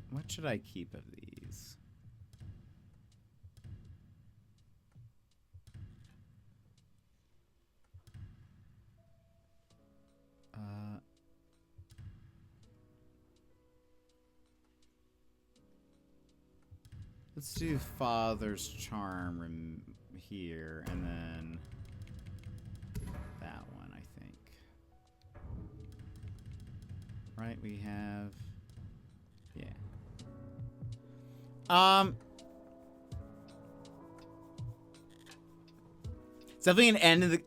What should I keep of these? Let's do Father's Charm here, and then that one, I think. Right, we have... Yeah. It's definitely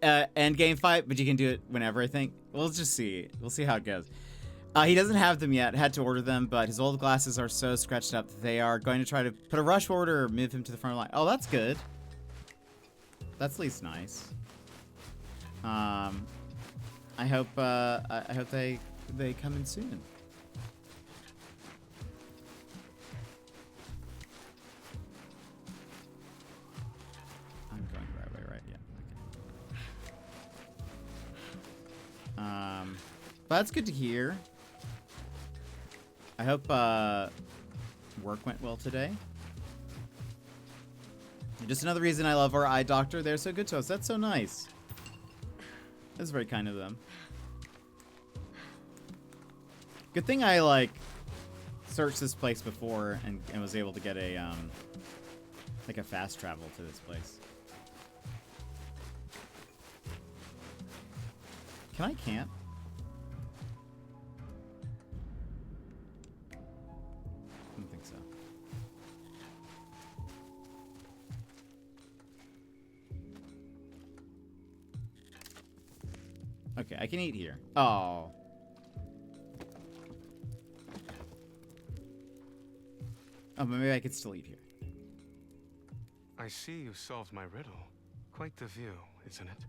an end game fight, but you can do it whenever, I think. We'll just see. We'll see how it goes. He doesn't have them yet. Had to order them, but his old glasses are so scratched up that they are going to try to put a rush order or move him to the front line. Oh, that's good. That's at least nice. I hope they come in soon. I'm going the right way, right? Yeah. Okay. But that's good to hear. I hope work went well today. Just another reason I love our eye doctor. They're so good to us. That's so nice. That's very kind of them. Good thing I like searched this place before and was able to get a like a fast travel to this place. Can I camp? I don't think so. Okay, I can eat here. Oh. Oh, but maybe I could still eat here. I see you solved my riddle. Quite the view, isn't it?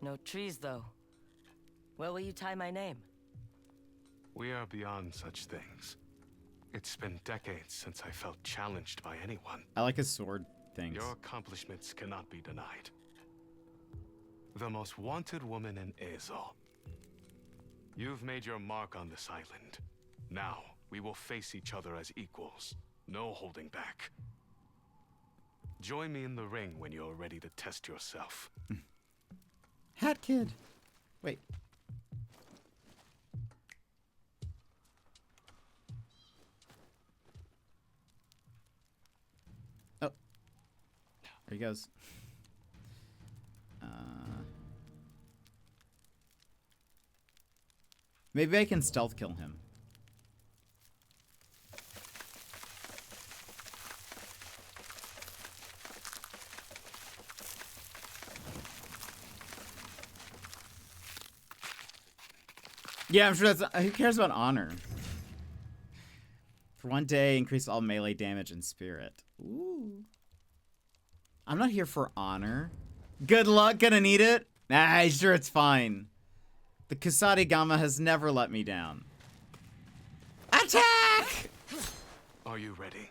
No trees, though. Where will you tie my name? We are beyond such things. It's been decades since I felt challenged by anyone. I like his sword things. Your accomplishments cannot be denied. The most wanted woman in Aesol. You've made your mark on this island. Now, we will face each other as equals. No holding back. Join me in the ring when you're ready to test yourself. Hat kid. Wait. Oh. There he goes. Maybe I can stealth kill him. Yeah, I'm sure that's... Who cares about honor? For one day, increase all melee damage and spirit. Ooh. I'm not here for honor. Good luck, gonna need it? Nah, sure it's fine. The kusarigama has never let me down. Attack! Are you ready?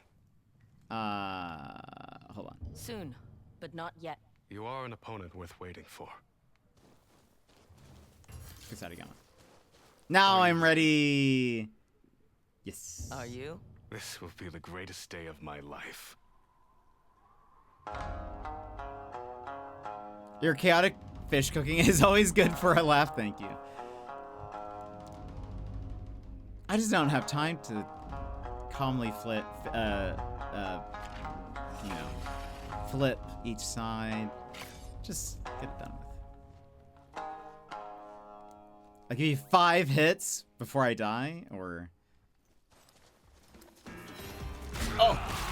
Hold on. Soon, but not yet. You are an opponent worth waiting for. Kusarigama. Now I'm ready. Yes. Are you? This will be the greatest day of my life. Your chaotic fish cooking is always good for a laugh, thank you. I just don't have time to calmly flip, flip each side. Just get it done with. I'll give you 5 hits before I die, or... Oh!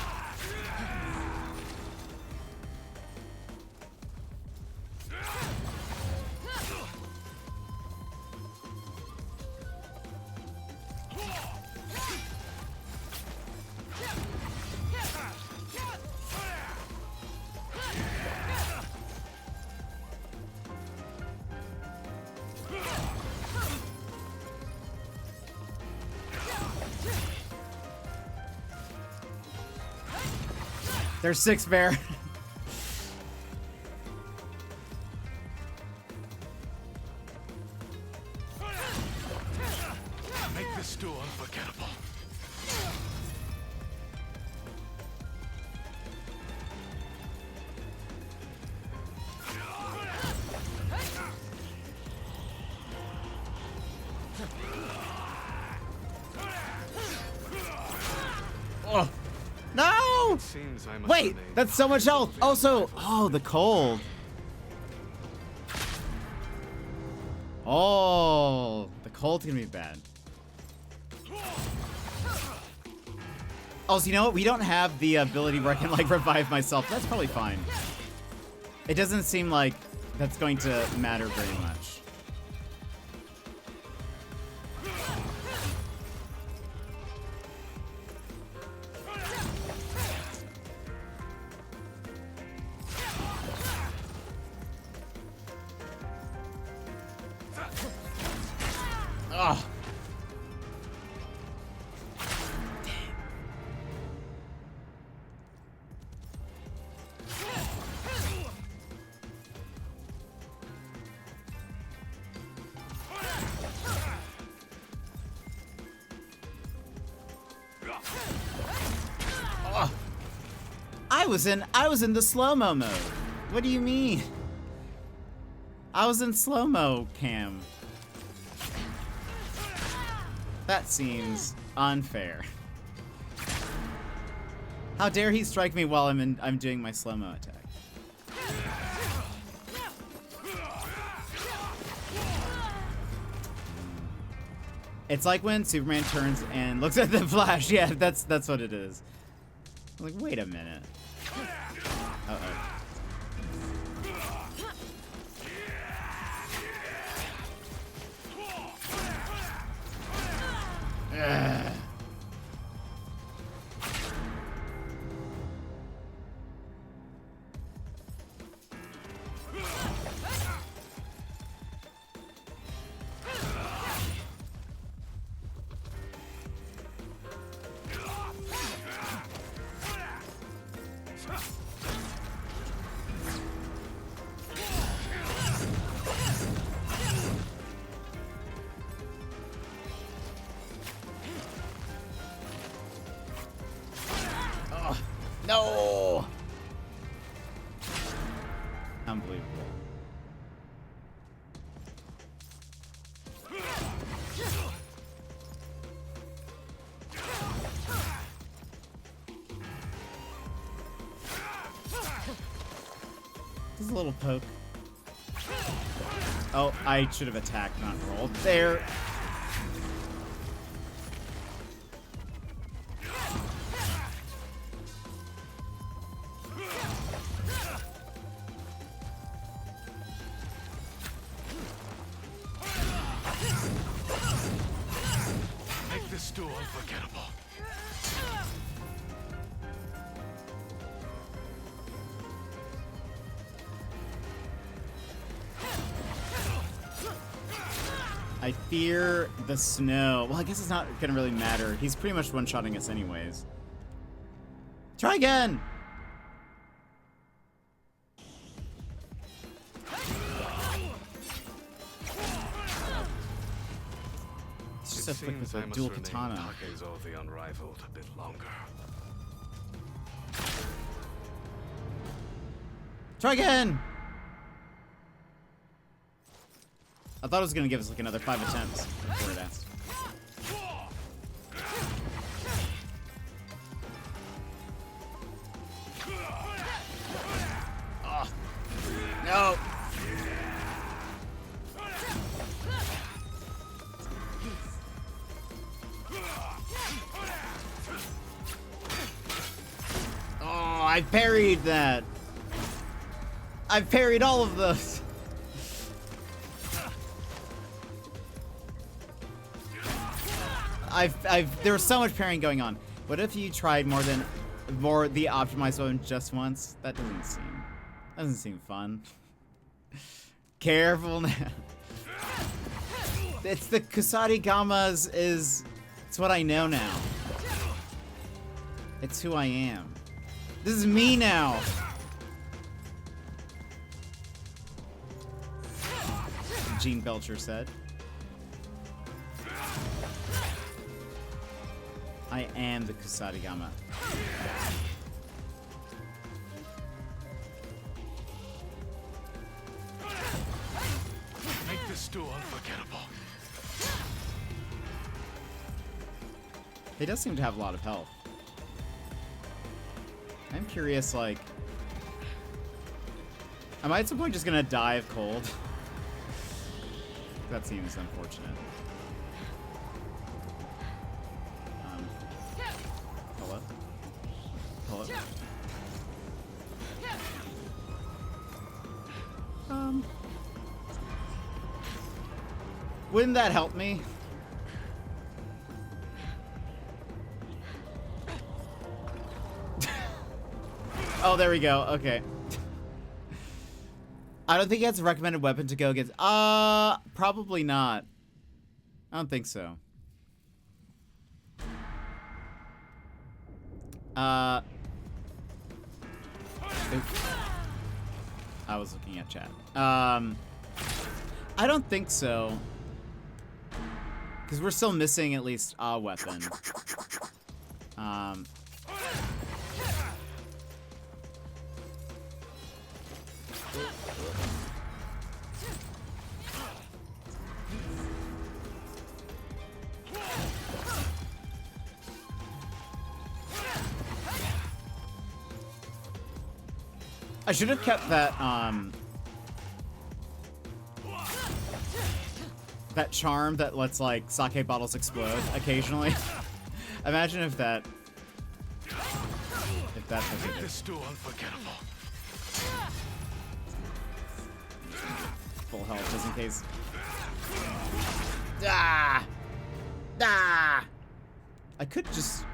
There's 6 bear. Make this duel unforgettable. Oh. No! Seems I must Wait, remain that's so much health. Also, oh, the cold. Oh, the cold's gonna be bad. Also, you know what? We don't have the ability where I can like revive myself. That's probably fine. It doesn't seem like that's going to matter very much. Oh. Oh. I was in the slow-mo mode. What do you mean? I was in slow-mo cam. That seems unfair. How dare he strike me while I'm doing my slow-mo attack. It's like when Superman turns and looks at the Flash. Yeah, that's what it is. I'm like, wait a minute. Uh-oh. Ugh. No! Unbelievable. This is a little poke. Oh, I should have attacked, not rolled. There. Make this duel unforgettable. I fear the snow. Well, I guess it's not gonna really matter. He's pretty much one-shotting us anyways. Try again! He's just so quick with a dual katana. Takezo the Unrivaled a bit longer. Try again! I thought it was gonna give us like another 5 attempts before it asked. Oh. No! Oh, I parried that! I've parried all of those! there was so much parrying going on. What if you tried more the optimized one just once? That doesn't seem fun. Careful now. It's the kusarigamas it's what I know now. It's who I am. This is me now. Gene Belcher said. I am the kusarigama. Make this duel unforgettable. He does seem to have a lot of health. I'm curious, like... Am I at some point just gonna die of cold? That seems unfortunate. Hello? Hello? Wouldn't that help me? Oh, there we go. Okay. I don't think it's a recommended weapon to go against. Probably not. I don't think so. Oops. I was looking at chat. I don't think so. Because we're still missing at least a weapon. I should have kept that, that charm that lets, like, sake bottles explode occasionally. Imagine if that... Make this duel unforgettable. Full health, just in case. Ah! Ah! I could just...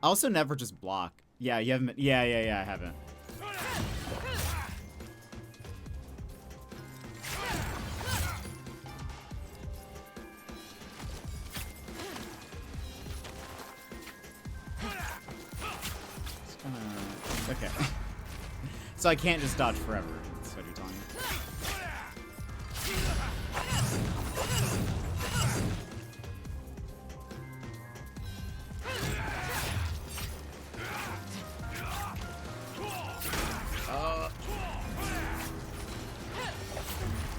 I also never just block. Yeah, you haven't... Yeah, I haven't. Okay. So I can't just dodge forever. That's what you're telling me.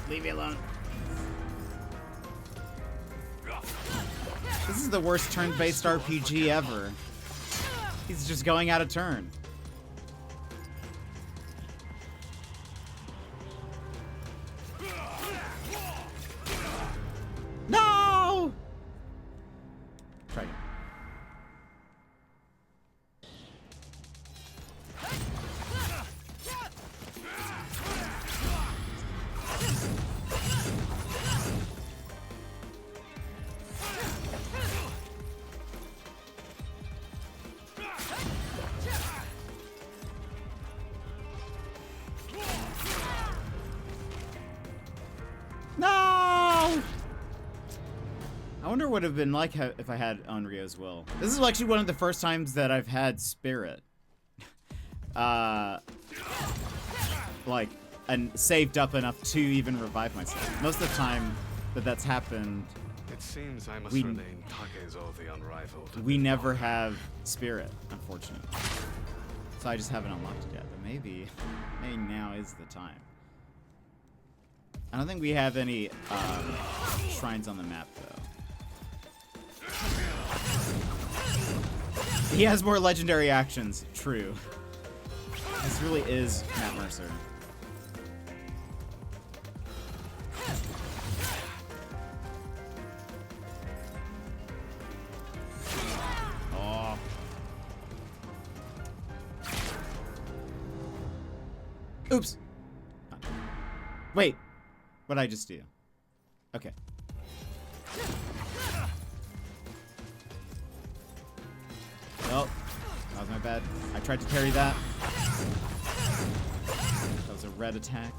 Leave me alone. This is the worst turn-based RPG ever. He's just going out of turn. No! Try again. wonder what it would have been like if I had Onryo's will. This is actually one of the first times that I've had spirit. Like, and saved up enough to even revive myself. Most of the time that that's happened, it seems I must remain Takezo the Unrivaled. We never have spirit, unfortunately. So I just haven't unlocked it yet, but maybe now is the time. I don't think we have any shrines on the map, though. He has more legendary actions, true. This really is Matt Mercer. Oh. Oops. Wait. What'd I just do? Okay. Oh, that was my bad. I tried to parry that. That was a red attack.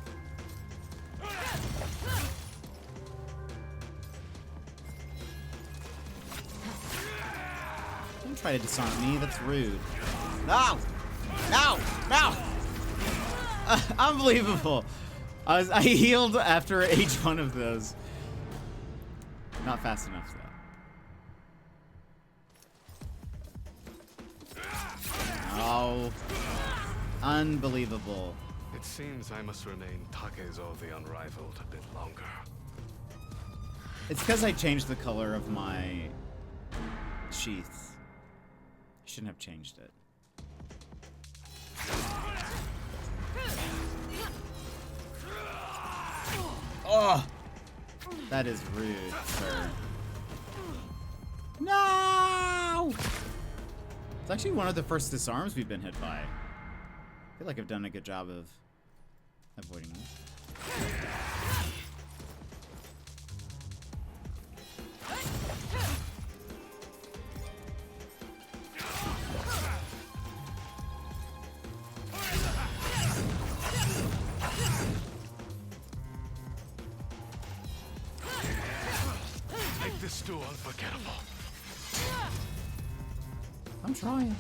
Don't try to disarm me, that's rude. No! No! No! Unbelievable! I healed after each one of those. Not fast enough, though. Oh. Unbelievable. It seems I must remain Takezo the Unrivaled a bit longer. It's because I changed the color of my sheath. I shouldn't have changed it. Oh! That is rude, sir. No! It's actually one of the first disarms we've been hit by. I feel like I've done a good job of avoiding them. Make this duel unforgettable. I'm trying.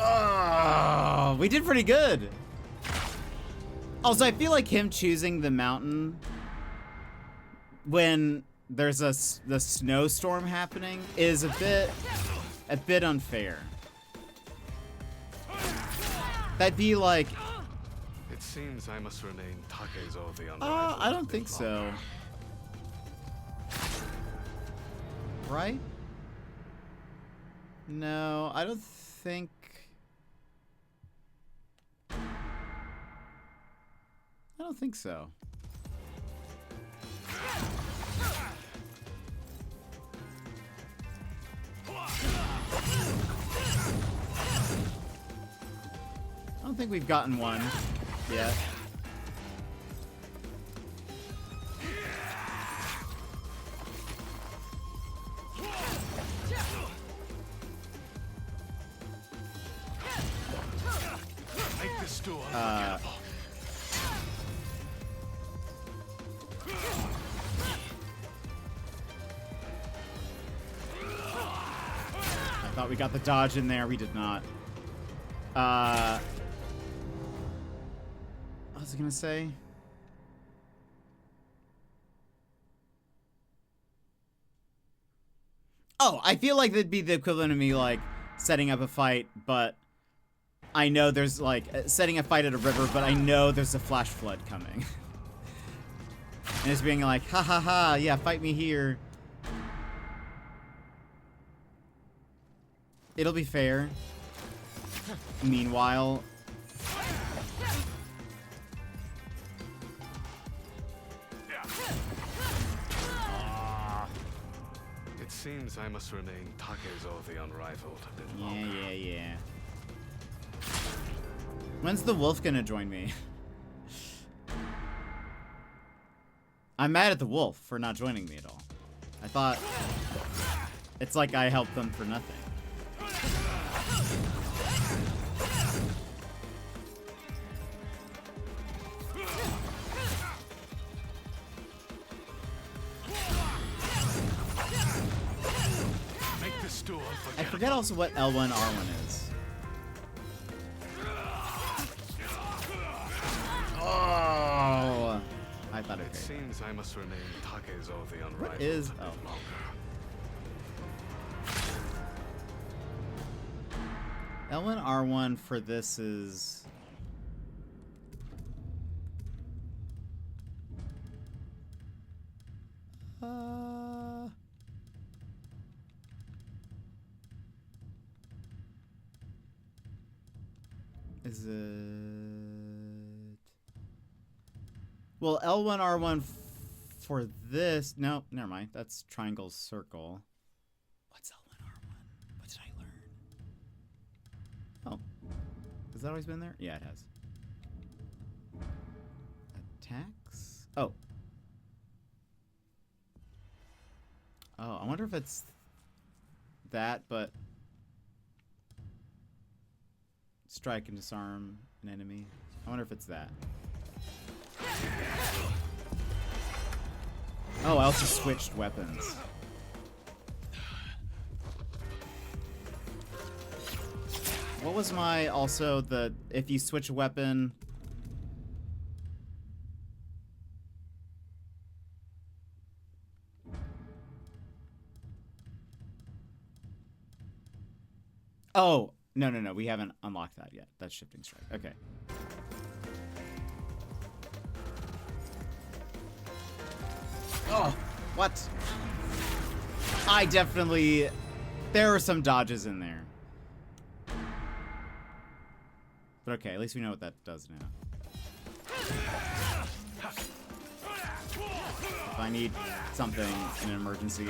Oh, we did pretty good. Also, I feel like him choosing the mountain when there's the snowstorm happening is a bit unfair. That'd be like. It seems I must remain Takezo the Unrivaled. I don't think so. Right? No, I don't think. I don't think so. I don't think we've gotten one yet. Make this duel unforgettable. I thought we got the dodge in there. We did not. What was I gonna say? Oh, I feel like that'd be the equivalent of me, like, setting up a fight, but I know there's, like, setting a fight at a river, but I know there's a flash flood coming. And just being like, ha ha ha, yeah, fight me here. It'll be fair. Meanwhile... seems I must remain Takezo the Unrivaled a bit longer. Yeah. When's the wolf gonna join me? I'm mad at the wolf for not joining me at all. I thought it's like I helped them for nothing. Make this duel I forget also what L1 R1 is. Oh, I thought it seems I must remain Takezo the Unrivaled. What is a bit longer. L1 R1 for this is is it? Well, L1 R1 for this. No, never mind. That's triangle circle. What's L1 R1? What did I learn? Oh, has that always been there? Yeah, it has. Attacks. Oh. Oh, I wonder if it's that, but strike and disarm an enemy. I wonder if it's that. Oh, I also switched weapons. What was my also the if you switch a weapon? Oh, no, we haven't unlocked that yet. That's shifting strike. Okay. Oh, what? I definitely... There were some dodges in there. But okay, at least we know what that does now. If I need something in an emergency...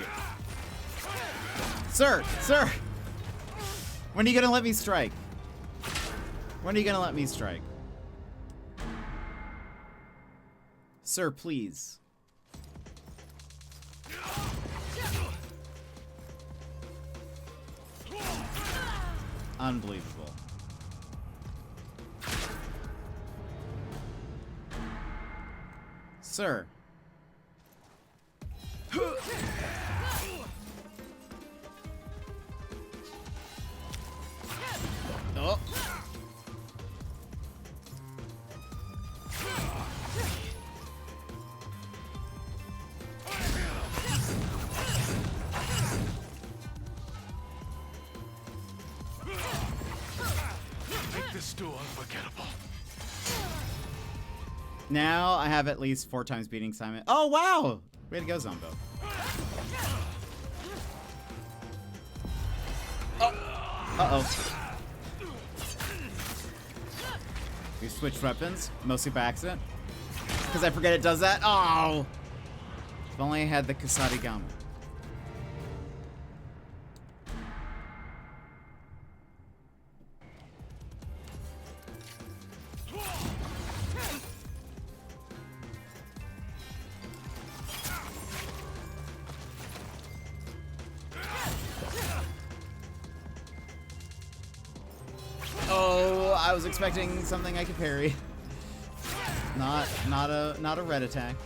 Sir! When are you gonna let me strike? When are you gonna let me strike? Sir, please. Unbelievable. Sir. Oh. Make this duel unforgettable. Now I have at least 4 times beating Simon. Oh, wow! Way to go, Zombo. Oh. Uh-oh. We switched weapons, mostly by accident. Because I forget it does that. Oh! If only I had the kusarigama. Oh, I was expecting something I could parry. Not a red attack.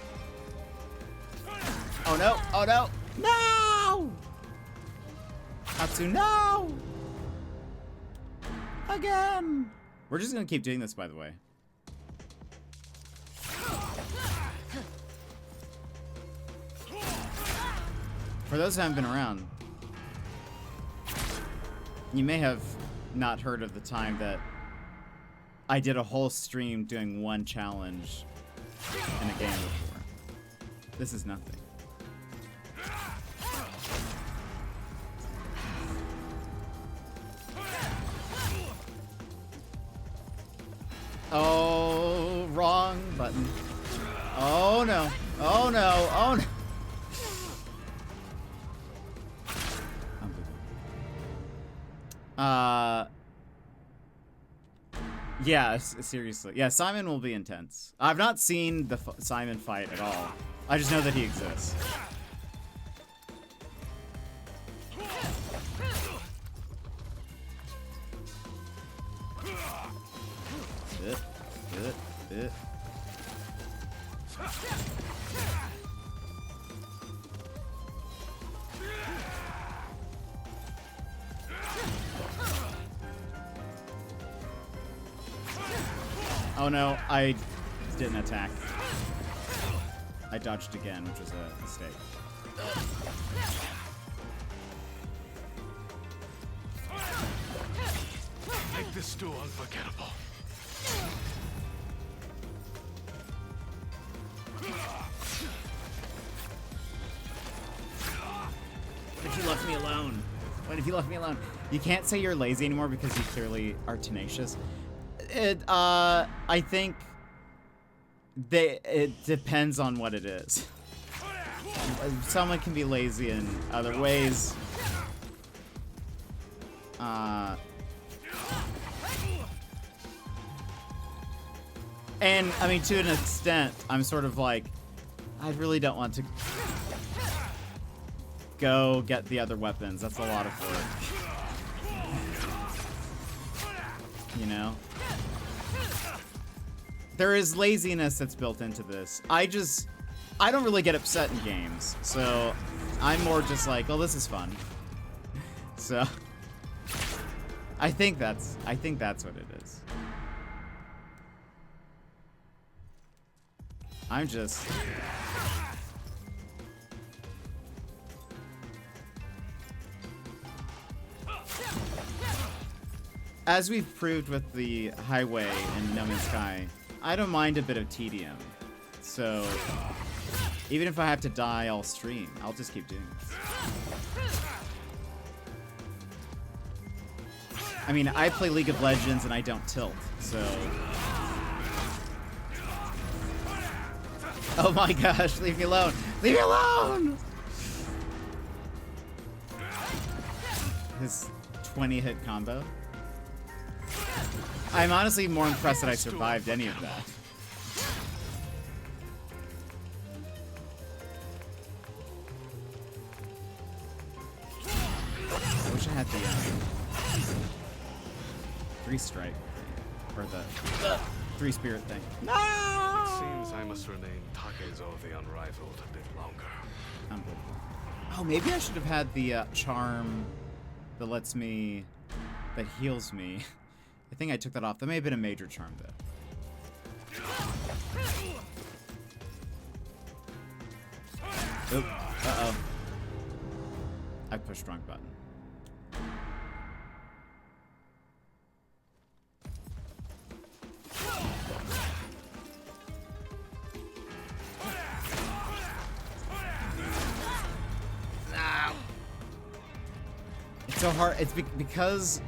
Oh no! Oh no! No! Hatsu, no! Again! We're just gonna keep doing this, by the way. For those who haven't been around, you may have not heard of the time that I did a whole stream doing one challenge in a game before. This is nothing. Oh, wrong button. Oh no. Oh no. Oh no. Yeah, seriously. Yeah, Simon will be intense. I've not seen the Simon fight at all. I just know that he exists. Oh no, I didn't attack. I dodged again, which was a mistake. Make this stew unforgettable. What if you left me alone? What if you left me alone? You can't say you're lazy anymore because you clearly are tenacious. I think it depends on what it is. Someone can be lazy in other ways. And I mean, to an extent, I'm sort of like, I really don't want to go get the other weapons. That's a lot of work. You know? There is laziness that's built into this. I don't really get upset in games, so I'm more just like, oh, this is fun. So I think that's what it is. I'm just as we've proved with the highway in No Man's Sky, I don't mind a bit of tedium. So even if I have to die, I'll stream. I'll just keep doing this. I mean, I play League of Legends and I don't tilt, so. Oh my gosh, leave me alone. Leave me alone! His 20-hit combo. I'm honestly more impressed that I survived any of that. I wish I had the 3-strike or the 3-spirit thing. No! It seems I must remain Takezo the Unrivaled a bit longer. Oh, maybe I should have had the charm that that heals me. I think I took that off. That may have been a major charm, though. Oop. Uh-oh. I pushed wrong button. It's so hard. It's because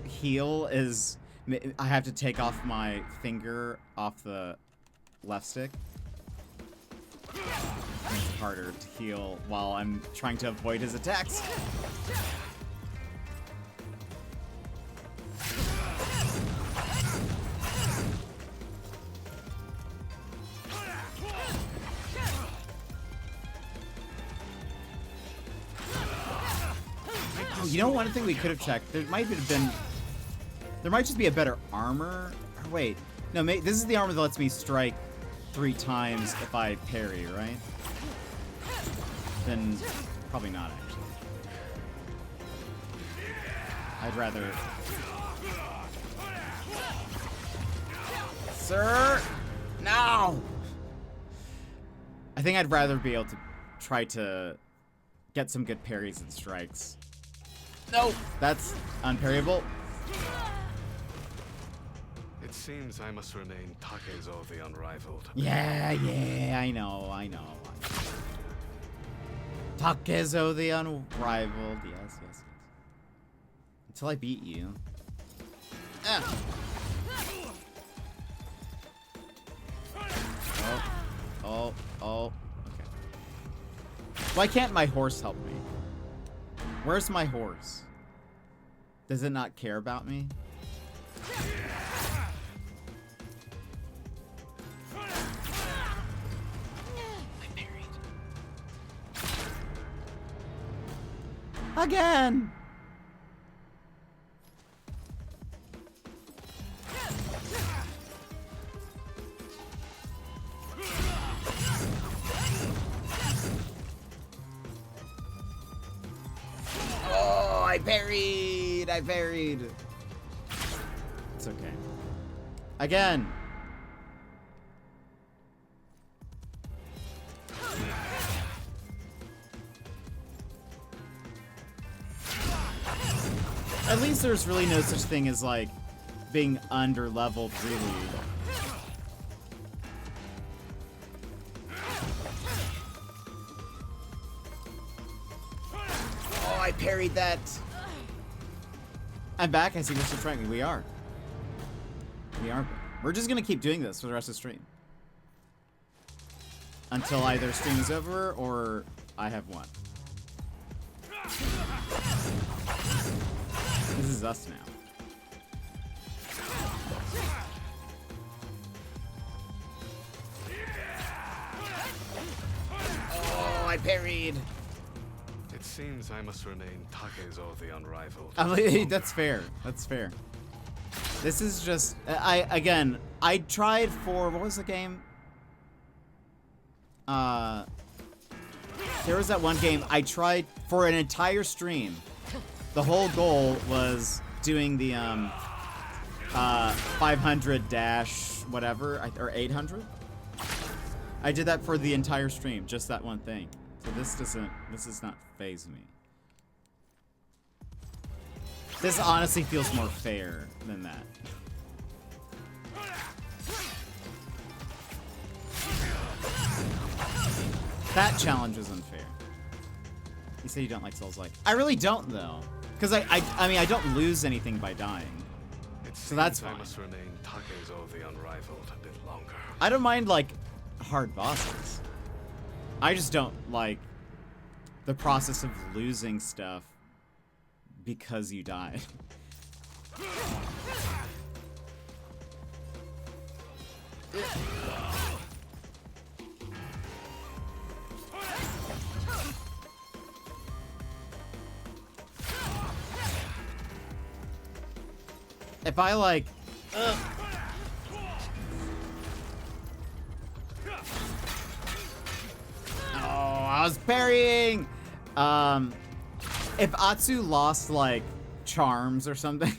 heal is... I have to take off my finger off the left stick. It's harder to heal while I'm trying to avoid his attacks. Oh, you know one thing we could have checked? There might just be a better armor. Or wait, no, this is the armor that lets me strike 3 times if I parry, right? Then probably not, actually. I'd rather... Sir! No! I think I'd rather be able to try to get some good parries and strikes. No! That's unparryable. It seems I must remain Takezo the Unrivaled. Yeah, I know. Takezo the Unrivaled. Yes. Until I beat you. Ah. Oh. Okay. Why can't my horse help me? Where's my horse? Does it not care about me? Again! Oh, I parried! I parried! It's okay. Again! At least there's really no such thing as, like, being under-leveled, really. Oh, I parried that. I'm back. I see you're still trying me. We are. We are. We're just gonna keep doing this for the rest of the stream. Until either stream is over or I have won. This is us now. Oh, I parried. It seems I must remain Takezo the Unrivaled. That's fair. That's fair. This is just... I tried for... What was the game? There was that one game I tried for an entire stream. The whole goal was doing the 500 dash whatever, or 800. I did that for the entire stream, just that one thing. So this does not faze me. This honestly feels more fair than that. That challenge was unfair. You say you don't like Souls-like. I really don't, though. Because I mean, I don't lose anything by dying. So that's fine. I must remain Takezo the Unrivaled a bit longer. I don't mind, like, hard bosses. I just don't like the process of losing stuff because you died. If I like... Oh, I was parrying! If Atsu lost, like, charms or something,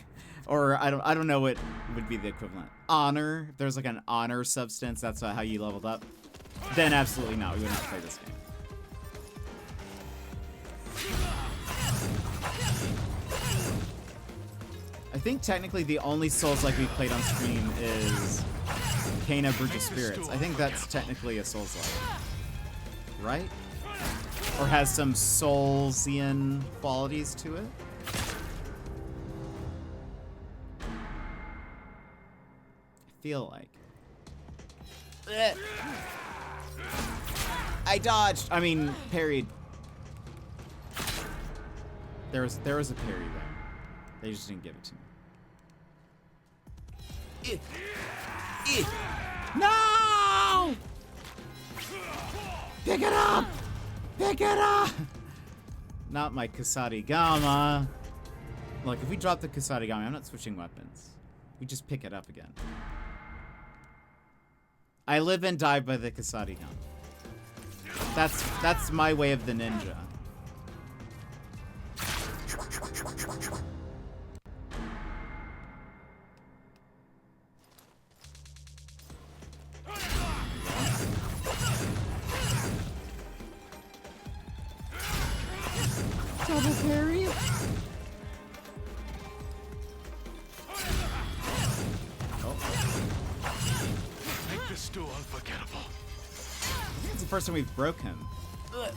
or I don't know what would be the equivalent. Honor, if there's like an honor substance, that's how you leveled up, then absolutely not, we would not play this game. I think technically the only Souls-like we've played on stream is Kena Bridge of Spirits. I think that's technically a Souls-like. Right? Or has some Soulsian qualities to it? I feel like. I dodged! I mean, parried. There was a parry there. They just didn't give it to me. No! Pick it up! Pick it up! Not my kusarigama. Look, if we drop the kusarigama, I'm not switching weapons. We just pick it up again. I live and die by the kusarigama. That's my way of the ninja. Double parry. Make this duel unforgettable. I think it's the first time we've broke him. No.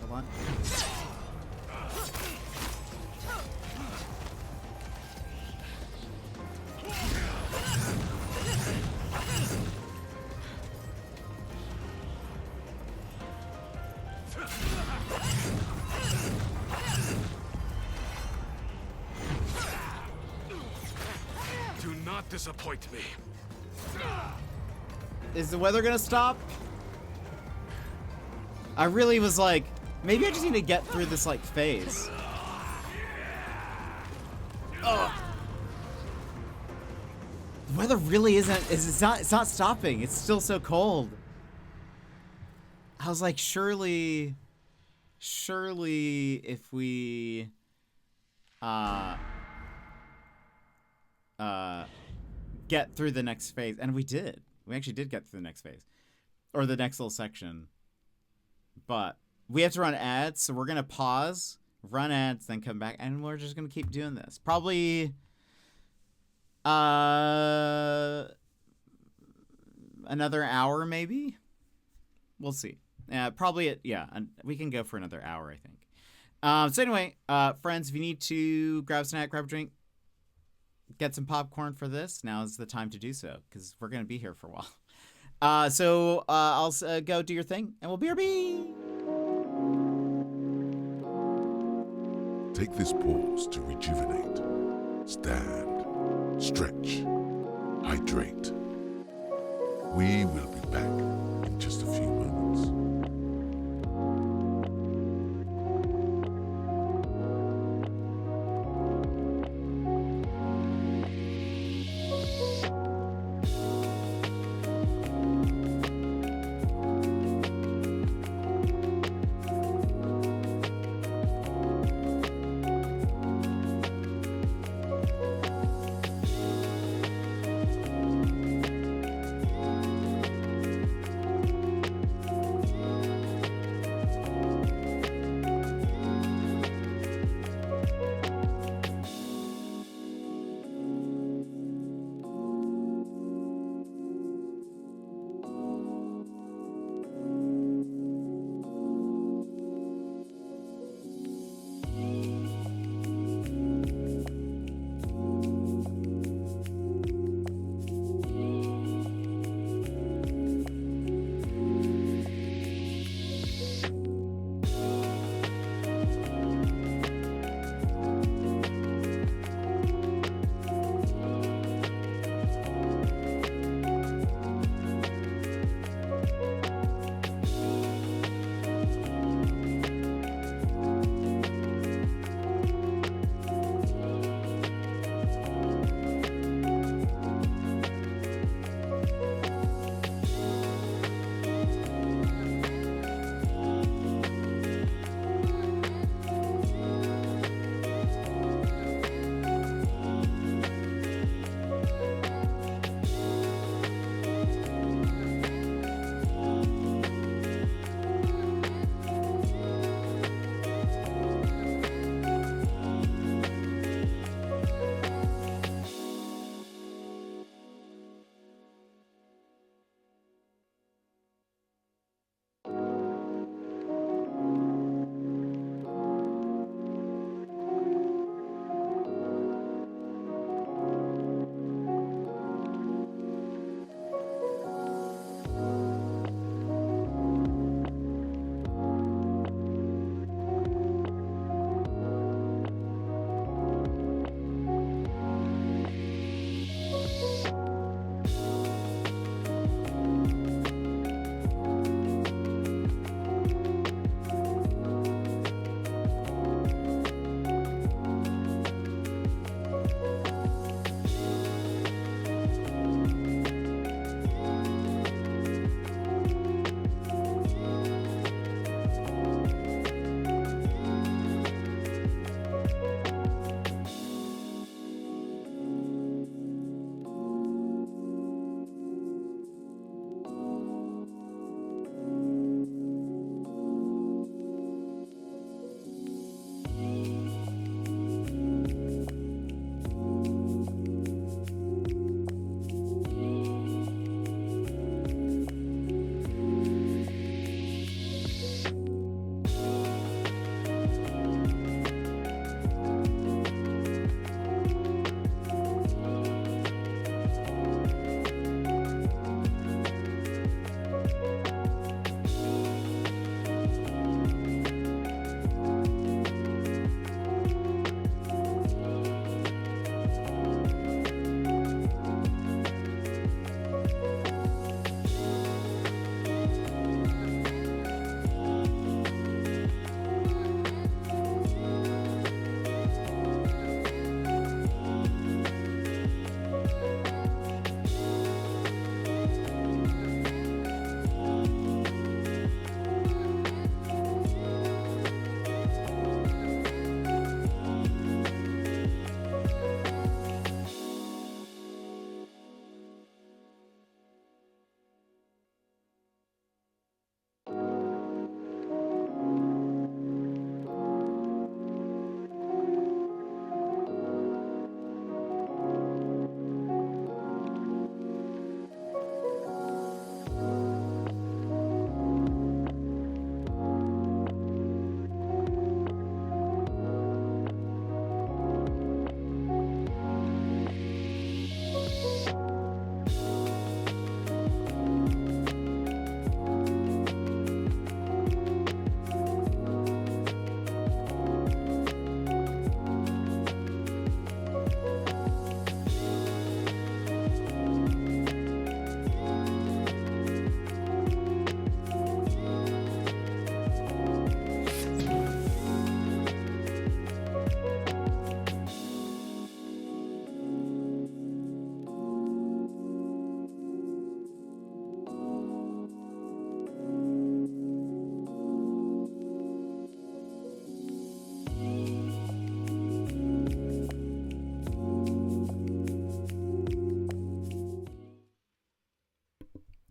Hold on. not disappoint me. Is the weather gonna stop? I really was like, maybe I just need to get through this like phase. Ugh. The weather really isn't. It's not stopping. It's still so cold. I was like, surely if we get through the next phase, and we did. We actually did get through the next phase, or the next little section. But we have to run ads, so we're gonna pause, run ads, then come back, and we're just gonna keep doing this. Probably another hour, maybe. We'll see. Probably and we can go for another hour, I think. So anyway, friends, if you need to grab a snack, grab a drink, get some popcorn for this, now is the time to do so, because we're gonna be here for a while. So I'll go do your thing, and we'll BRB. Take this pause to rejuvenate, stand, stretch, hydrate. We will be back in just a few moments.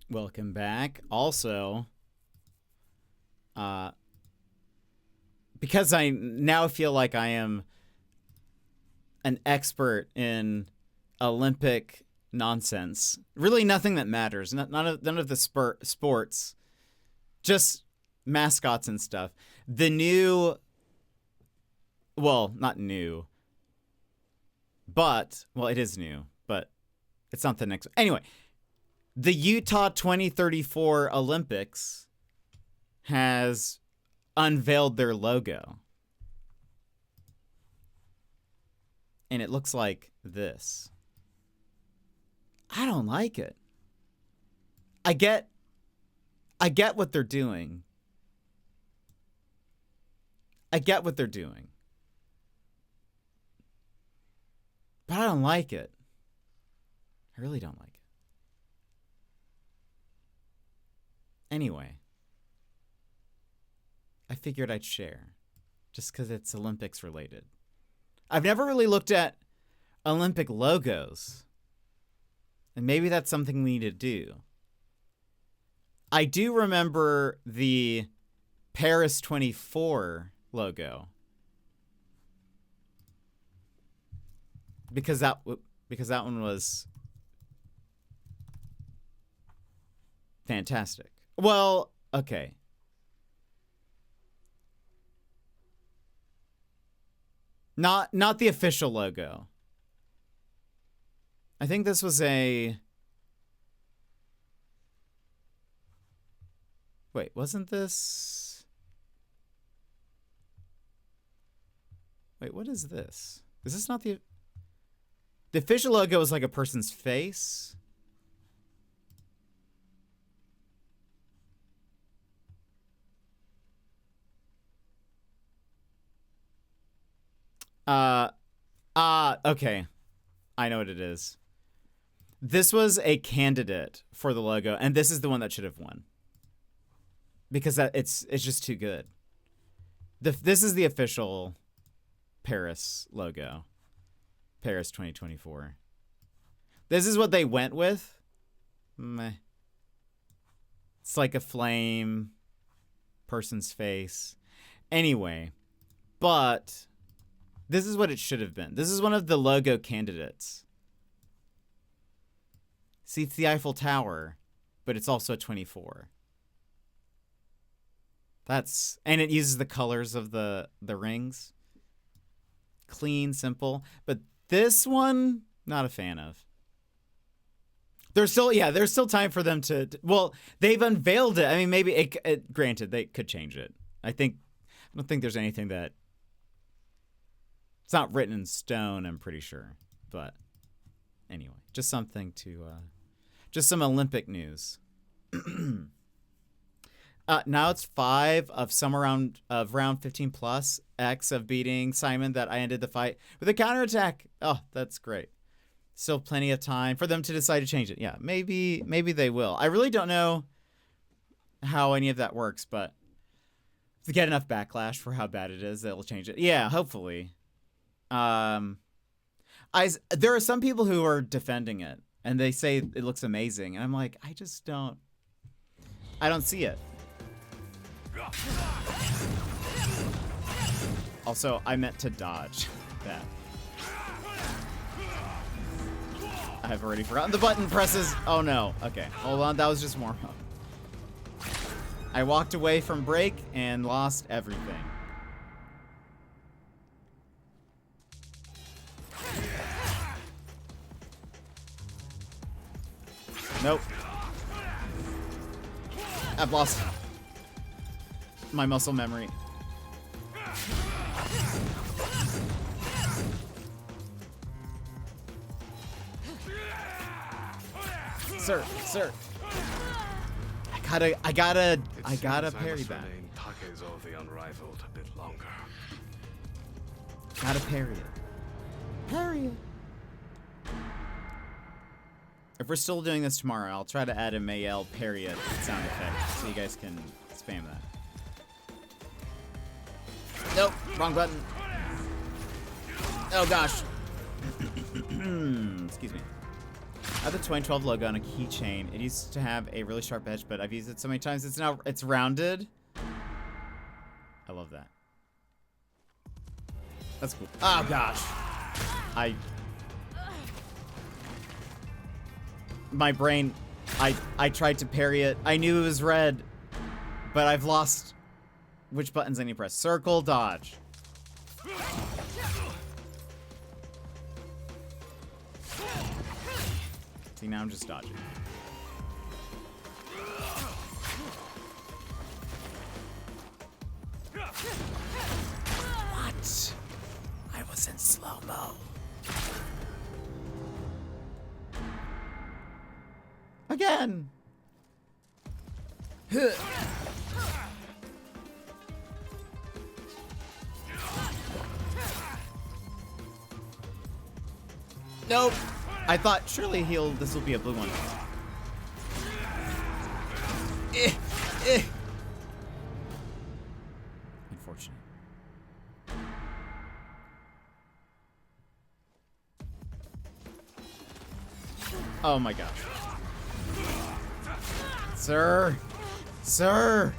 Welcome back. Also, because I now feel like I am an expert in Olympic nonsense. Really nothing that matters. None of the sports. Just mascots and stuff. The new... Well, not new. But... Well, it is new. But it's not the next... Anyway. The Utah 2034 Olympics has unveiled their logo. And it looks like this. I don't like it. I get what they're doing. I get what they're doing. But I don't like it. I really don't like it. Anyway, I figured I'd share, just because it's Olympics related. I've never really looked at Olympic logos, and maybe that's something we need to do. I do remember the Paris 24 logo, because that one was fantastic. Well, okay. Not the official logo. I think this was a... Wait, wasn't this... Wait, what is this? Is this not the... The official logo is like a person's face? Okay. I know what it is. This was a candidate for the logo, and this is the one that should have won. Because it's just too good. This is the official Paris logo. Paris 2024. This is what they went with. Meh. It's like a flame, person's face. Anyway, but this is what it should have been. This is one of the logo candidates. See, it's the Eiffel Tower, but it's also a 24. And it uses the colors of the rings. Clean, simple. But this one, not a fan of. There's still time for them to well, they've unveiled it. I mean, maybe granted, they could change it. I don't think there's anything that it's not written in stone, I'm pretty sure. But anyway, just something to just some Olympic news. Now it's 5 of some round 15 plus X of beating Simon that I ended the fight with a counterattack. Oh, that's great. Still plenty of time for them to decide to change it. Yeah, maybe they will. I really don't know how any of that works, but if they get enough backlash for how bad it is, they'll change it. Yeah, hopefully. There are some people who are defending it, and they say it looks amazing, and I'm like, I don't see it. Also, I meant to dodge that. I've already forgotten the button presses. Oh no. Okay, hold on. That was just warm up. I walked away from break and lost everything. Nope. I've lost my muscle memory. Sir. I gotta parry that. Takezo the Unrivaled a bit longer. Gotta parry it. Parry it. If we're still doing this tomorrow, I'll try to add a Mayel parry it sound effect so you guys can spam that. Nope, wrong button. Oh gosh. Excuse me. I have the 2012 logo on a keychain. It used to have a really sharp edge, but I've used it so many times it's rounded. I love that. That's cool. Oh gosh. My brain, I tried to parry it. I knew it was red, but I've lost which buttons I need to press. Circle, dodge. See, now I'm just dodging. What? I was in slow-mo. Again. Nope. I thought surely this will be a blue one. Unfortunate. Oh my gosh. Sir! Sir!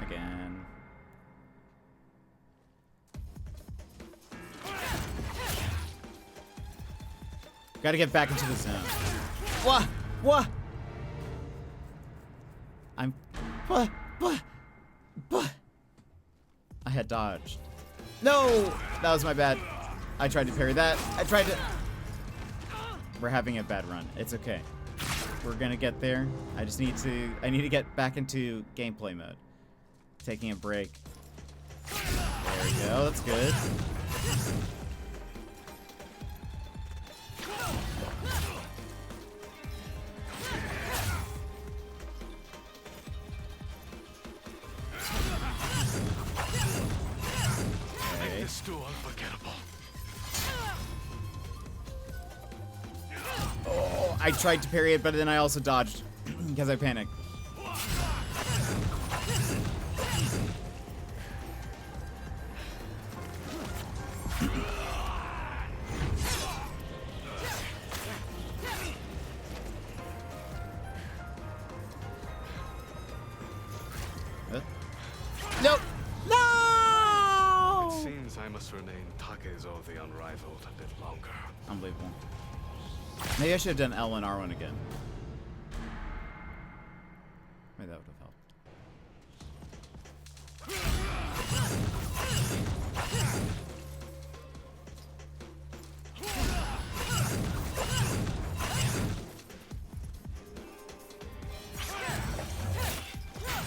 Again. Gotta get back into the zone. What? What? What? I had dodged. No! That was my bad. I tried to parry that. We're having a bad run. It's okay. We're gonna get there. I need to get back into gameplay mode. Taking a break. There we go, that's good. Make this too unforgettable. Oh, I tried to parry it, but then I also dodged because I panicked. Nope. No! It seems I must remain Takezo the Unrivaled a bit longer. Unbelievable. Maybe I should have done L and R1 again. Maybe that would have helped.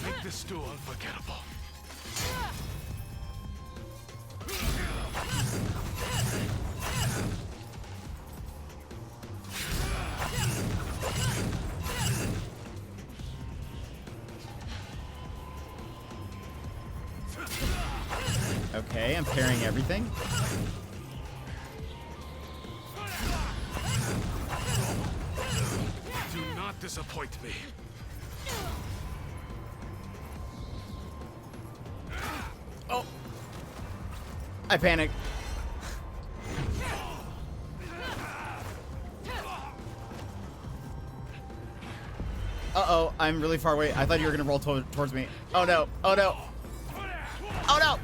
Make this too unforgettable. Okay, I'm parrying everything. Do not disappoint me. Oh! I panicked. Uh-oh, I'm really far away. I thought you were gonna roll towards me. Oh no, oh no. Oh no!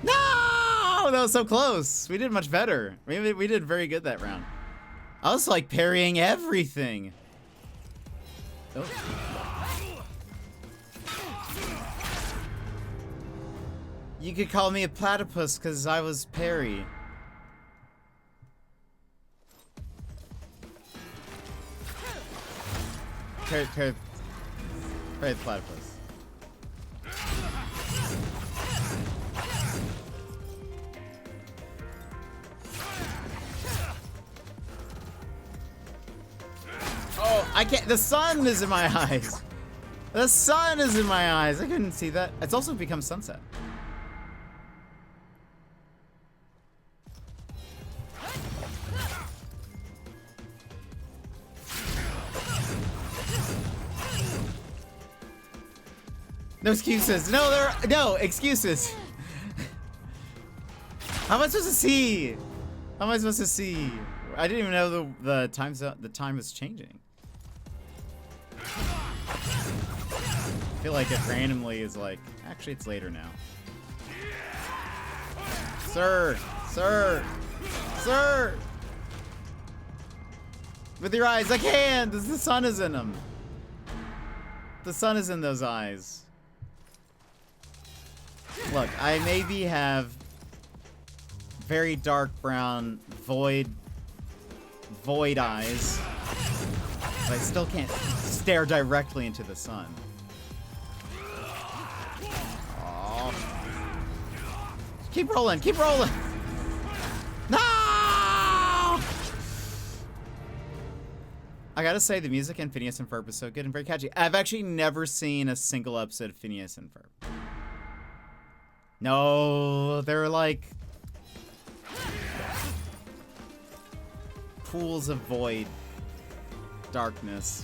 No! That was so close. We did much better. We did very good that round. I was like parrying everything. Oh. You could call me a platypus because I was parry. Parry the platypus. Oh, I can't. The sun is in my eyes. The sun is in my eyes. I couldn't see that. It's also become sunset. No excuses. No excuses. How am I supposed to see? How am I supposed to see? I didn't even know the time was changing. I feel like it randomly is like, actually it's later now. Sir! With your eyes, I can't! The sun is in them. The sun is in those eyes. Look, I maybe have very dark brown void eyes, but I still can't stare directly into the sun. Oh. Keep rolling, keep rolling! No! I gotta say, the music in Phineas and Ferb is so good and very catchy. I've actually never seen a single episode of Phineas and Ferb. No, they're like pools of void darkness.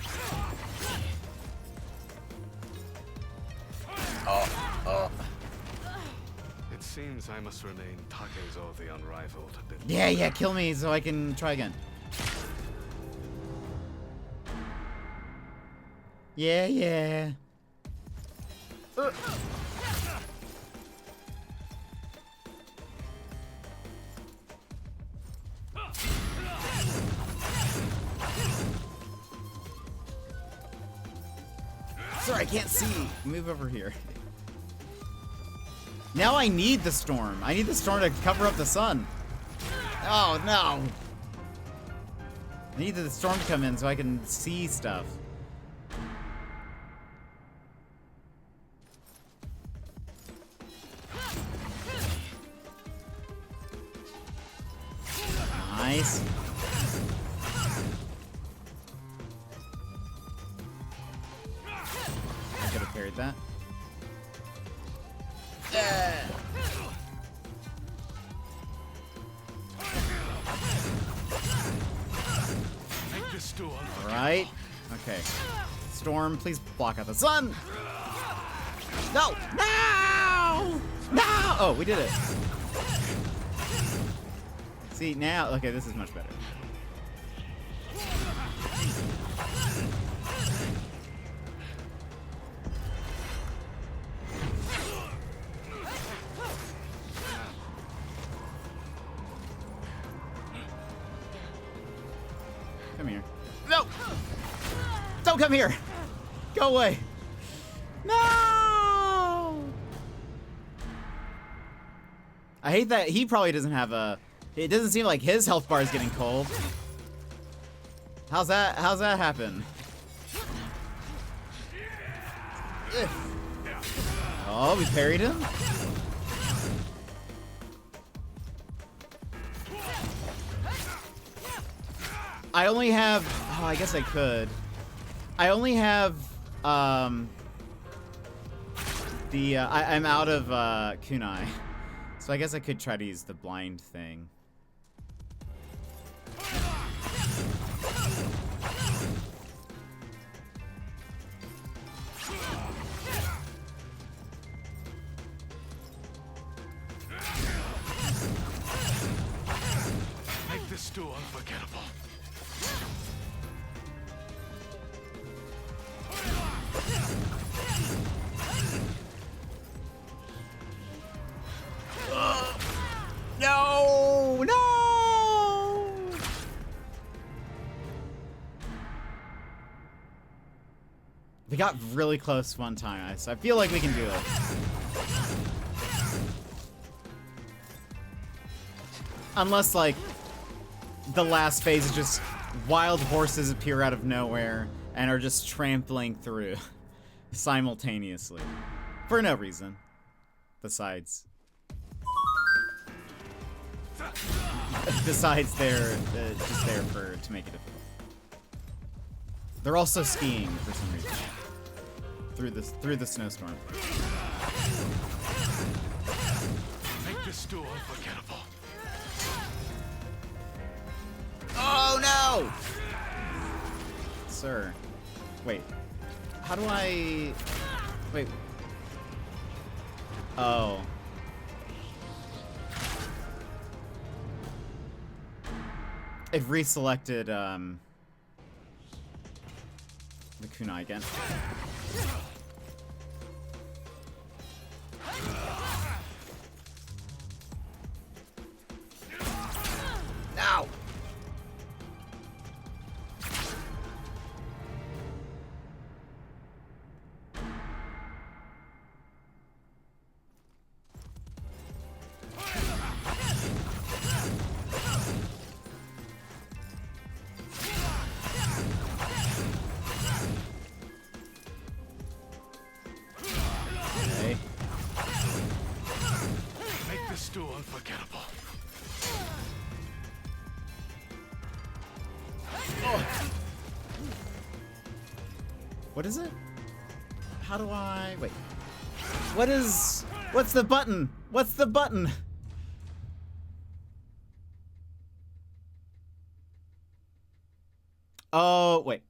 It seems I must remain Takezo the Unrivaled. Yeah, kill me so I can try again. Yeah. Sorry, I can't see. Move over here. Now I need the storm. I need the storm to cover up the sun. Oh, no. I need the storm to come in so I can see stuff. Nice. I could have parried that. Yeah. All right. Okay. Storm, please block out the sun. No! No! No! Oh, we did it. See, now, okay, this is much better. Come here. No! Don't come here! Go away! No! I hate that he probably doesn't have a... It doesn't seem like his health bar is getting cold. How's that happen? Ugh. Oh, we parried him? I only have... Oh, I guess I could. I only have... I'm out of kunai. So I guess I could try to use the blind thing. Make this duel unforgettable. No! No! We got really close one time, so I feel like we can do it. Unless, like, the last phase is just wild horses appear out of nowhere and are just trampling through simultaneously. For no reason. Besides they're just there to make it difficult. They're also skiing for some reason through the snowstorm. Make this duel unforgettable. Oh no! Sir. Wait. How do I... Wait. Oh. It reselected the kunai again. Ow! Okay. Make this duel unforgettable. What is it? How do I... Wait. What's the button? What's the button? Oh, wait.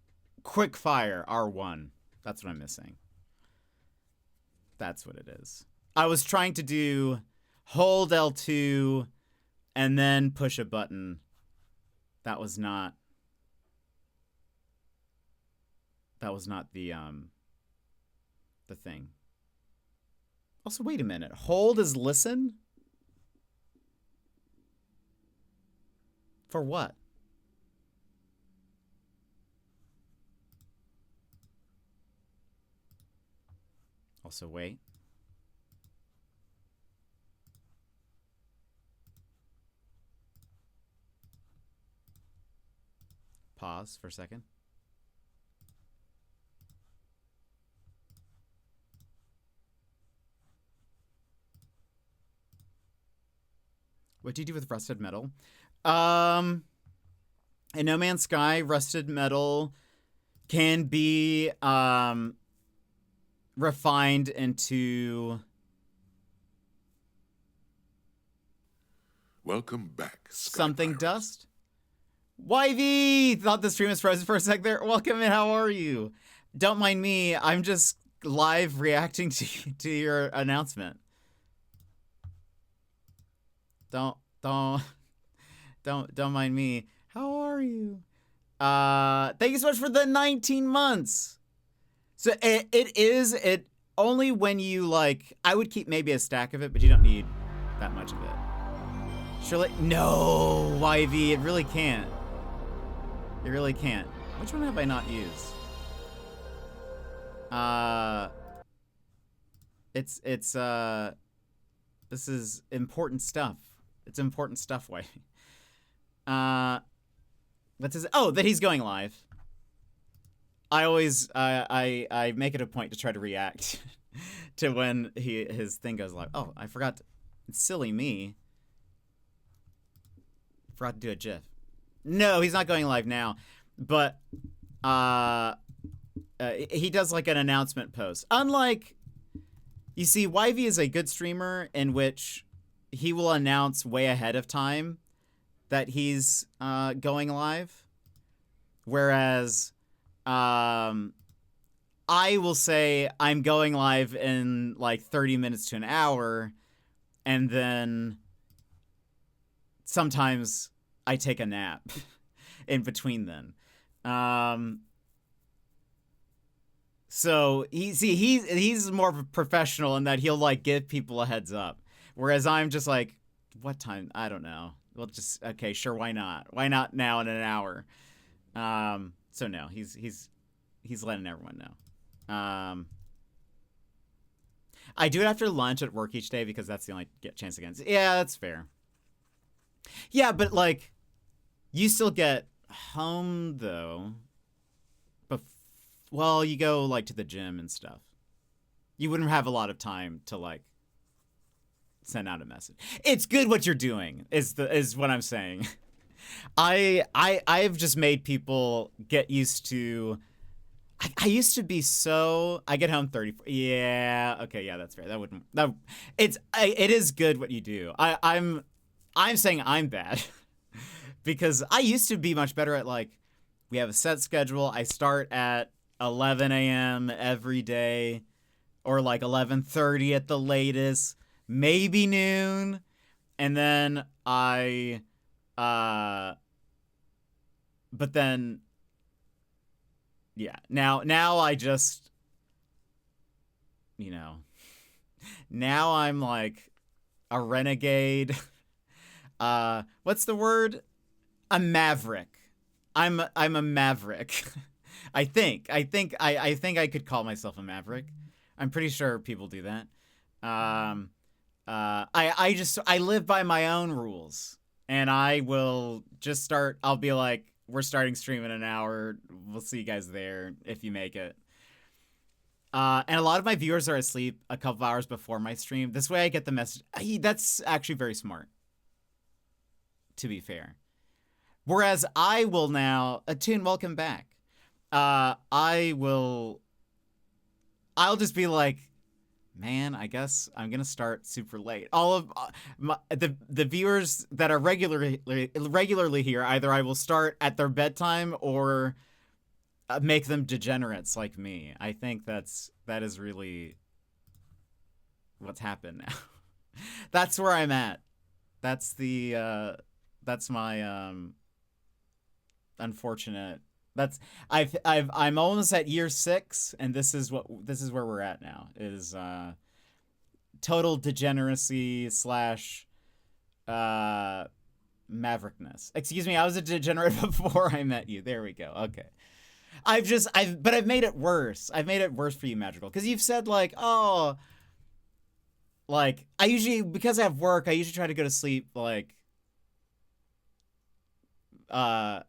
Quick fire, R1. That's what I'm missing. That's what it is. I was trying to do hold L2 and then push a button. That was not the thing. Also, wait a minute. Hold is listen? For what? Also, wait. Pause for a second. What do you do with rusted metal? In No Man's Sky, rusted metal can be refined into... Welcome back, Sky something Pirates. dust? YV! Thought the stream was frozen for a sec there. Welcome in, how are you? Don't mind me, I'm just live reacting to your announcement. Don't mind me. How are you? Thank you so much for the 19 months. So it only when you like, I would keep maybe a stack of it, but you don't need that much of it. Surely, no, YV, it really can't. It really can't. Which one have I not used? This is important stuff. It's important stuff, YV. What's his, oh, that he's going live. I always, I make it a point to try to react to when his thing goes live. Oh, I forgot. It's silly me. Forgot to do a GIF. No, he's not going live now. But he does like an announcement post. Unlike, you see, YV is a good streamer in which he will announce way ahead of time that he's going live. Whereas I will say I'm going live in like 30 minutes to an hour, and then sometimes I take a nap in between then. So he's more of a professional in that he'll like give people a heads up, whereas I'm just like, what time? I don't know. We'll just, okay, sure, why not? Why not now in an hour? So no, he's letting everyone know. I do it after lunch at work each day because that's the only chance against. Yeah, that's fair. Yeah, but like, you still get home though. Well, you go like to the gym and stuff. You wouldn't have a lot of time to like send out a message. It's good what you're doing is what I'm saying. I've just made people get used to. I used to be so. I get home 34. Yeah. Okay. Yeah, that's fair. It is good what you do. I'm saying I'm bad because I used to be much better at like, we have a set schedule. I start at 11 a.m. every day, or like 11:30 at the latest. maybe noon, and then but then, yeah, now I just, now I'm like a renegade. What's the word? A maverick. I'm a maverick. I think I could call myself a maverick. I'm pretty sure people do that. I live by my own rules, and I will just start. I'll be like, we're starting stream in an hour. We'll see you guys there if you make it. And a lot of my viewers are asleep a couple hours before my stream. This way I get the message. That's actually very smart, to be fair. Whereas I will now, Attune, welcome back. I'll just be like, man, I guess I'm gonna start super late. All of the viewers that are regularly here, either I will start at their bedtime or make them degenerates like me. I think that is really what's happened now. That's where I'm at. That's my unfortunate. I'm almost at year 6, and this is where we're at now. Is total degeneracy / maverickness. Excuse me, I was a degenerate before I met you. There we go. Okay. But I've made it worse. I've made it worse for you, Magical, because you've said like, oh, like because I have work, I usually try to go to sleep like, I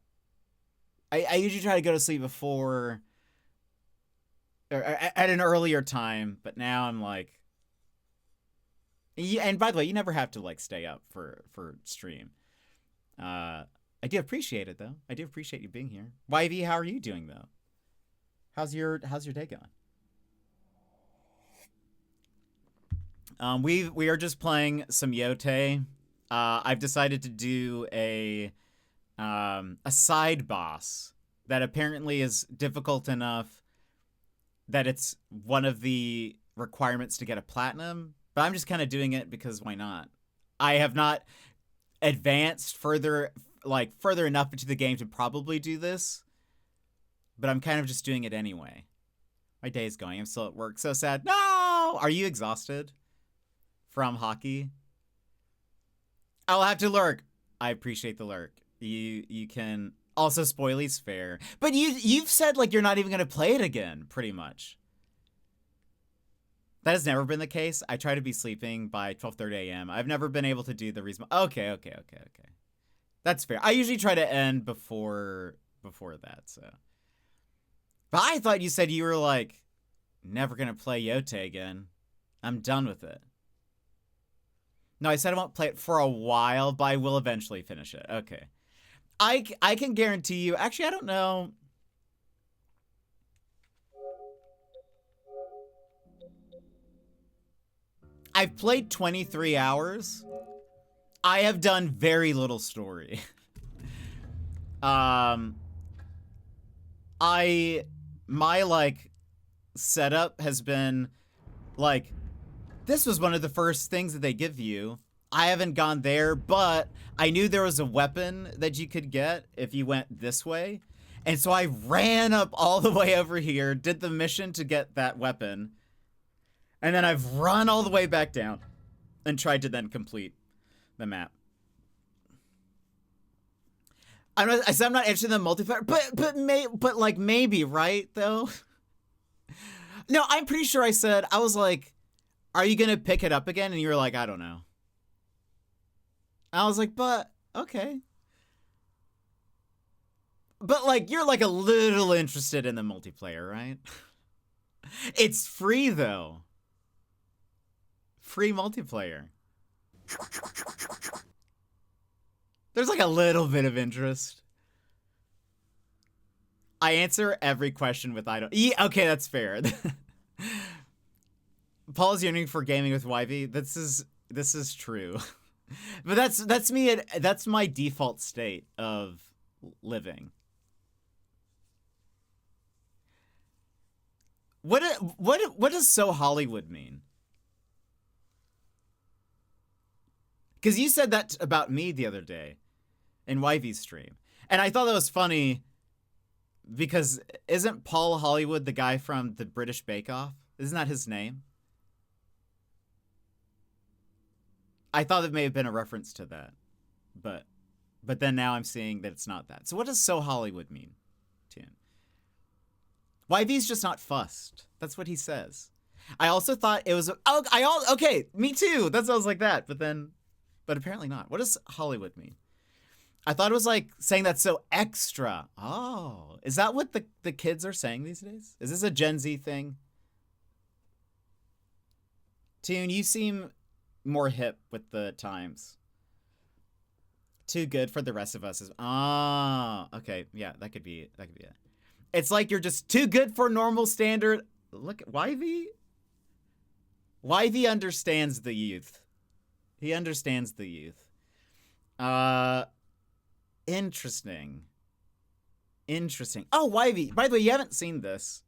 usually try to go to sleep before or at an earlier time, but now I'm like, and by the way, you never have to like stay up for stream. I do appreciate it though. I do appreciate you being here. YV, how are you doing though? How's your day going? We are just playing some Yotei. I've decided to do a side boss that apparently is difficult enough that it's one of the requirements to get a platinum, but I'm just kind of doing it because why not? I have not advanced further enough into the game to probably do this, but I'm kind of just doing it anyway. My day's going. I'm still at work. So sad. No! Are you exhausted from hockey? I'll have to lurk. I appreciate the lurk. You can also spoilies fair, but you've said like you're not even gonna play it again, pretty much. That has never been the case. I try to be sleeping by 12:30 a.m. I've never been able to do the reason. Okay. That's fair. I usually try to end before that. So, but I thought you said you were like never gonna play Yotei again. I'm done with it. No, I said I won't play it for a while, but I will eventually finish it. Okay. I can guarantee you, actually, I don't know. I've played 23 hours. I have done very little story. My like setup has been like, this was one of the first things that they give you. I haven't gone there, but I knew there was a weapon that you could get if you went this way. And so I ran up all the way over here, did the mission to get that weapon. And then I've run all the way back down and tried to then complete the map. I said I'm not interested in the multiplayer, but like maybe, right, though? No, I'm pretty sure I said, I was like, are you going to pick it up again? And you were like, I don't know. I was like, but, okay. But, like, you're, like, a little interested in the multiplayer, right? It's free, though. Free multiplayer. There's, like, a little bit of interest. I answer every question with I don't... Yeah, okay, that's fair. Paul's yearning for gaming with YV. This is true. But that's me. That's my default state of living. What does so Hollywood mean? Because you said that about me the other day in Yvie's stream. And I thought that was funny because isn't Paul Hollywood the guy from the British Bake Off? Isn't that his name? I thought it may have been a reference to that. But then now I'm seeing that it's not that. So what does So Hollywood mean, Tim? Yvie's just not fussed. That's what he says. I also thought it was... Okay, me too. That sounds like that. But apparently not. What does Hollywood mean? I thought it was like saying that's so extra. Oh, is that what the kids are saying these days? Is this a Gen Z thing? Toon, you seem more hip with the times. Too good for the rest of us. Okay. Yeah, that could be it. It's like you're just too good for normal standard. Look at Yvie. Yvie understands the youth. He understands the youth. Interesting. Oh, Yvie. By the way, you haven't seen this.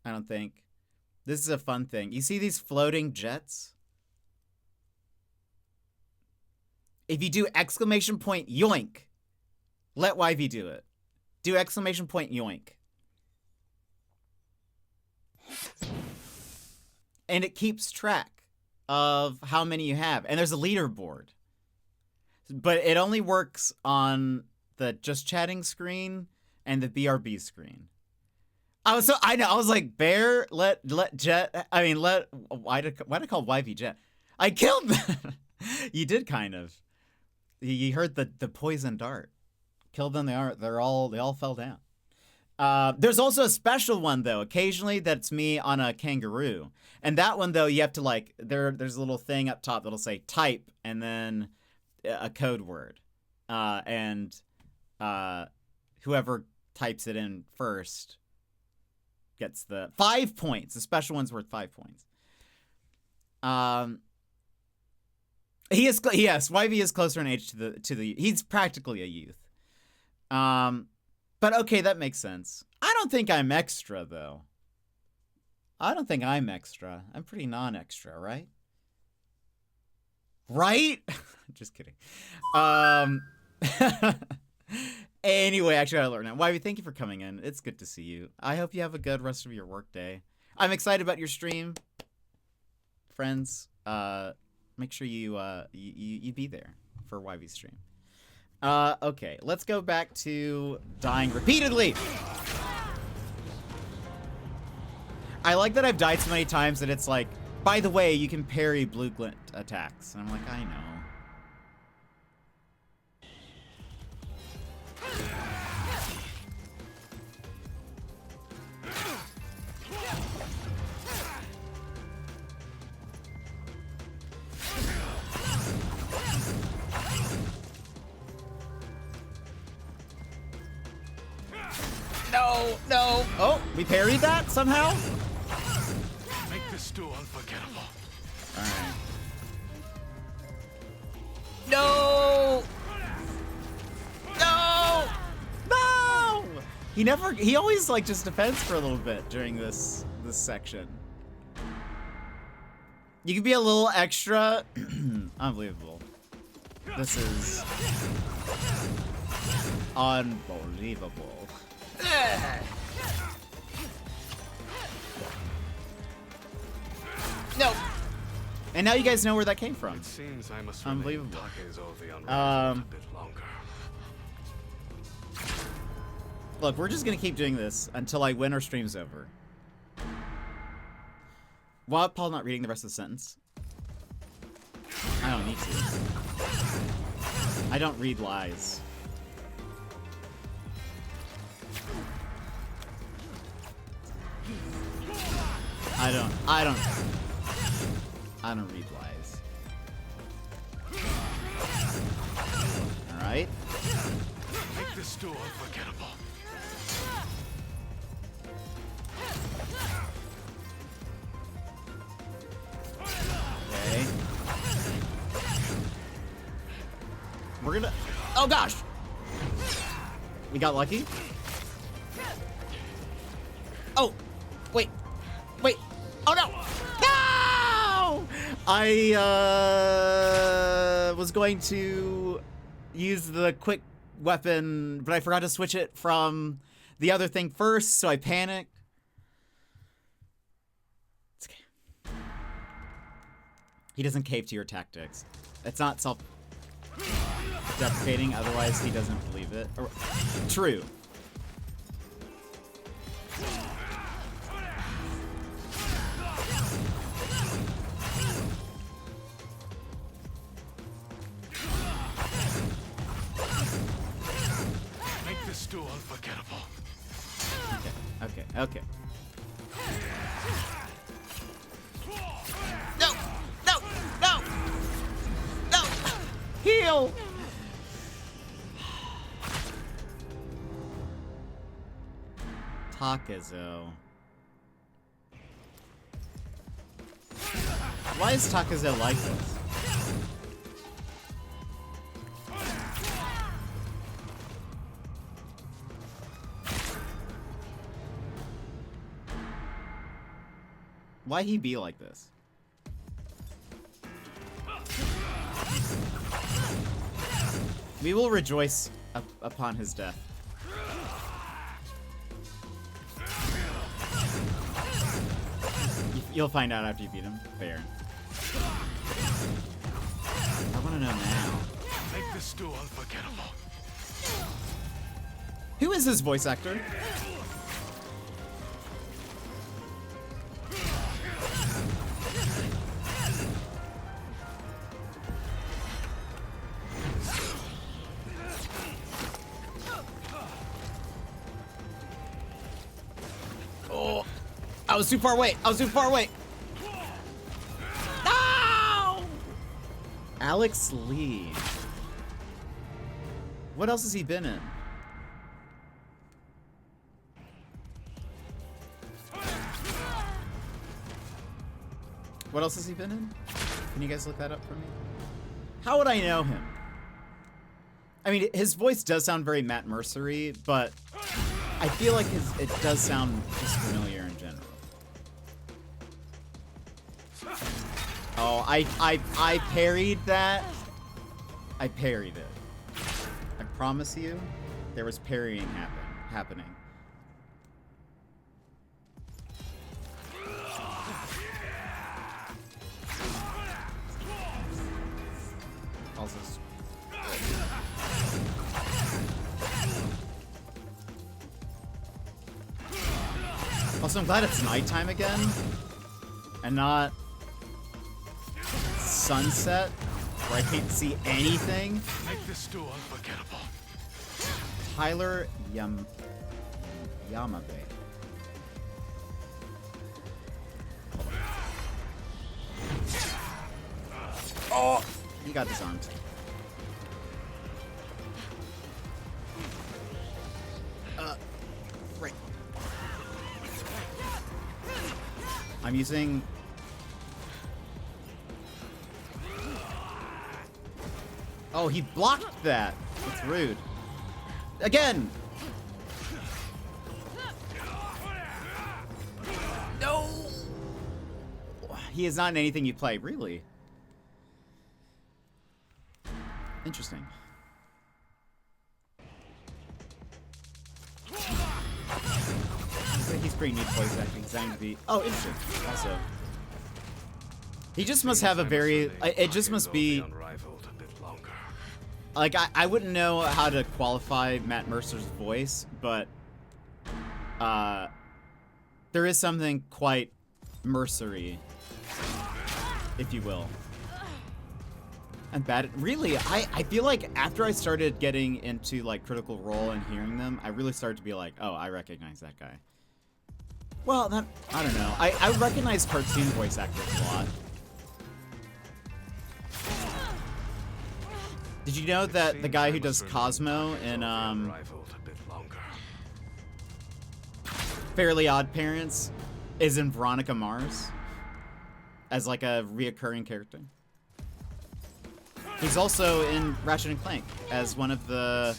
I don't think. This is a fun thing. You see these floating jets? If you do exclamation point yoink, let Yvie do it. Do exclamation point yoink. And it keeps track of how many you have. And there's a leaderboard. But it only works on the just chatting screen and the BRB screen. I was like, Bear, let Jet, why did I call Yvie Jet? I killed them. You did kind of. You heard the poison dart. Killed them, they all fell down. There's also a special one though, occasionally that's me on a kangaroo. And that one though, you have to like, there's a little thing up top that'll say type and then a code word. And whoever types it in first gets the 5 points. The special one's worth 5 points. Yvie is closer in age to the he's practically a youth. But okay, that makes sense. I don't think I'm extra though. I don't think I'm extra. I'm pretty non-extra, right? Right? Just kidding. Anyway, actually I gotta learn now. Yvie, thank you for coming in. It's good to see you. I hope you have a good rest of your work day. I'm excited about your stream. Friends, make sure you be there for Yvie's stream. Okay, let's go back to dying repeatedly. I like that I've died so many times that it's like, by the way, you can parry blue glint attacks. And I'm like, I know. No. Oh, we parried that somehow? Make this duel unforgettable. Alright. No! He always like just defends for a little bit during this section. You can be a little extra. Unbelievable. This is unbelievable. No. And now you guys know where that came from. It seems I must unbelievable. A bit longer. Look, we're just gonna keep doing this until I win or stream's over. Why Paul not reading the rest of the sentence? I don't need to. I don't read lies. I don't read lies. Alright. Make this duel unforgettable. Okay. We're gonna... Oh gosh! We got lucky? Oh! Wait! Oh no! No! was going to use the quick weapon, but I forgot to switch it from the other thing first, so I panicked. It's okay. He doesn't cave to your tactics. It's not self-deprecating, otherwise he doesn't believe it. True. Make this duel unforgettable. Okay. No! Heal! Takazo. Why is Takazo like this? Why he be like this? We will rejoice upon his death. You'll find out after you beat him. Fair. I want to know now. Make this duel unforgettable. Who is this voice actor? Oh, I was too far away. No! Alex Lee. What else has he been in? What else has he been in? Can you guys look that up for me? How would I know him? I mean, his voice does sound very Matt Mercery, but I feel like it does sound just familiar in general. Oh, I parried that. I parried it. I promise you, there was parrying happening. Also, I'm glad it's nighttime again, and not sunset, where I can't see anything. Make this duel unforgettable. Tyler Yamabe. Oh, he got disarmed. Right. I'm using. Oh, he blocked that. That's rude. Again. No. He is not in anything you play, really. Interesting. I think he's pretty neat voice acting. Designed to be. Oh, interesting. Also, he just must have a very. It just must be. Like, I wouldn't know how to qualify Matt Mercer's voice, but there is something quite Mercery, if you will. And bad. Really, I feel like after I started getting into like Critical Role and hearing them, I really started to be like, oh, I recognize that guy. Well, that, I don't know. I recognize cartoon voice actors a lot. Did you know that the guy who does Cosmo in Fairly Odd Parents is in Veronica Mars as like a reoccurring character? He's also in Ratchet and Clank as one of the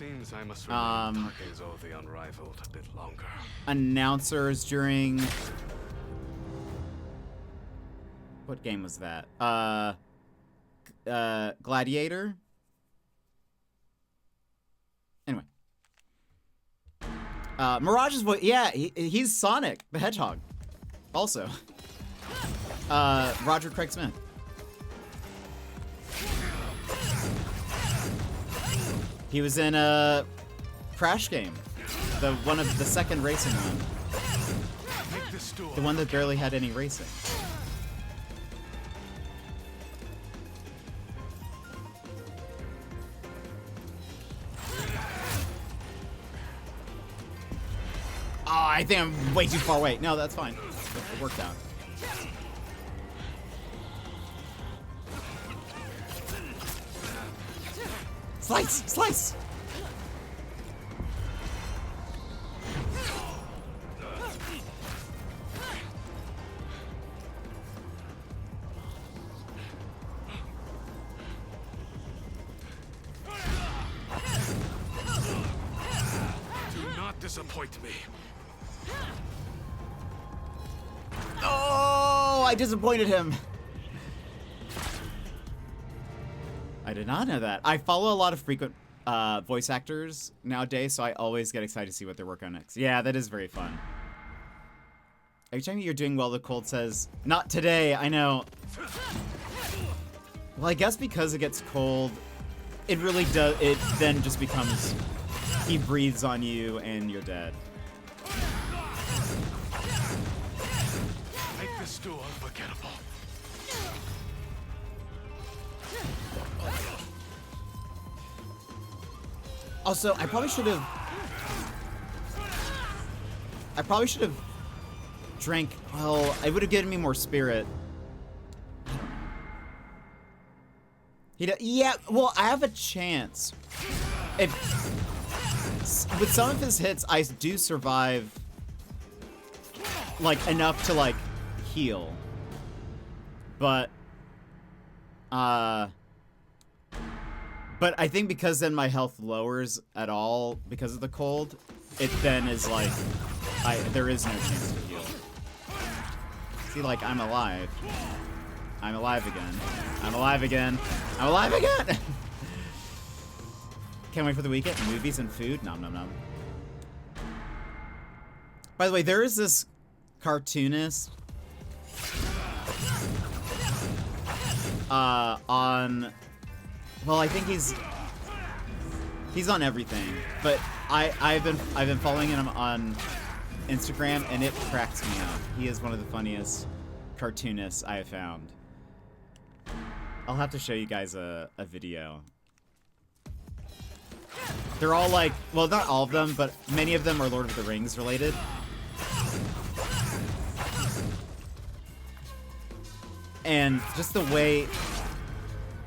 announcers during what game was that? Gladiator. Anyway. Mirage's voice, yeah, he's Sonic the Hedgehog. Also. Roger Craig Smith. He was in a Crash game. The second racing one. The one that barely had any racing. Oh, I think I'm way too far away. No, that's fine. It worked out. Slice! Slice! Do not disappoint me. Oh, I disappointed him. I did not know that. I follow a lot of frequent voice actors nowadays, so I always get excited to see what they're working on next. Yeah, that is very fun. Every time you're doing well, the cold says, "Not today." I know. Well, I guess because it gets cold, it really does. It then just becomes he breathes on you and you're dead. Make this duel unforgettable. Also, I probably should have drank. Well, it would have given me more spirit. I don't know. Yeah. Well, I have a chance. If with some of his hits, I do survive, like enough to like heal. But I think because then my health lowers at all because of the cold, it then is like, there is no chance to heal. See, like, I'm alive. I'm alive again. I'm alive again. I'm alive again! Can't wait for the weekend. Movies and food? Nom nom nom. By the way, there is this cartoonist on... Well, I think he's on everything, but I've been following him on Instagram, and it cracks me up. He is one of the funniest cartoonists I have found. I'll have to show you guys a video. They're all like, well, not all of them, but many of them are Lord of the Rings related. And just the way...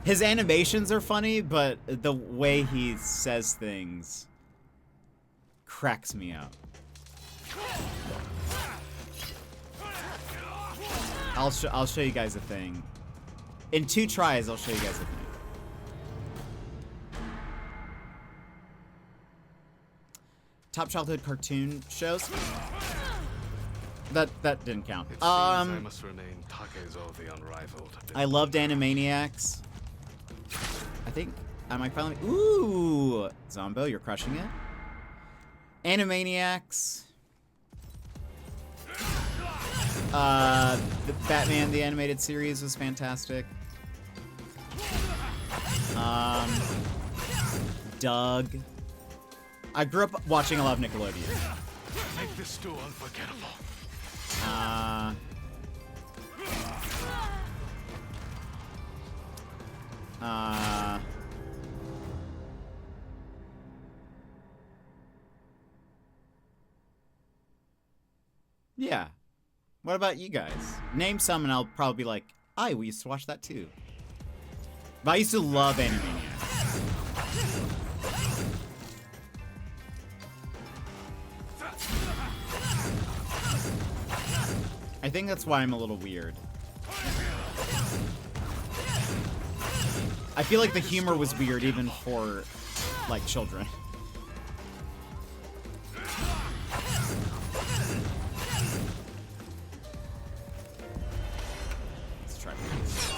His animations are funny, but the way he says things cracks me up. I'll show you guys a thing. In 2 tries, I'll show you guys a thing. Top childhood cartoon shows. That didn't count. It seems I must remain Takezo the Unrivaled. I loved Animaniacs. I think I might finally. Ooh, Zombo, you're crushing it. Animaniacs. The Batman the Animated Series was fantastic. Doug. I grew up watching a lot of Nickelodeon. Make this duel unforgettable. Yeah. What about you guys? Name some and I'll probably be like, we used to watch that too. But I used to love Animaniacs. I think that's why I'm a little weird. I feel like the humor was weird even for, like, children. Let's try this.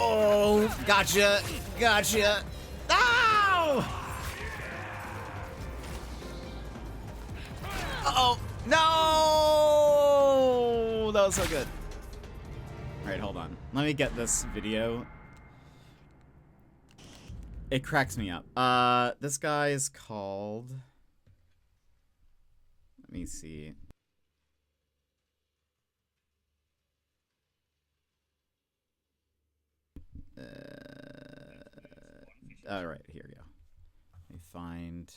Oh, gotcha. Gotcha. Ow! Uh-oh. No! That was so good. All right, hold on. Let me get this video. It cracks me up. This guy is called... Let me see. All right, here we go. Let me find...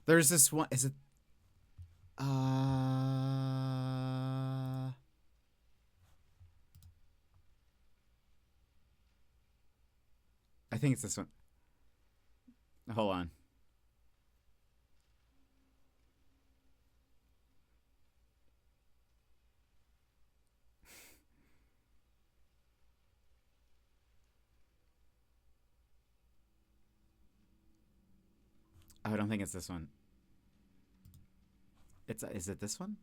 There's this one. Is it? I think it's this one. Hold on. Oh, I don't think it's this one. Is it this one?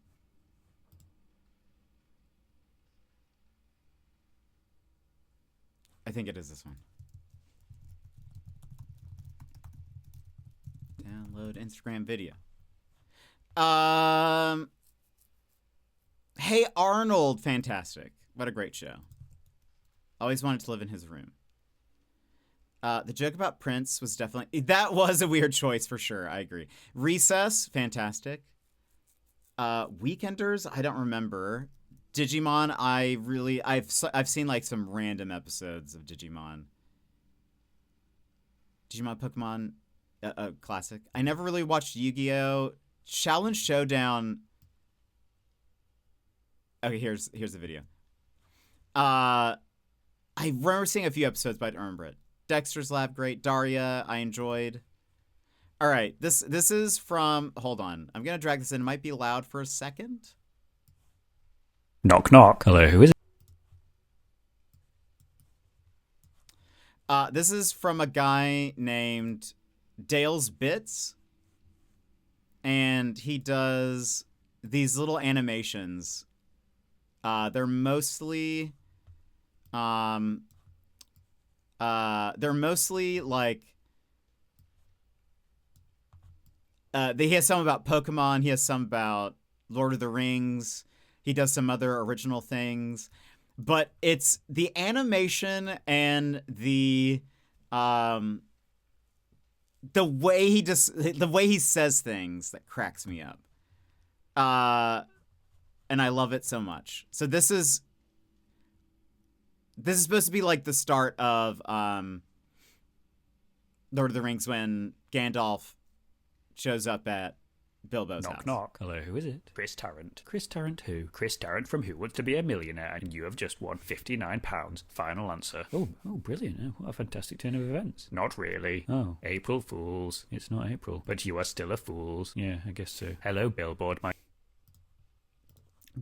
I think it is this one. Download Instagram video. Hey Arnold, fantastic. What a great show. Always wanted to live in his room. The joke about Prince was definitely... That was a weird choice for sure. I agree. Recess, fantastic. Weekenders, I don't remember. Digimon, I've seen like some random episodes of Digimon. Digimon Pokemon classic. I never really watched Yu-Gi-Oh! Challenge Showdown. Okay, here's the video. I remember seeing a few episodes, but I don't remember it. Dexter's Lab, great. Daria, I enjoyed. All right, this is from... Hold on. I'm going to drag this in. It might be loud for a second. Knock, knock. Hello, who is it? This is from a guy named Dale's Bits. And he does these little animations. They're mostly... they're mostly like... he has some about Pokemon. He has some about Lord of the Rings. He does some other original things. But it's the animation and the way he says things that cracks me up. And I love it so much. So this is supposed to be like the start of Lord of the Rings when Gandalf shows up at Bilbo's house. Knock, knock. Hello, who is it? Chris Tarrant. Chris Tarrant who? Chris Tarrant from Who Wants to Be a Millionaire, and you have just won £59. Final answer. Oh, brilliant. Oh, what a fantastic turn of events. Not really. Oh, April Fools. It's not April, but you are still a fools. Yeah, I guess so. Hello, Billboard, my...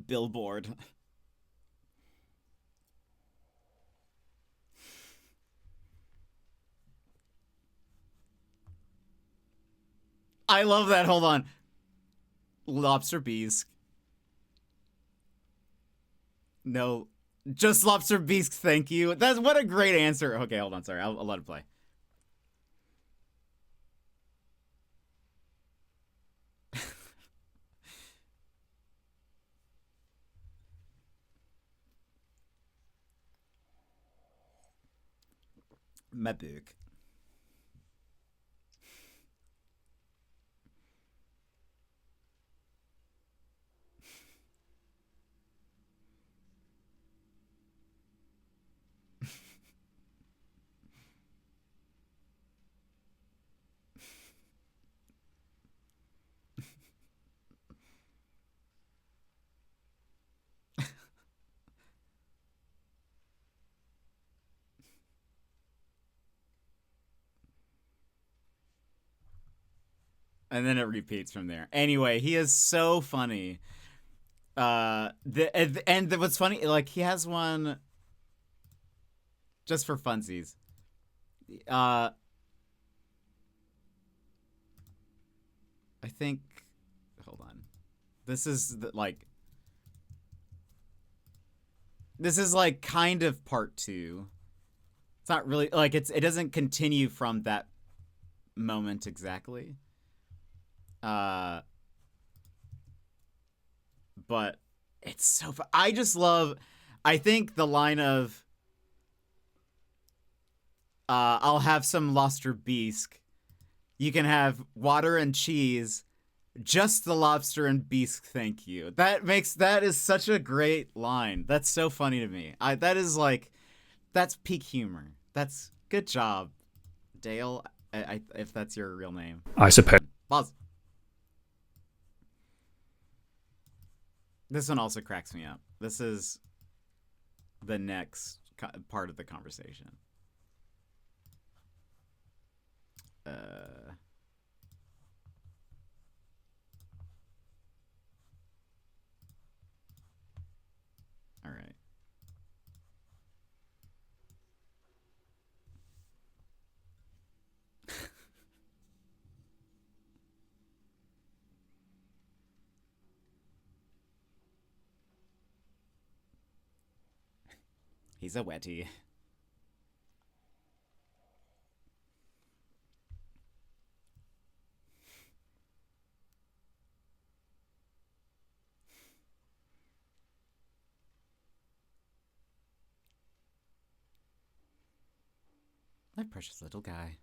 Billboard. I love that. Hold on. Lobster Beast. No. Just Lobster Beast, thank you. That's what a great answer. Okay, hold on. Sorry. I'll let it play. My book. And then it repeats from there. Anyway, he is so funny. What's funny, like he has one just for funsies. I think, hold on. This is like kind of part 2. It's not really like it doesn't continue from that moment exactly. But it's so fun. I think the line of I'll have some lobster bisque. You can have water and cheese. Just the lobster and bisque, thank you. That is such a great line. That's so funny to me. That's peak humor. That's good job, Dale. If that's your real name. I suppose. Pause. This one also cracks me up. This is the next part of the conversation. All right. He's a wetty. My precious little guy.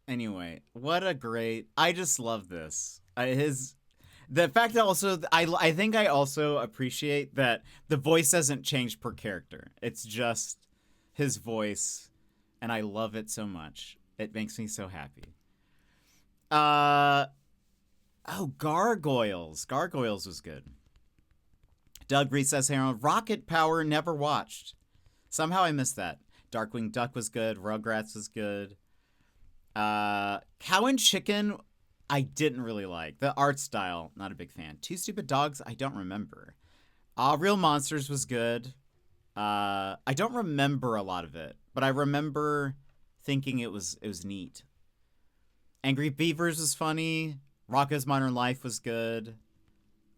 Anyway, what a great... I just love this. The fact that also... I think I also appreciate that the voice doesn't change per character. It's just his voice, and I love it so much. It makes me so happy. Oh, Gargoyles. Gargoyles was good. Doug Reese says, Harold, Rocket Power never watched. Somehow I missed that. Darkwing Duck was good. Rugrats was good. Cow and Chicken, I didn't really like. The art style, not a big fan. Two Stupid Dogs, I don't remember. Real Monsters was good. I don't remember a lot of it, but I remember thinking it was neat. Angry Beavers was funny. Rocko's Modern Life was good.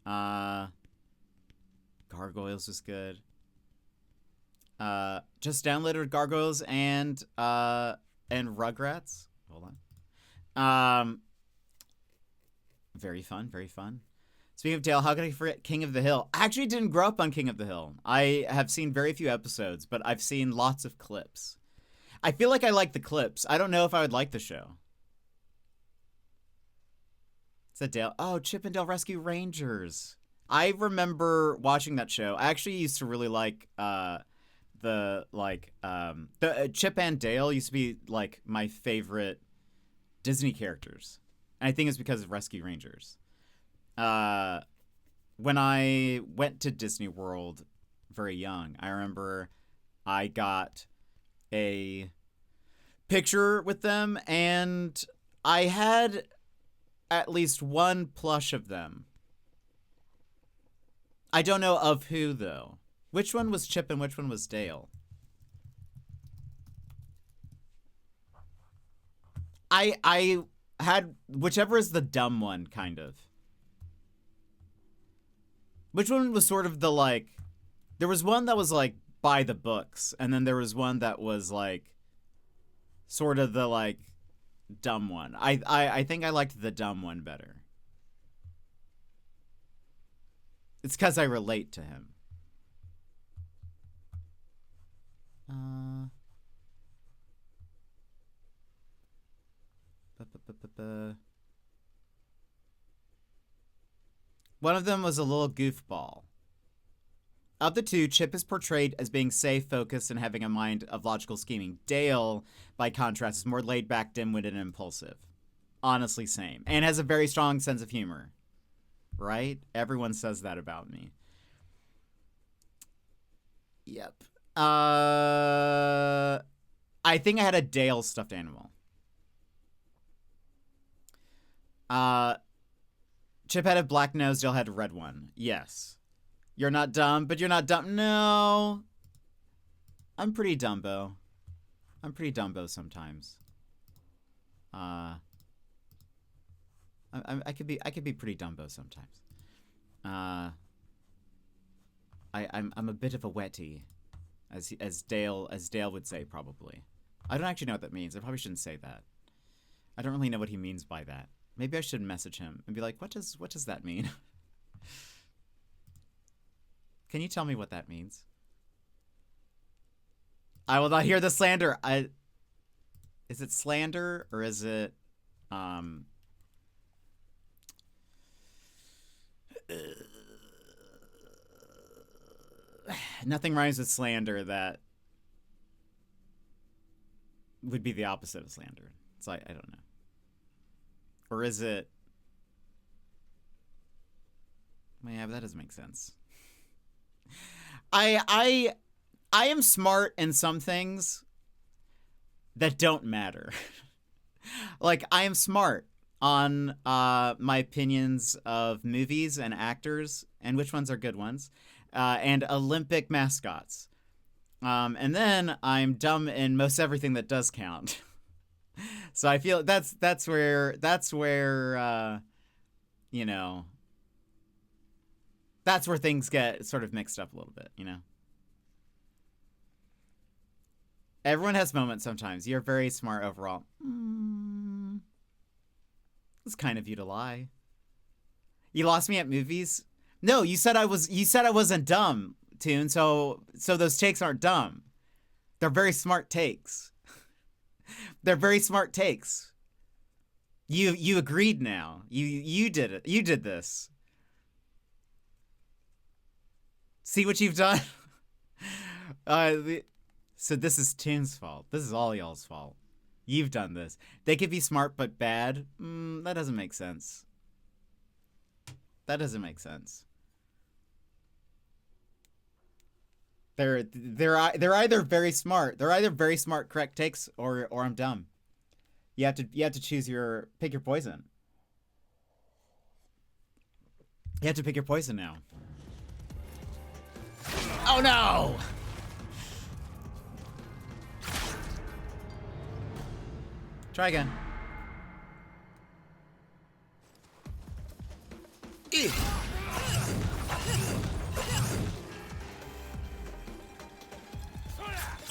Gargoyles was good. Just downloaded Gargoyles and Rugrats. Hold on. Very fun, very fun. Speaking of Dale, how could I forget King of the Hill? I actually didn't grow up on King of the Hill. I have seen very few episodes, but I've seen lots of clips. I feel like I like the clips. I don't know if I would like the show. Said Dale. Oh, Chip and Dale Rescue Rangers. I remember watching that show. I actually used to really like the Chip and Dale used to be like my favorite Disney characters. And I think it's because of Rescue Rangers. When I went to Disney World very young, I remember I got a picture with them and I had at least one plush of them. I don't know of who though. Which one was Chip and which one was Dale? I had whichever is the dumb one, kind of. Which one was sort of the like... There was one that was like by the books, and then there was one that was like sort of the like dumb one. I think I liked the dumb one better. It's because I relate to him. One of them was a little goofball. Of the two, Chip is portrayed as being safe, focused, and having a mind of logical scheming. Dale, by contrast, is more laid back, dim-witted, and impulsive. Honestly, same. And has a very strong sense of humor. Right? Everyone says that about me. Yep. I think I had a Dale stuffed animal. Chip had a black nose, Dale had a red one. Yes. You're not dumb, but you're not dumb. No. I'm pretty Dumbo. I'm pretty Dumbo sometimes. I could be pretty Dumbo sometimes. I'm a bit of a wetty, as Dale would say probably. I don't actually know what that means. I probably shouldn't say that. I don't really know what he means by that. Maybe I should message him and be like, what does that mean? Can you tell me what that means? I will not hear the slander. Is it slander or is it nothing rhymes with slander that would be the opposite of slander. So I don't know. Or is it? Yeah, but that doesn't make sense. I am smart in some things that don't matter. Like, I am smart on my opinions of movies and actors and which ones are good ones, and Olympic mascots. And then I'm dumb in most everything that does count. So I feel that's where you know, that's where things get sort of mixed up a little bit, you know. Everyone has moments sometimes. You're very smart overall. It's kind of you to lie. You lost me at movies? No, you said I wasn't dumb, Toon, so those takes aren't dumb. They're very smart takes. They're very smart takes. You agreed now. You did it. You did this. See what you've done? So this is Toon's fault. This is all y'all's fault. You've done this. They could be smart but bad. That doesn't make sense. That doesn't make sense. They're either very smart. They're either very smart, correct takes, or I'm dumb. You have to pick your poison. You have to pick your poison now. Oh no! Try again.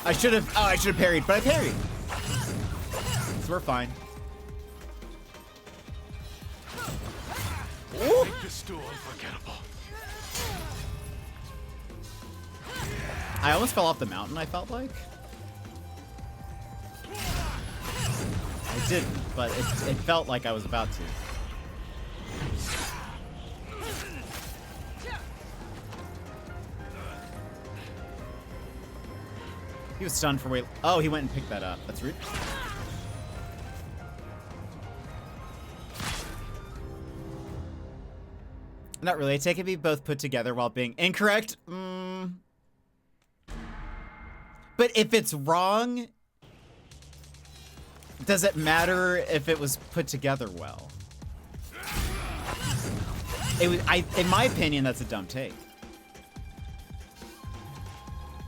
I should have parried, but I parried. So we're fine. Ooh. This duel unforgettable. I almost fell off the mountain, I felt like. I didn't, but it felt like I was about to. He was stunned for way. Oh, he went and picked that up. That's rude. Not really. They can be both put together while being incorrect. But if it's wrong, does it matter if it was put together well? In my opinion, that's a dumb take.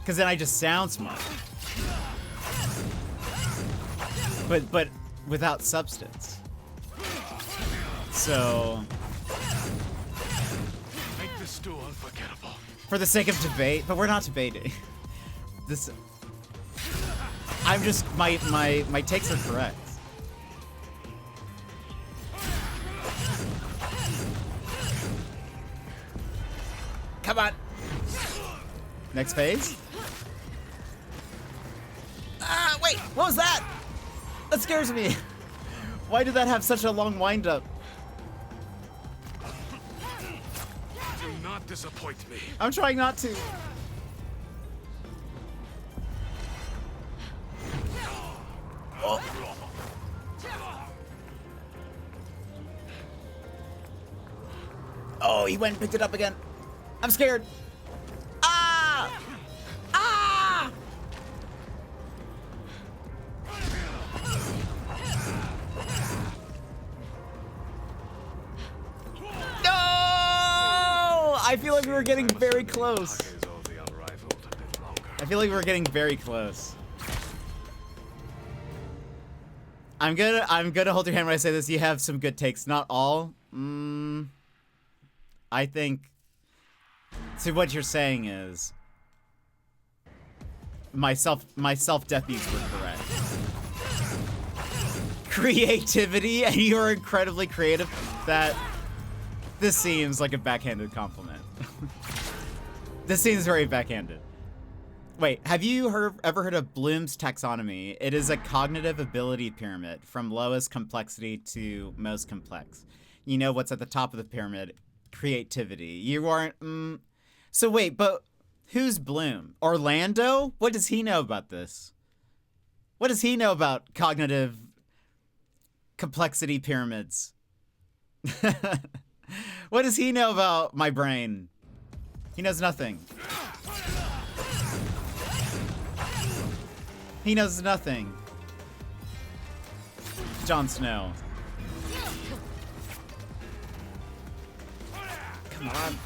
Because then I just sound smart. But without substance. So Make this duel unforgettable. For the sake of debate, but we're not debating. I'm just my takes are correct. Come on. Next phase. Wait, what was that? That scares me. Why did that have such a long wind up? Do not disappoint me. I'm trying not to. Oh. Oh, he went and picked it up again. I'm scared. Ah! Ah! No! I feel like we were getting very close. I feel like we're getting very close. I'm gonna hold your hand when I say this. You have some good takes, not all. I think. So what you're saying is, my self death beats were correct. Creativity, and you are incredibly creative. This seems like a backhanded compliment. This seems very backhanded. Wait, have you ever heard of Bloom's taxonomy? It is a cognitive ability pyramid from lowest complexity to most complex. You know what's at the top of the pyramid? Creativity. You aren't. So wait, but who's Bloom? Orlando? What does he know about this? What does he know about cognitive complexity pyramids? What does he know about my brain? He knows nothing. He knows nothing. Jon Snow. Come on.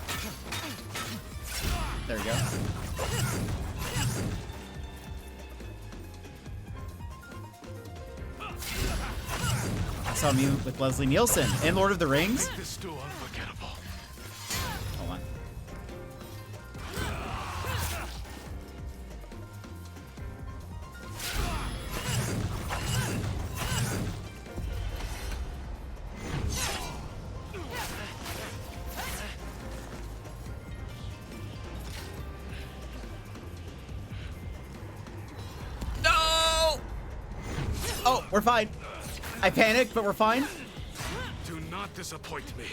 There we go. I saw me with Leslie Nielsen in Lord of the Rings. Hold on. Oh, we're fine. I panicked, but we're fine. Do not disappoint me.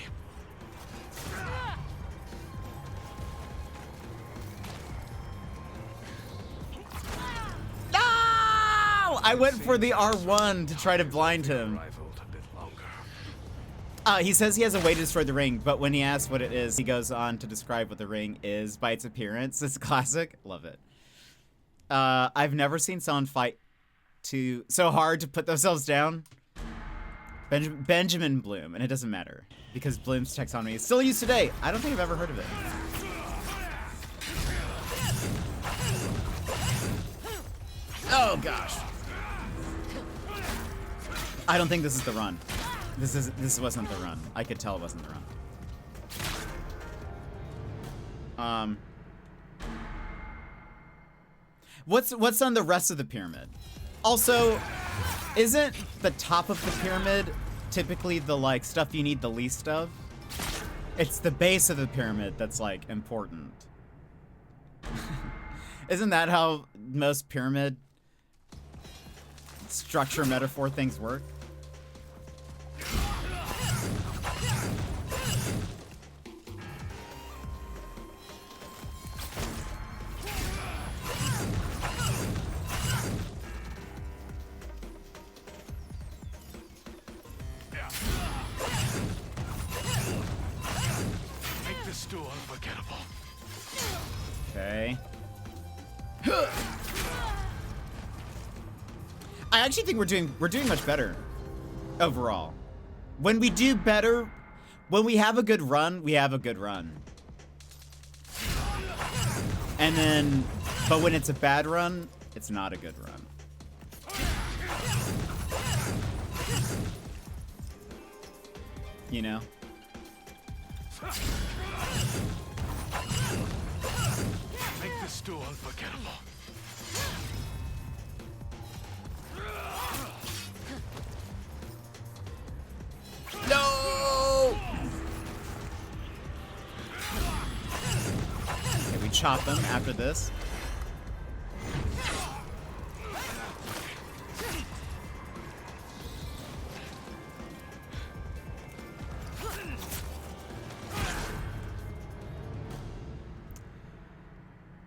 No! I went for the R1 to try to blind him. He says he has a way to destroy the ring, but when he asks what it is, he goes on to describe what the ring is by its appearance. It's classic. Love it. I've never seen someone fight so hard to put themselves down. Benjamin Bloom, and it doesn't matter because Bloom's taxonomy is still used today. I don't think I've ever heard of it. Oh gosh. I don't think this is the run. This wasn't the run. I could tell it wasn't the run. What's on the rest of the pyramid? Also, isn't the top of the pyramid typically the like stuff you need the least of? It's the base of the pyramid that's like important. Isn't that how most pyramid structure metaphor things work? Unforgettable. Okay. I actually think we're doing much better overall. When we do better, when we have a good run, we have a good run. And then, but when it's a bad run, it's not a good run. You know? Make this stew unforgettable. No! Okay, we chop them after this.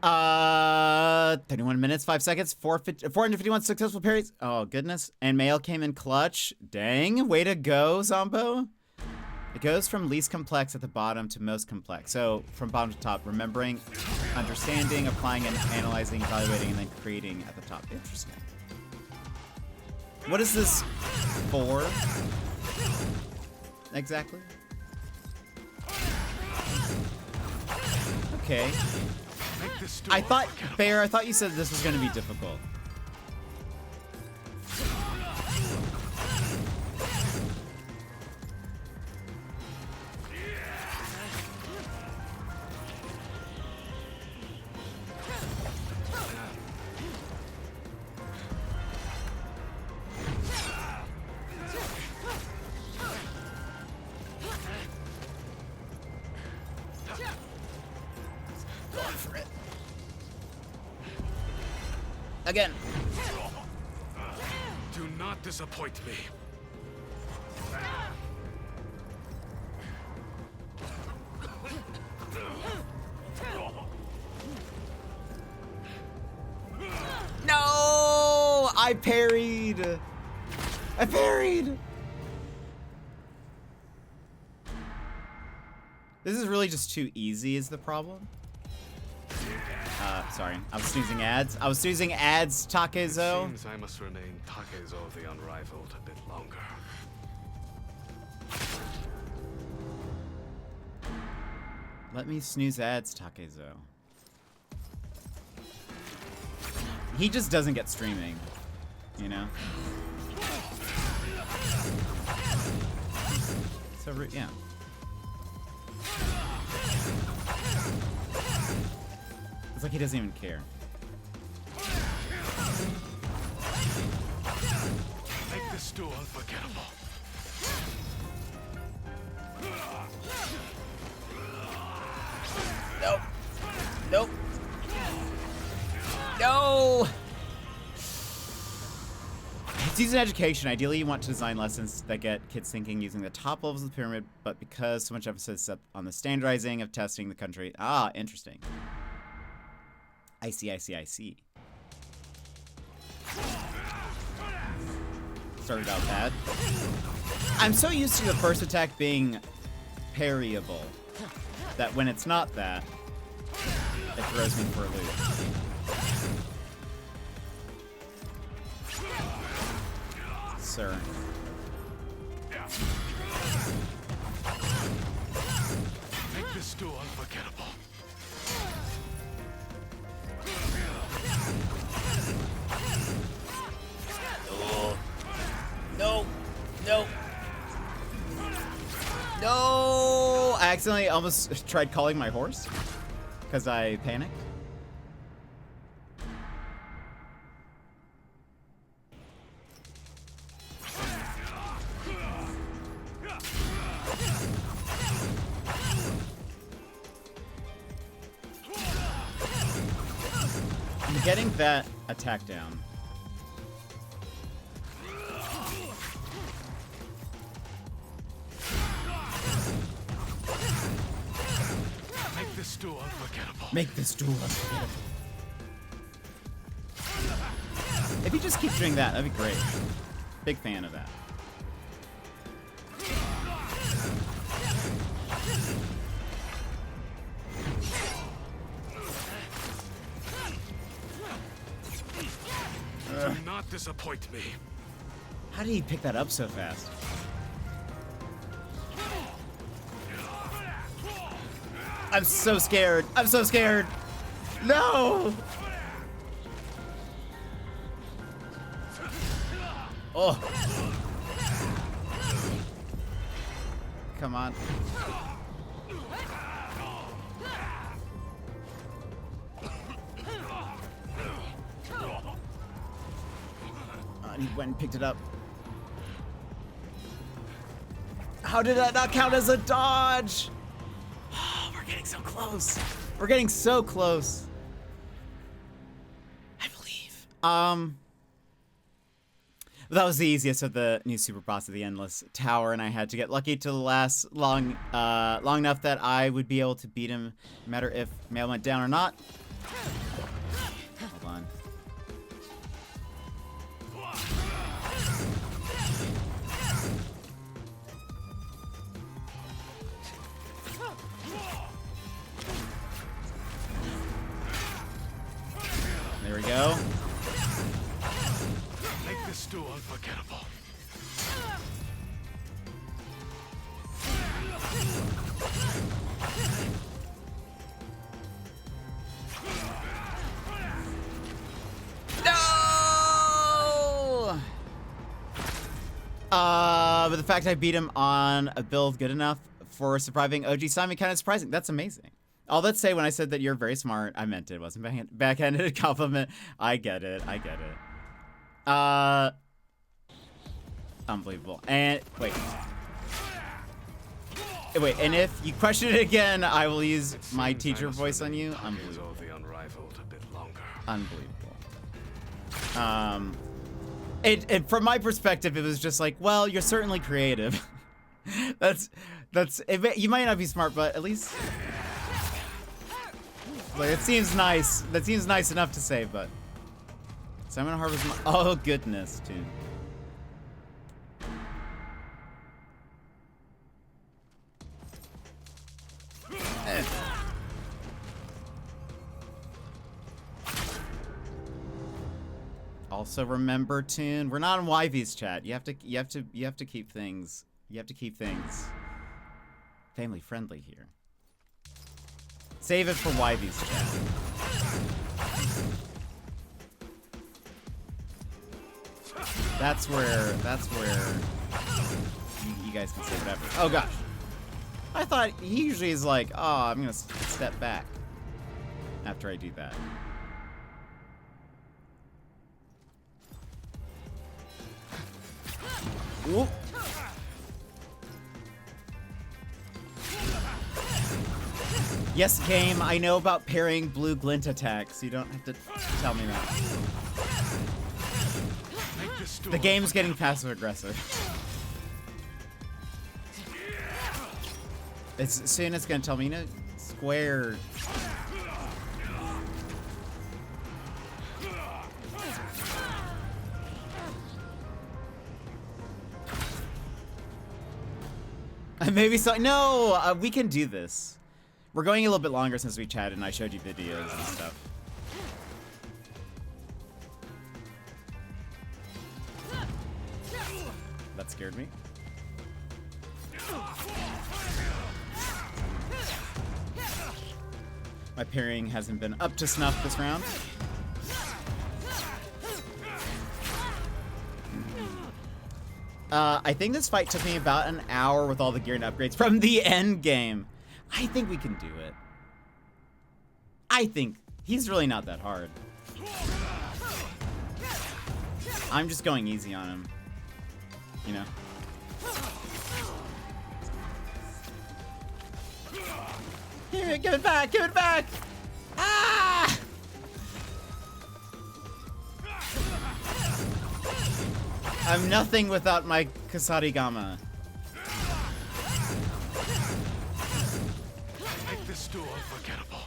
31 minutes, 5 seconds, 451 successful parries. Oh, goodness. And Mail came in clutch. Dang, way to go, Zombo. It goes from least complex at the bottom to most complex. So from bottom to top, remembering, understanding, applying, and analyzing, evaluating, and then creating at the top. Interesting. What is this for? Exactly. Okay. I thought, Bear, I thought you said this was going to be difficult. Again. Do not disappoint me. No! I parried. I parried. This is really just too easy is the problem. Sorry, I was snoozing ads. I was snoozing ads, Takezo. It seems I must remain Takezo the Unrivaled a bit longer. Let me snooze ads, Takezo. He just doesn't get streaming, you know? So, yeah. It's like he doesn't even care. Make this duel unforgettable. Nope. Nope. No! It's used in education. Ideally, you want to design lessons that get kids thinking using the top levels of the pyramid, but because so much emphasis is on the standardizing of testing the country. Ah, interesting. I see, I see, I see. Started out bad. I'm so used to the first attack being parryable that when it's not that, it throws me for a loop. Sir. Make this duel unforgettable. No. No. No! I accidentally almost tried calling my horse because I panicked. I'm getting that attack down. Make this duel unforgettable. Make this duel unforgettable. If you just keep doing that, that'd be great. Big fan of that. Do not disappoint me. How did he pick that up so fast? I'm so scared. I'm so scared. No! Oh. Come on. And he went and picked it up. How did that not count as a dodge? Oh, we're getting so close. We're getting so close. I believe. That was the easiest of the new super boss of the Endless Tower, and I had to get lucky to last long enough that I would be able to beat him, no matter if Mail went down or not. Hold on. There we go. Make this duel unforgettable. No! But the fact I beat him on a build good enough for surviving OG Simon kind of surprising. That's amazing. All that say when I said that you're very smart, I meant it. It wasn't backhanded compliment. I get it. I get it. Unbelievable. And wait. Wait, and if you question it again, I will use my teacher voice on you. Unbelievable. Unbelievable. From my perspective, it was just like, well, you're certainly creative. that's it, you might not be smart, but at least like it seems nice. That seems nice enough to say, but Simon Harvey's oh goodness, dude. Also remember, Toon, we're not in YV's chat. You have to keep things family friendly here. Save it for YV's chat. That's where you guys can say whatever. Oh gosh. I thought he usually is like, oh, I'm gonna step back after I do that. Whoop. Yes, game, I know about parrying blue glint attacks. You don't have to tell me that. The game's getting passive aggressive. Soon it's gonna tell me, you know, square. Maybe so. No, we can do this. We're going a little bit longer since we chatted and I showed you videos and stuff. That scared me. My parrying hasn't been up to snuff this round. I think this fight took me about an hour with all the gear and upgrades from the end game. I think we can do it. I think he's really not that hard. I'm just going easy on him. You know? Here, give it back! Give it back! Ah! I'm nothing without my kusarigama. Make this duel unforgettable.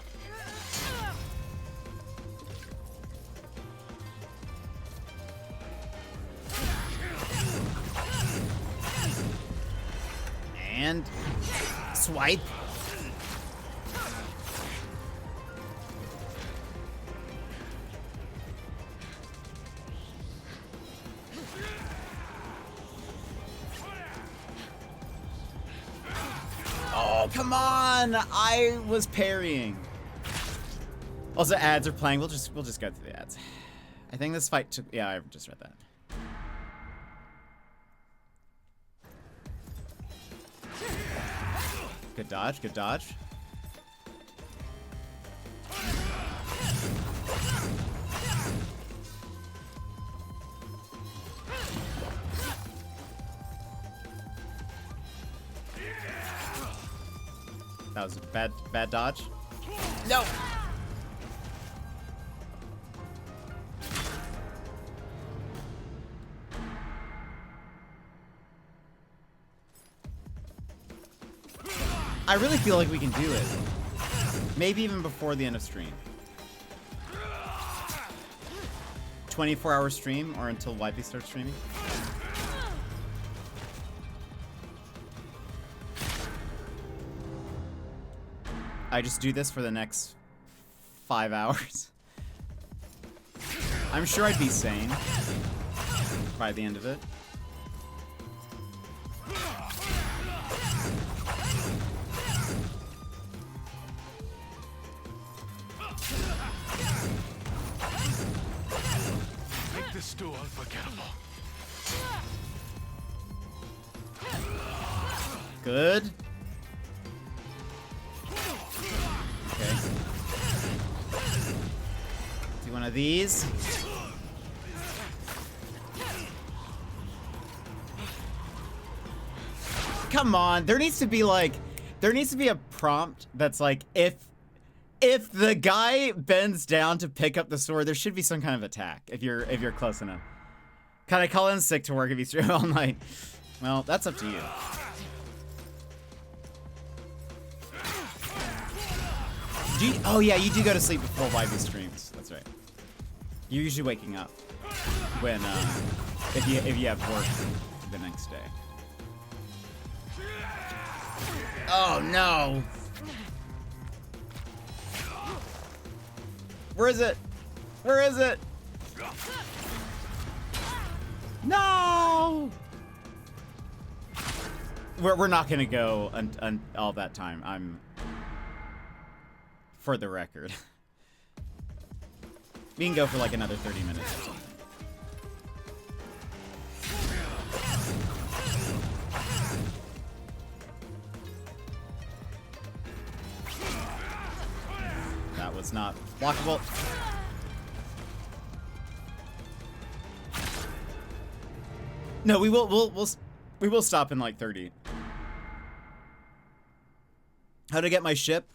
And swipe. Oh, come on! I was parrying. Also, ads are playing. We'll just go through the ads. I think this fight took. Yeah, I just read that. Good dodge. Good dodge. That was a bad dodge. No. I really feel like we can do it. Maybe even before the end of stream. 24-hour stream or until Wifey starts streaming. I just do this for the next 5 hours. I'm sure I'd be sane by the end of it. Make this stew unforgettable. Good. Okay. Do one of these. Come on, there needs to be a prompt that's like, if the guy bends down to pick up the sword, there should be some kind of attack if you're close enough. Can I call in sick to work if you stream all night? Well, that's up to you. Oh yeah, you do go to sleep before YB streams. That's right. You're usually waking up when if you have work the next day. Oh no! Where is it? Where is it? No! We're not gonna go all that time. I'm for the record. We can go for like another 30 minutes or something. That was not blockable. No, we will stop in like 30. How to get my ship?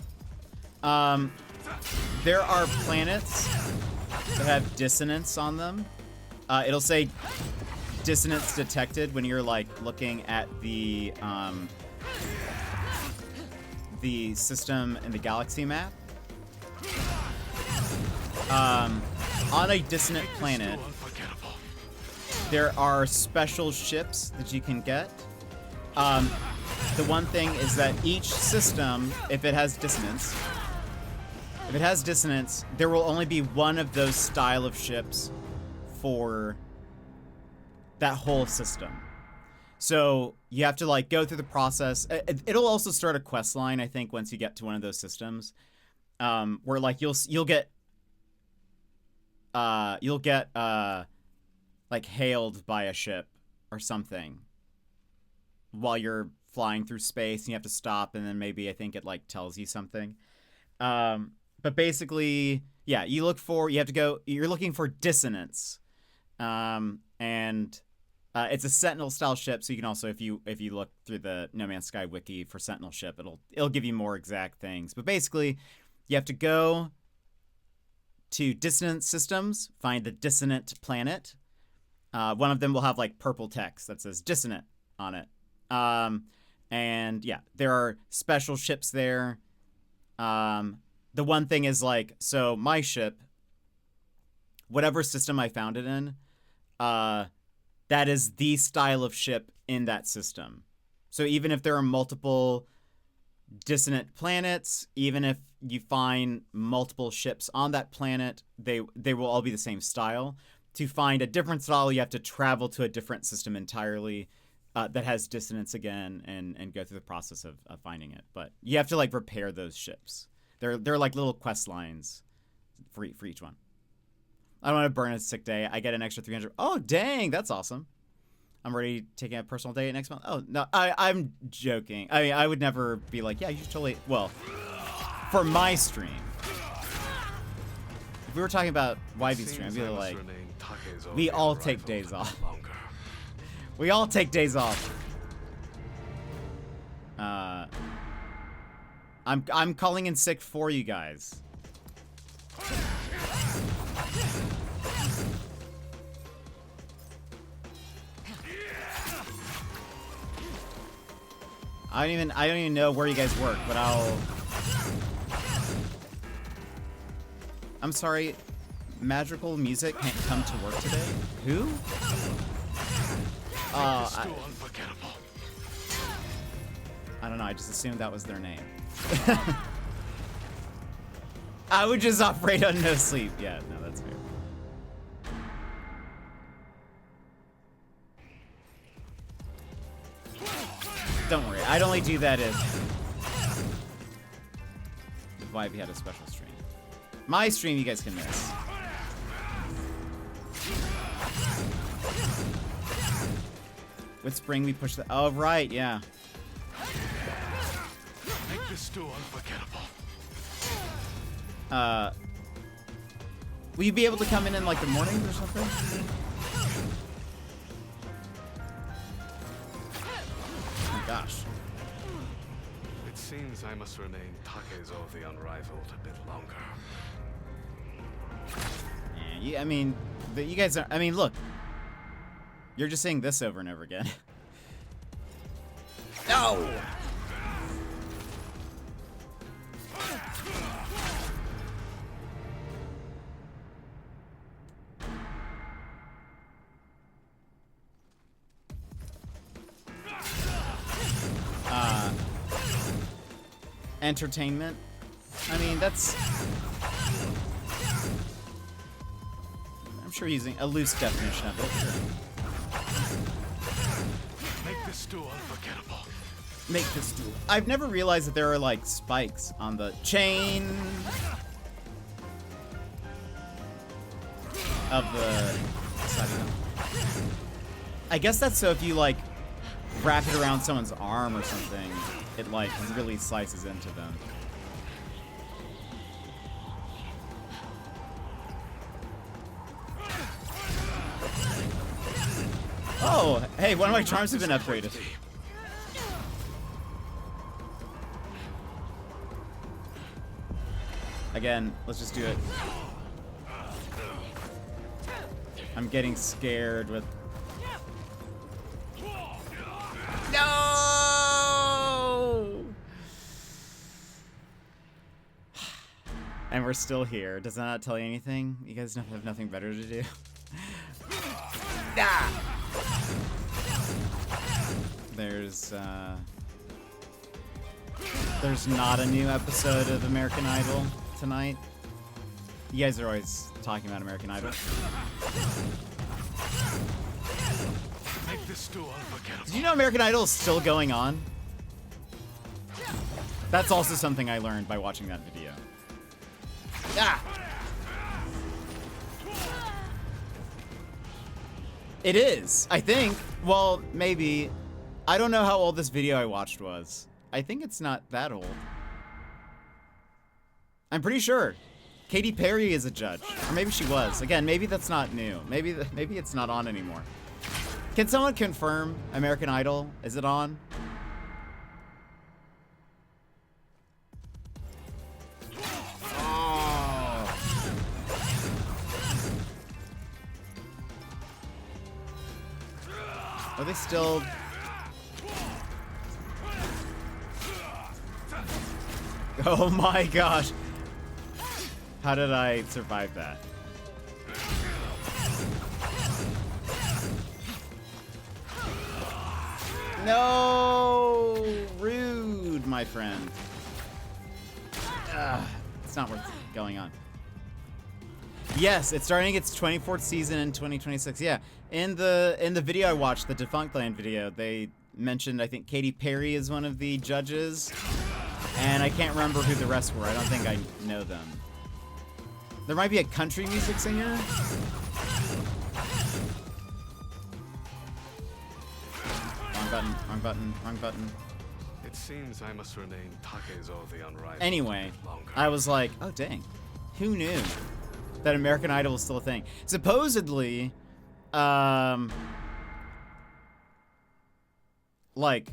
There are planets that have dissonance on them. It'll say dissonance detected when you're like looking at the system and the galaxy map. On a dissonant planet, there are special ships that you can get. The one thing is that each system, if it has dissonance, there will only be one of those style of ships for that whole system. So you have to like go through the process. It'll also start a quest line, I think, once you get to one of those systems, where like you'll get like hailed by a ship or something while you're flying through space, and you have to stop, and then maybe I think it like tells you something. But basically, yeah, you're looking for dissonance. And it's a Sentinel style ship, so you can also, if you look through the No Man's Sky wiki for Sentinel ship, it'll give you more exact things. But basically, you have to go to dissonant systems, find the dissonant planet. One of them will have like purple text that says dissonant on it. And yeah, there are special ships there. The one thing is like, so my ship, whatever system I found it in, that is the style of ship in that system. So even if there are multiple dissonant planets, even if you find multiple ships on that planet, they will all be the same style. To find a different style, you have to travel to a different system entirely that has dissonance again and go through the process of finding it. But you have to like repair those ships. They're like little quest lines for each one. I don't want to burn a sick day. I get an extra 300. Oh, dang. That's awesome. I'm already taking a personal day next month. Oh, no. I'm joking. I mean, I would never be like, yeah, you should totally... Well, for my stream. If we were talking about YB stream, I'd be like, we all take days off. We all take days off. I'm calling in sick for you guys. I don't even know where you guys work, but I'm sorry, magical music can't come to work today. Who? I don't know. I just assumed that was their name. I would just operate on no sleep. Yeah, no, that's fair. Don't worry. I'd only do that if Vibe had a special stream. My stream you guys can miss. With spring we push the— oh right, yeah. Make this stew unforgettable. Will you be able to come in like the mornings or something? Oh my gosh. It seems I must remain Takezo the Unrivaled a bit longer. Yeah, I mean, you guys are— I mean, look. You're just saying this over and over again. No! Entertainment. I mean, that's— I'm sure using a loose definition of it. Sure. Make this stew unforgettable. Make this stew. I've never realized that there are like spikes on the chain of the kusarigama. I guess that's so if you like wrap it around someone's arm or something, it like really slices into them. Oh, hey, one of my charms have been upgraded. Again, let's just do it. I'm getting scared with— no! And we're still here. Does that not tell you anything? You guys have nothing better to do? Ah! There's not a new episode of American Idol tonight. You guys are always talking about American Idol. Make this stew unforgettable. Did you know American Idol is still going on? That's also something I learned by watching that video. Ah! It is, I think. Well, maybe. I don't know how old this video I watched was. I think it's not that old. I'm pretty sure. Katy Perry is a judge. Or maybe she was. Again, maybe that's not new. Maybe it's not on anymore. Can someone confirm American Idol? Is it on? Oh. Are they still... oh my gosh. How did I survive that? No! Rude, my friend. It's not worth going on. Yes, it's starting its 24th season in 2026. Yeah, in the video I watched, the Defunct Land video, they mentioned, I think, Katy Perry is one of the judges. And I can't remember who the rest were. I don't think I know them. There might be a country music singer. Wrong button, wrong button, wrong button. It seems I must remain Takezo the Unrivaled. Anyway, I was like, oh dang, who knew that American Idol was still a thing? Supposedly, like,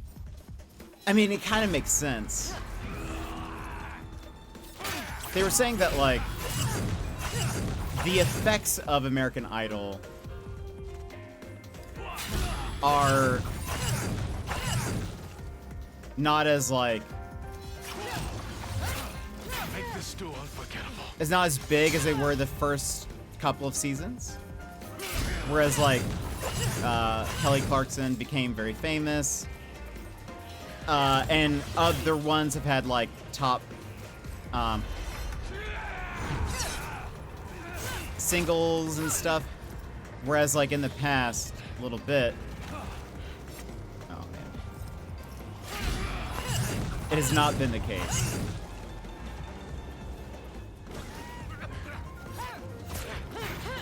I mean, it kind of makes sense. They were saying that, like, the effects of American Idol are not as, like, Make this stew unforgettable. it's not as big as they were the first couple of seasons. Whereas like Kelly Clarkson became very famous. And other ones have had like top singles and stuff. Whereas like in the past, a little bit. Oh man. It has not been the case.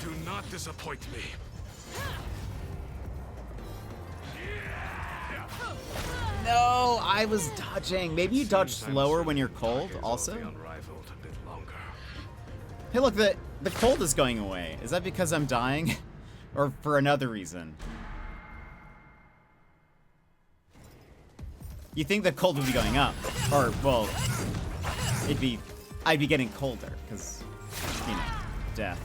Do not disappoint me. No, I was dodging. Maybe you dodge slower when you're cold also? Hey look, the cold is going away. Is that because I'm dying? Or for another reason? You think the cold would be going up. Or, well, I'd be getting colder, because, you know, death.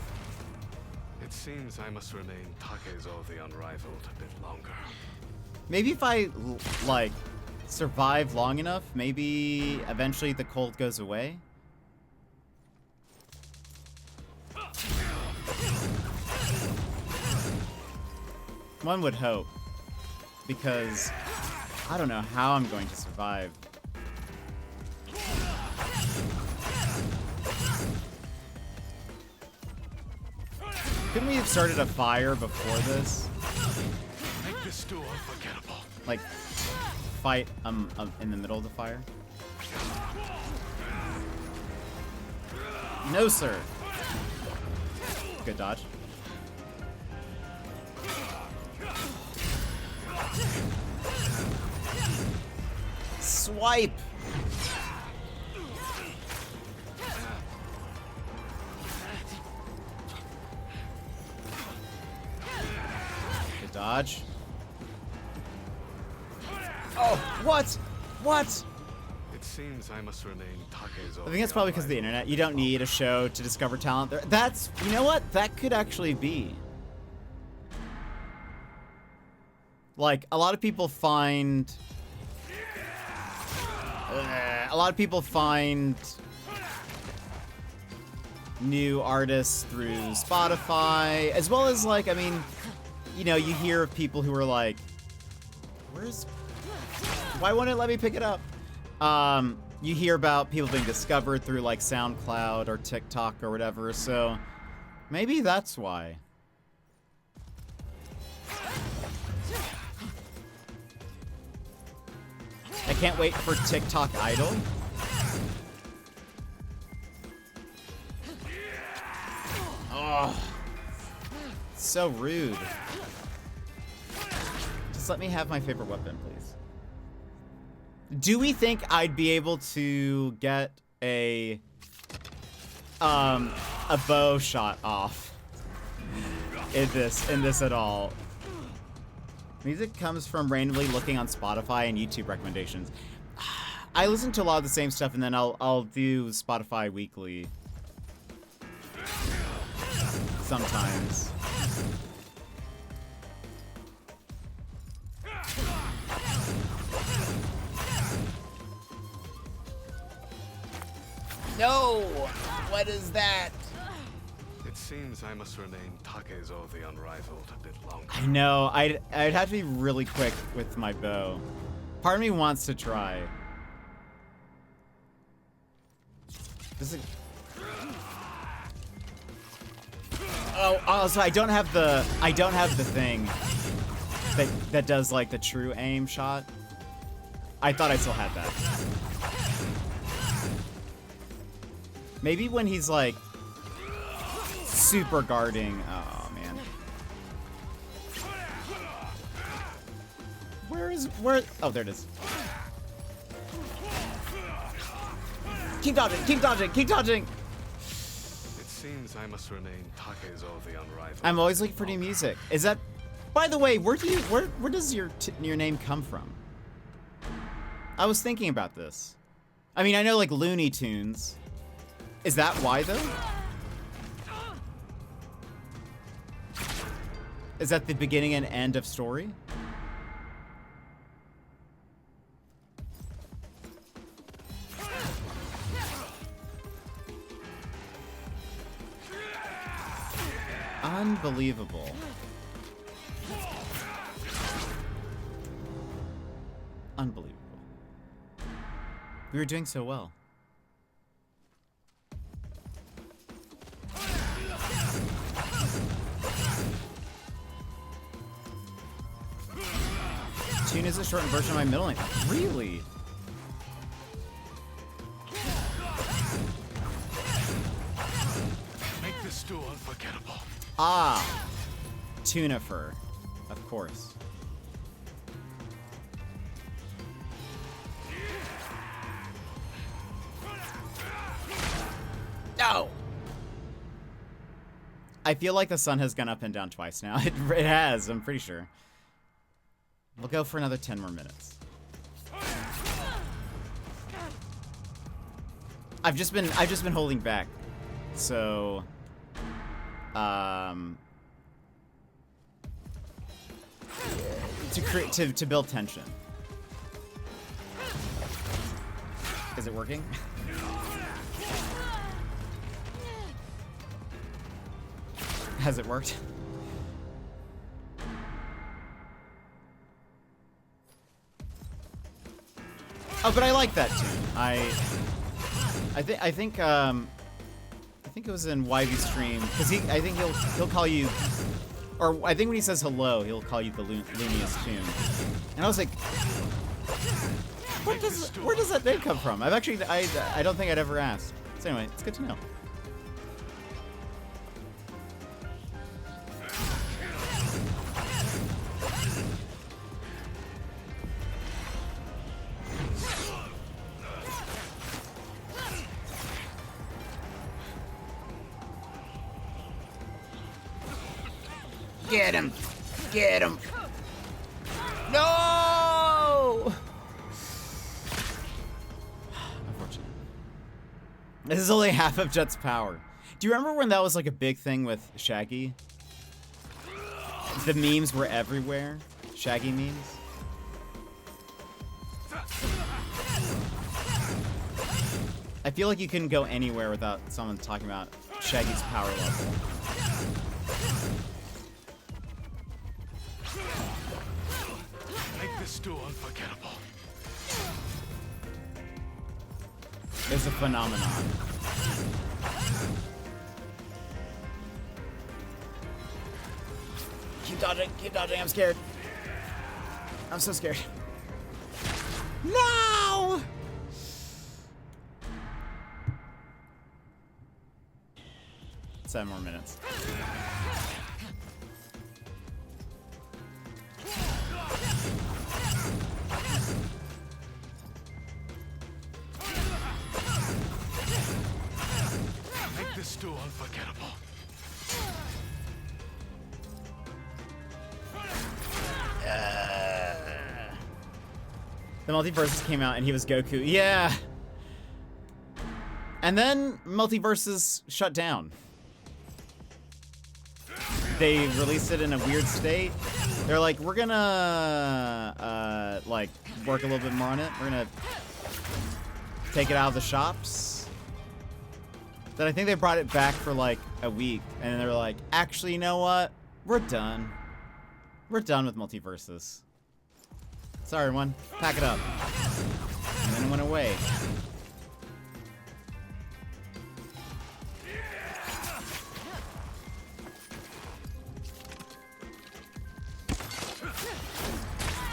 It seems I must remain Takezo the Unrivaled a bit longer. Maybe if I, like, survive long enough, maybe eventually the cold goes away? One would hope. Because I don't know how I'm going to survive. Couldn't we have started a fire before this? Make this duel unforgettable. Like, fight in the middle of the fire? No, sir. Good dodge. Swipe! Good dodge. Oh, what? What? It seems I must remain Takezo. I think that's probably because of the internet. You don't need a show to discover talent. That's, you know what? That could actually be. Like, a lot of people find new artists through Spotify, as well as, like, I mean, you know, you hear of people who are like, why won't it let me pick it up? You hear about people being discovered through, like, SoundCloud or TikTok or whatever, so maybe that's why. I can't wait for TikTok Idol. Oh, so rude. Just let me have my favorite weapon, please. Do we think I'd be able to get a bow shot off in this at all? Music comes from randomly looking on Spotify and YouTube recommendations. I listen to a lot of the same stuff, and then I'll do Spotify weekly. Sometimes. No! What is that? It seems I must remain Takezo the Unrivaled a bit longer. I know. I'd have to be really quick with my bow. Part of me wants to try. Oh, so I don't have the thing that does like the true aim shot. I thought I still had that. Maybe when he's like super guarding. Oh man. Where? Oh, there it is. Keep dodging, keep dodging, keep dodging. It seems I must remain Takezo the Unrivaled. I'm always looking for new music. Is that, by the way, where does your name come from? I was thinking about this. I mean, I know like Looney Tunes. Is that why though? Is that the beginning and end of story? Unbelievable. Unbelievable. We were doing so well. Tune is a shortened version of my middle name. Really? Make this stew unforgettable. Ah, tuna fur, of course. No! I feel like the sun has gone up and down twice now. It has, I'm pretty sure. We'll go for another 10 more minutes. I've just been holding back. So to build tension. Is it working? Has it worked? Oh, but I like that tune. I think it was in YV stream because I think he'll call you, or I think when he says hello, he'll call you the looniest tune. And I was like, where does that name come from? I don't think I'd ever asked. So anyway, it's good to know. Get him! Get him! No! Unfortunate. This is only half of Jet's power. Do you remember when that was like a big thing with Shaggy? The memes were everywhere. Shaggy memes. I feel like you couldn't go anywhere without someone talking about Shaggy's power level. Make this stew unforgettable. It's a phenomenon. Keep dodging, I'm scared. I'm so scared. No! Seven more minutes. Make this stew unforgettable. The Multiverses came out and he was Goku. Yeah. And then Multiverses shut down. They released it in a weird state. They're like, we're gonna like work a little bit more on it. We're gonna take it out of the shops. Then I think they brought it back for like a week, and then they were like, actually, you know what? We're done. We're done with Multiverses. Sorry, everyone. Pack it up. And then it went away.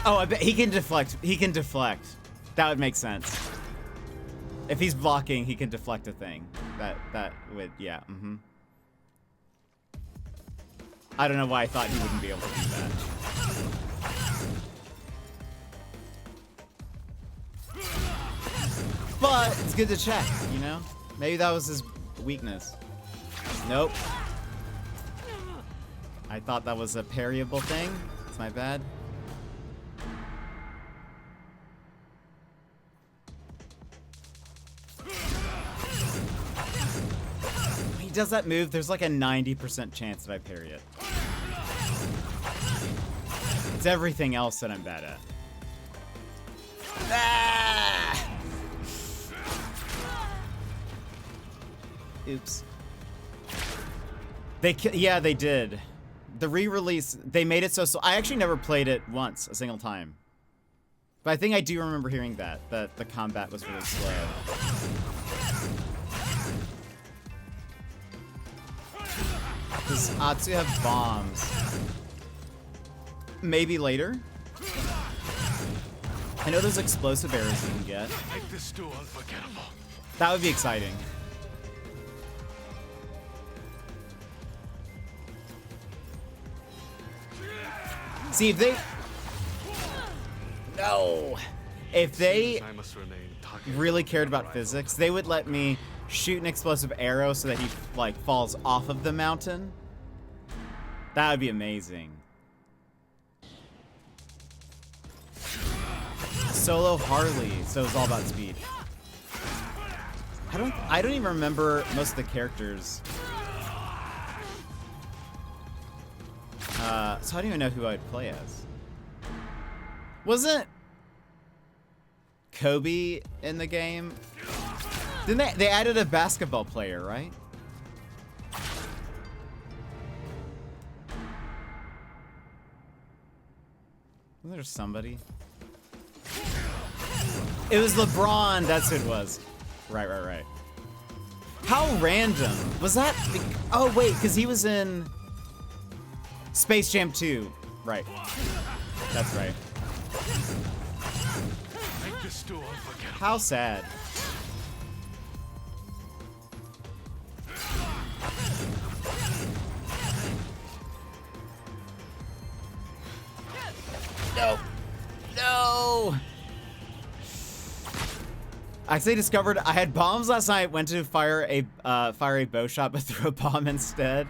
Oh, I bet he can deflect. He can deflect. That would make sense. If he's blocking, he can deflect a thing. That would, yeah. Mm-hmm. I don't know why I thought he wouldn't be able to do that. But it's good to check, you know? Maybe that was his weakness. Nope. I thought that was a parryable thing. It's my bad. When he does that move, there's like a 90% chance that I parry it. It's everything else that I'm bad at. Ah! Oops. Yeah, they did. The re-release, they made it so I actually never played it once, a single time. But I think I do remember hearing that the combat was really slow. Does Atsu have bombs? Maybe later? I know there's explosive arrows you can get. Make this stew unforgettable. That would be exciting. See, if they... No! If they really cared about physics, they would let me shoot an explosive arrow so that he, like, falls off of the mountain. That would be amazing. Solo Harley, so it's all about speed. I don't even remember most of the characters. So I don't even know who I'd play as. Wasn't Kobe in the game? Didn't they added a basketball player, right? Wasn't there somebody? It was LeBron, that's who it was. Right. How random. Was that? Oh wait, because he was in Space Jam 2. Right. That's right. How sad. No! I actually discovered I had bombs last night, went to fire a bow shot but threw a bomb instead.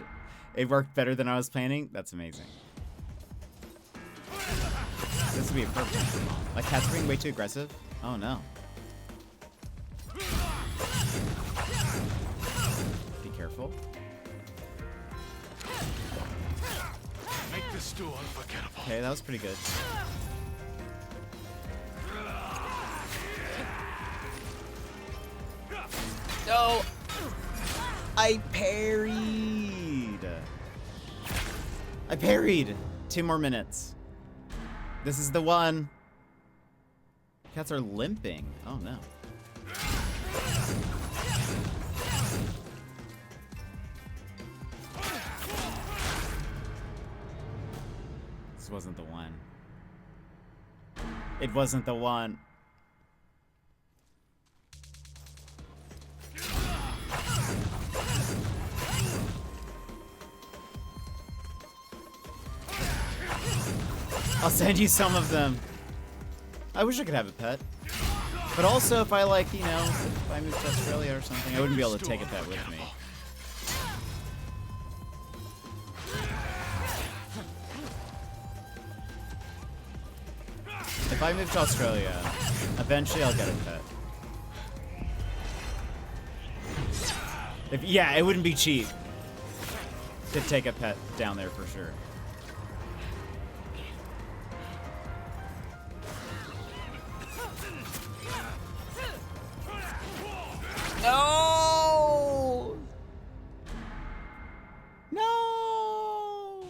It worked better than I was planning. That's amazing. This would be a perfect bomb. Like, cat's being way too aggressive? Oh no. Be careful. Make this stew unforgettable. Okay, that was pretty good. No! I parried! 2 more minutes. This is the one. Cats are limping. Oh no. This wasn't the one. It wasn't the one. I'll send you some of them. I wish I could have a pet. But also, if I, like, you know, if I moved to Australia or something, I wouldn't be able to take a pet with me. If I move to Australia, eventually I'll get a pet. Yeah, it wouldn't be cheap to take a pet down there for sure. No! No!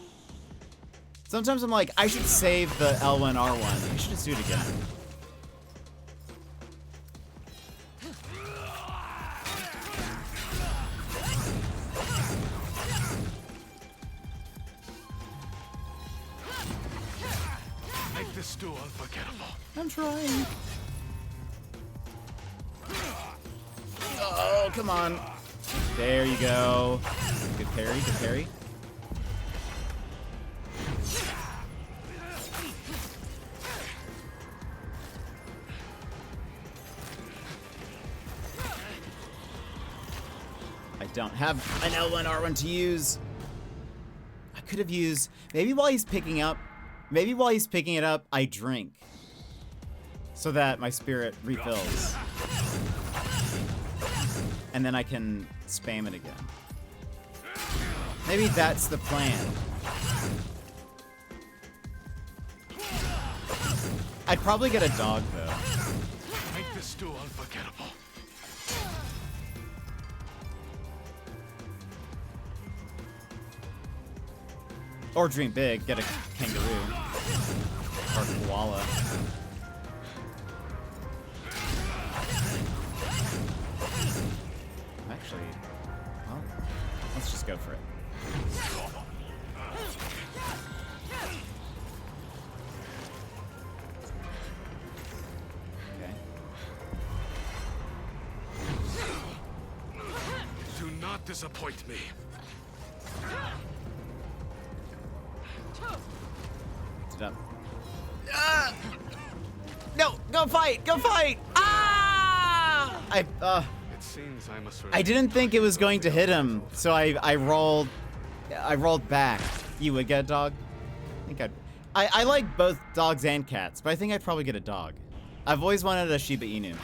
Sometimes I'm like, I should save the L1, R1. I should just do it again. Make this stew unforgettable. I'm trying. Oh, come on. There you go. Good parry, good parry. I don't have an L1, R1 to use. I could have used, maybe while he's picking it up, I drink. So that my spirit refills. And then I can spam it again. Maybe that's the plan. I'd probably get a dog, though. Make this stew unforgettable. Or dream big, get a kangaroo. Or koala. Actually, well, let's just go for it. Okay. Do not disappoint me. It's up. No, go fight! Go fight! Ah! It seems I must. I didn't think it was going to hit him, so I rolled back. You would get a dog? I like both dogs and cats, but I think I'd probably get a dog. I've always wanted a Shiba Inu.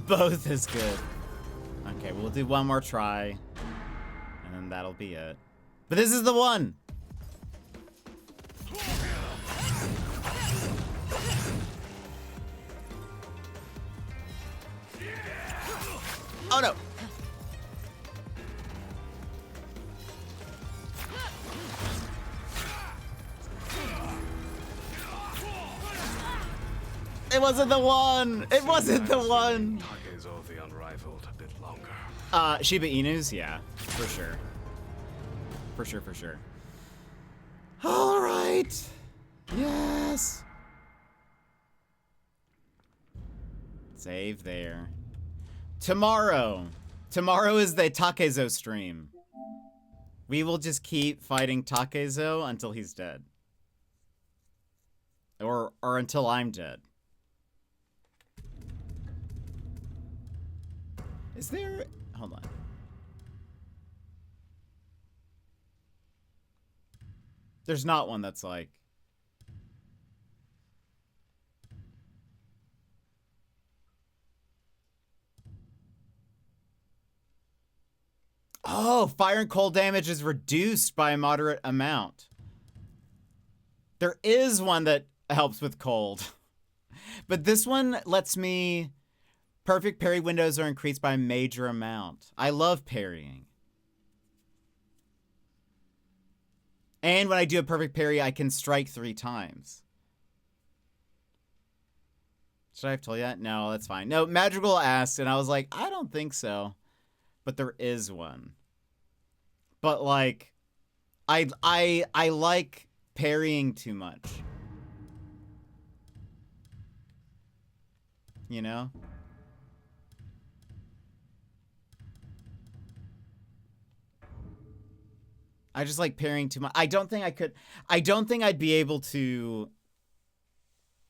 Both is good. Okay, we'll do one more try, and then that'll be it. But this is the one! Oh no! It wasn't the one! It wasn't the one! Takezo the Unrivaled a bit longer. Shiba Inus, yeah, for sure. For sure, for sure. All right. Yes. Save there. Tomorrow is the Takezo stream. We will just keep fighting Takezo until he's dead. Or until I'm dead. Is there... Hold on. There's not one that's like... Oh, fire and cold damage is reduced by a moderate amount. There is one that helps with cold. But this one lets me... Perfect parry windows are increased by a major amount. I love parrying. And when I do a perfect parry, I can strike 3 times. Should I have told you that? No, that's fine. No, Madrigal asked, and I was like, I don't think so. But there is one. But, like, I like parrying too much. You know? I just like parrying too much. I don't think I'd be able to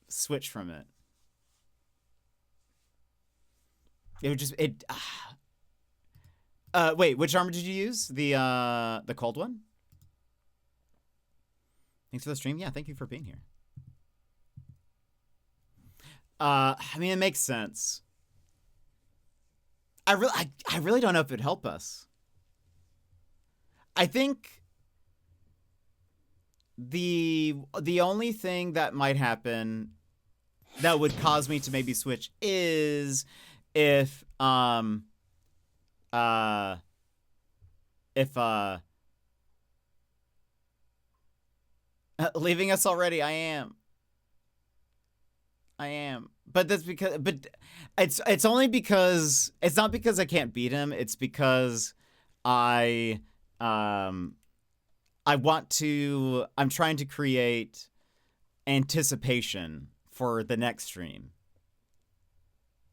switch from it. It would just, wait, which armor did you use? The cold one? Thanks for the stream. Yeah, thank you for being here. I mean, it makes sense. I really don't know if it'd help us. I think the only thing that might happen that would cause me to maybe switch is if leaving us already. I am. But that's because, but it's only because, it's not because I can't beat him. It's because I'm trying to create anticipation for the next stream.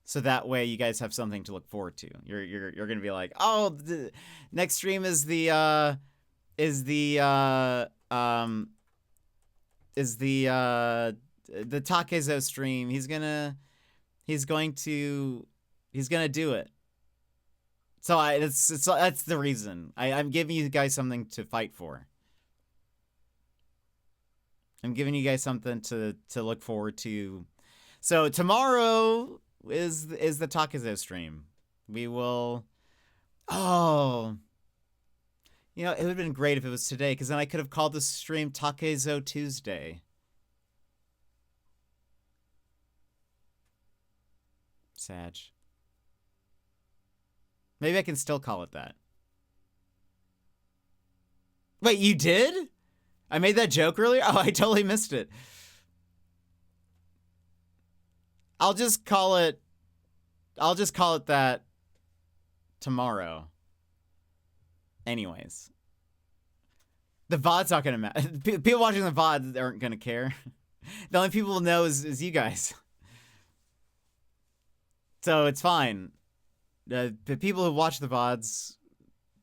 So that way you guys have something to look forward to. You're going to be like, "Oh, the next stream is the Takezo stream. He's going to do it." So that's the reason. I'm giving you guys something to fight for. I'm giving you guys something to look forward to. So tomorrow is the Takezo stream. We will... Oh. You know, it would have been great if it was today, because then I could have called this stream Takezo Tuesday. Sag. Maybe I can still call it that. Wait, you did? I made that joke earlier? Oh, I totally missed it. I'll just call it that tomorrow. Anyways. The VOD's not gonna matter. People watching the VOD aren't gonna care. The only people who know is you guys. So it's fine. The people who watch the VODs,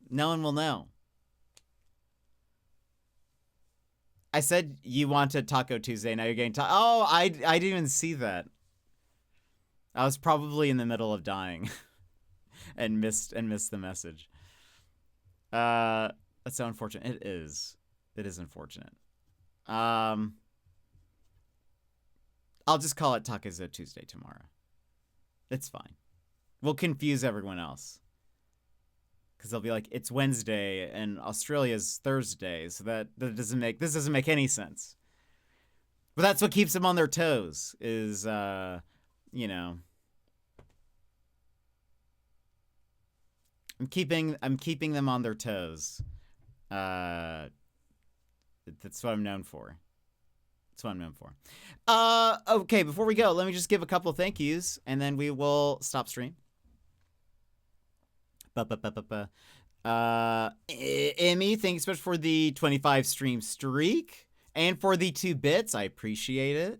no one will know. I said you wanted Taco Tuesday, now you're getting Oh, I didn't even see that. I was probably in the middle of dying and missed the message. That's so unfortunate. It is. It is unfortunate. I'll just call it Takezo Tuesday tomorrow. It's fine. We'll confuse everyone else. Because they'll be like, it's Wednesday and Australia's Thursday, so this doesn't make any sense. But that's what keeps them on their toes, is you know, I'm keeping them on their toes. That's what I'm known for. That's what I'm known for. Okay, before we go, let me just give a couple of thank yous, and then we will stop stream. Emmy, thanks so much for the 25 stream streak and for the 2 bits. I appreciate it.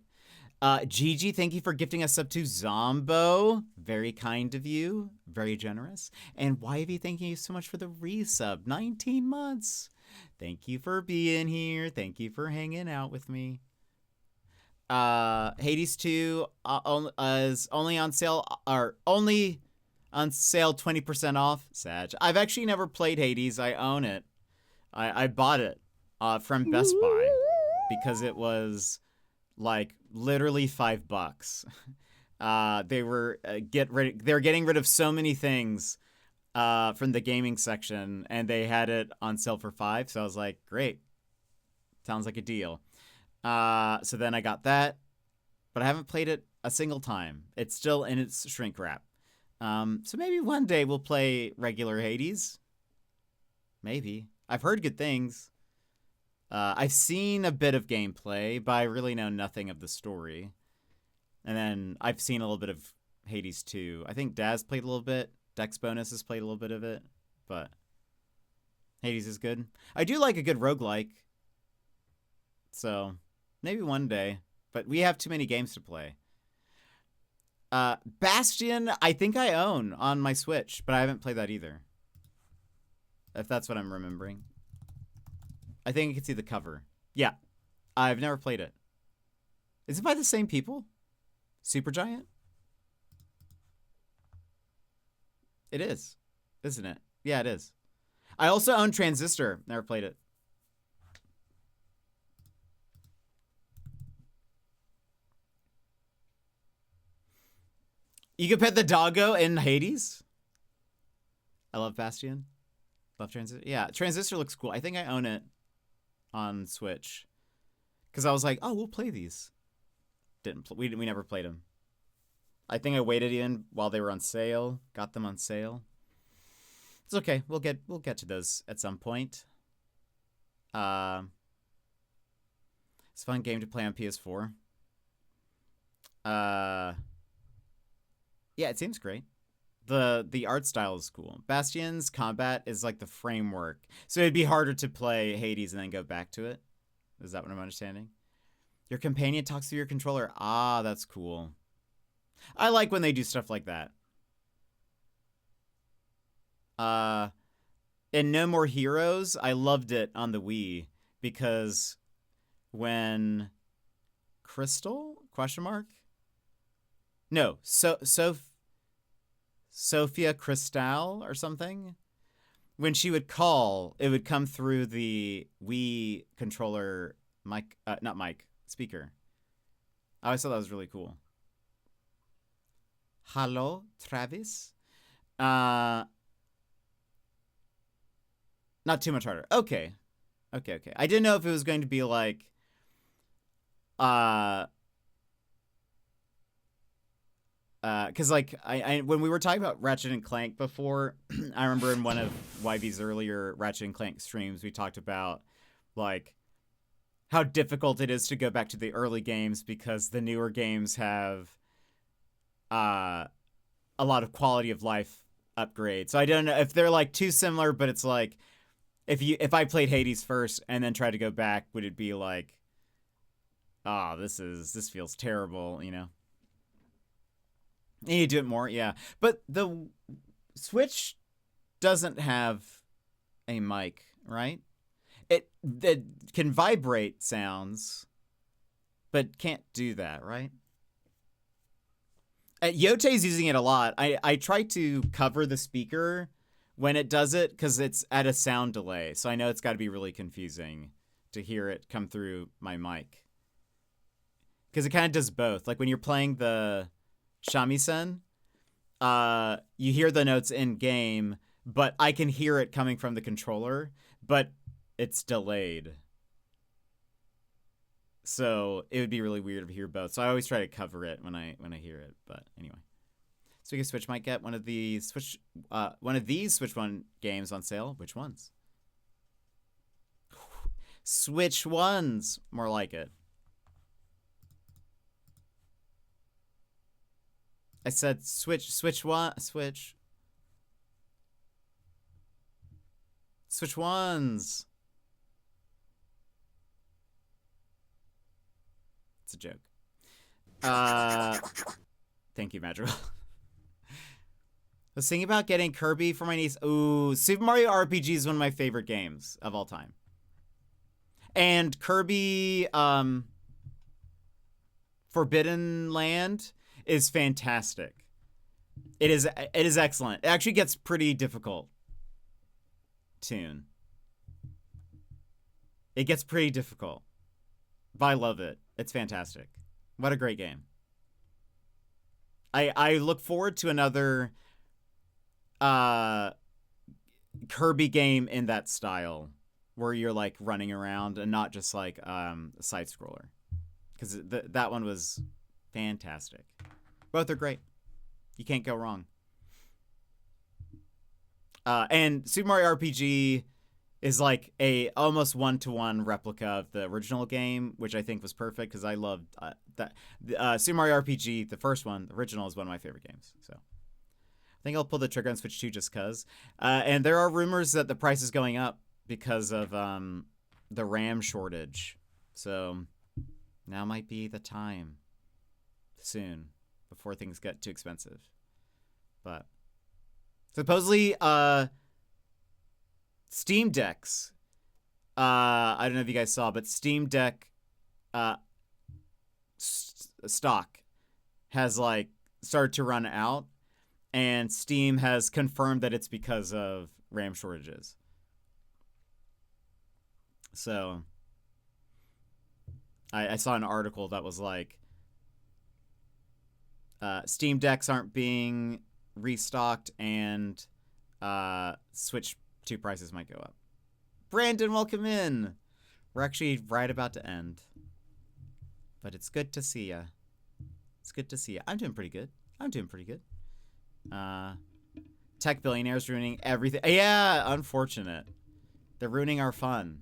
Gigi, thank you for gifting us up to Zombo. Very kind of you. Very generous. And Yvie, thank you so much for the resub. 19 months. Thank you for being here. Thank you for hanging out with me. Hades 2 is only on sale, or only on sale 20% off. Sag. I've actually never played Hades. I own it. I bought it from Best Buy because it was like literally $5. They were getting rid of so many things from the gaming section, and they had it on sale for $5. So I was like, great, sounds like a deal. So then I got that, but I haven't played it a single time. It's still in its shrink wrap. So maybe one day we'll play regular Hades. Maybe. I've heard good things. I've seen a bit of gameplay, but I really know nothing of the story. And then I've seen a little bit of Hades 2. I think Daz played a little bit. Dex Bonus has played a little bit of it. But Hades is good. I do like a good roguelike. So maybe one day. But we have too many games to play. Bastion, I think I own on my Switch, but I haven't played that either. If that's what I'm remembering. I think you can see the cover. Yeah. I've never played it. Is it by the same people? Supergiant? It is, isn't it? Yeah, it is. I also own Transistor. Never played it. You can pet the doggo in Hades. I love Bastion. Love Transistor. Yeah, Transistor looks cool. I think I own it on Switch. Because I was like, oh, we'll play these. We never played them. I think I waited even while they were on sale. Got them on sale. It's okay. We'll get to those at some point. It's a fun game to play on PS4. Yeah, it seems great. The art style is cool. Bastion's combat is like the framework. So it'd be harder to play Hades and then go back to it. Is that what I'm understanding? Your companion talks through your controller. Ah, that's cool. I like when they do stuff like that. In No More Heroes, I loved it on the Wii because when Crystal? ? No, Sophia Cristal or something. When she would call, it would come through the Wii controller mic, not mic, speaker. I always thought that was really cool. Hello, Travis. Not too much harder. Okay. I didn't know if it was going to be like, because like I when we were talking about Ratchet and Clank before, I remember in one of YV's earlier Ratchet and Clank streams we talked about like how difficult it is to go back to the early games because the newer games have a lot of quality of life upgrades. So I don't know if they're like too similar, but it's like if I played Hades first and then tried to go back, would it be like, oh, this feels terrible, you know? You need to do it more, yeah. But the Switch doesn't have a mic, right? It can vibrate sounds, but can't do that, right? Yotei's using it a lot. I try to cover the speaker when it does it because it's at a sound delay. So I know it's got to be really confusing to hear it come through my mic. Because it kind of does both. Like when you're playing the shamisen, you hear the notes in game, but I can hear it coming from the controller, but it's delayed. So it would be really weird to hear both. So I always try to cover it when I hear it. But anyway, speaking of Switch, might get one of these Switch One games on sale. Which ones? Switch ones, more like it. I said Switch ones. It's a joke. Thank you, Magical. I was thinking about getting Kirby for my niece. Ooh, Super Mario RPG is one of my favorite games of all time. And Kirby Forbidden Land is fantastic. It is excellent. It actually gets pretty difficult. It gets pretty difficult. But I love it. It's fantastic. What a great game. I look forward to another Kirby game in that style where you're like running around and not just like a side scroller. Because that one was fantastic. Both are great. You can't go wrong. And Super Mario RPG is like a almost one-to-one replica of the original game, which I think was perfect because I loved that. Super Mario RPG, the first one, the original, is one of my favorite games. So I think I'll pull the trigger on Switch 2 just because. And there are rumors that the price is going up because of the RAM shortage. So now might be the time soon before things get too expensive. But supposedly Steam Decks, I don't know if you guys saw, but Steam Deck stock has like started to run out, and Steam has confirmed that it's because of RAM shortages. So I saw an article that was like Steam Decks aren't being restocked and Switch 2 prices might go up. Brandon, welcome in. We're actually right about to end. But it's good to see ya. It's good to see ya. I'm doing pretty good. Tech billionaires ruining everything. Yeah, unfortunate. They're ruining our fun.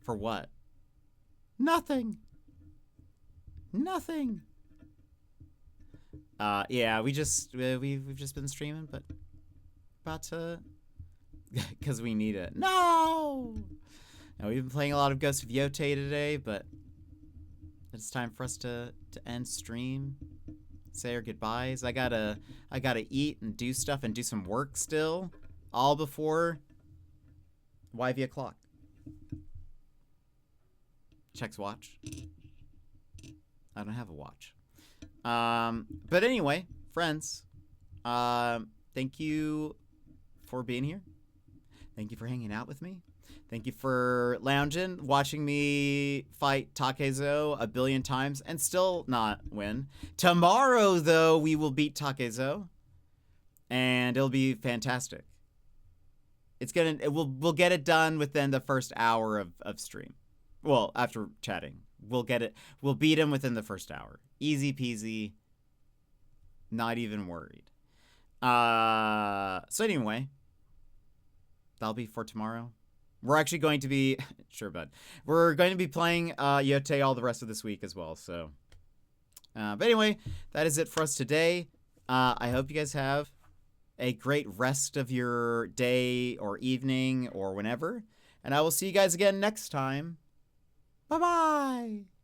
For what? Nothing. Yeah, we've just been streaming, but about to, because we need it. No, we've been playing a lot of Ghost of Yotei today, but it's time for us to end stream, say our goodbyes. I gotta eat and do stuff and do some work still, all before YV o'clock. Checks watch. I don't have a watch. But anyway, friends, thank you for being here. Thank you for hanging out with me. Thank you for lounging, watching me fight Takezo a billion times and still not win. Tomorrow, though, we will beat Takezo, and it'll be fantastic. We'll get it done within the first hour of stream. Well, after chatting. We'll beat him within the first hour. Easy peasy. Not even worried. So anyway, that'll be for tomorrow. We're actually going to be sure, bud. We're going to be playing Yotei all the rest of this week as well. So, but anyway, that is it for us today. I hope you guys have a great rest of your day or evening or whenever, and I will see you guys again next time. Bye bye.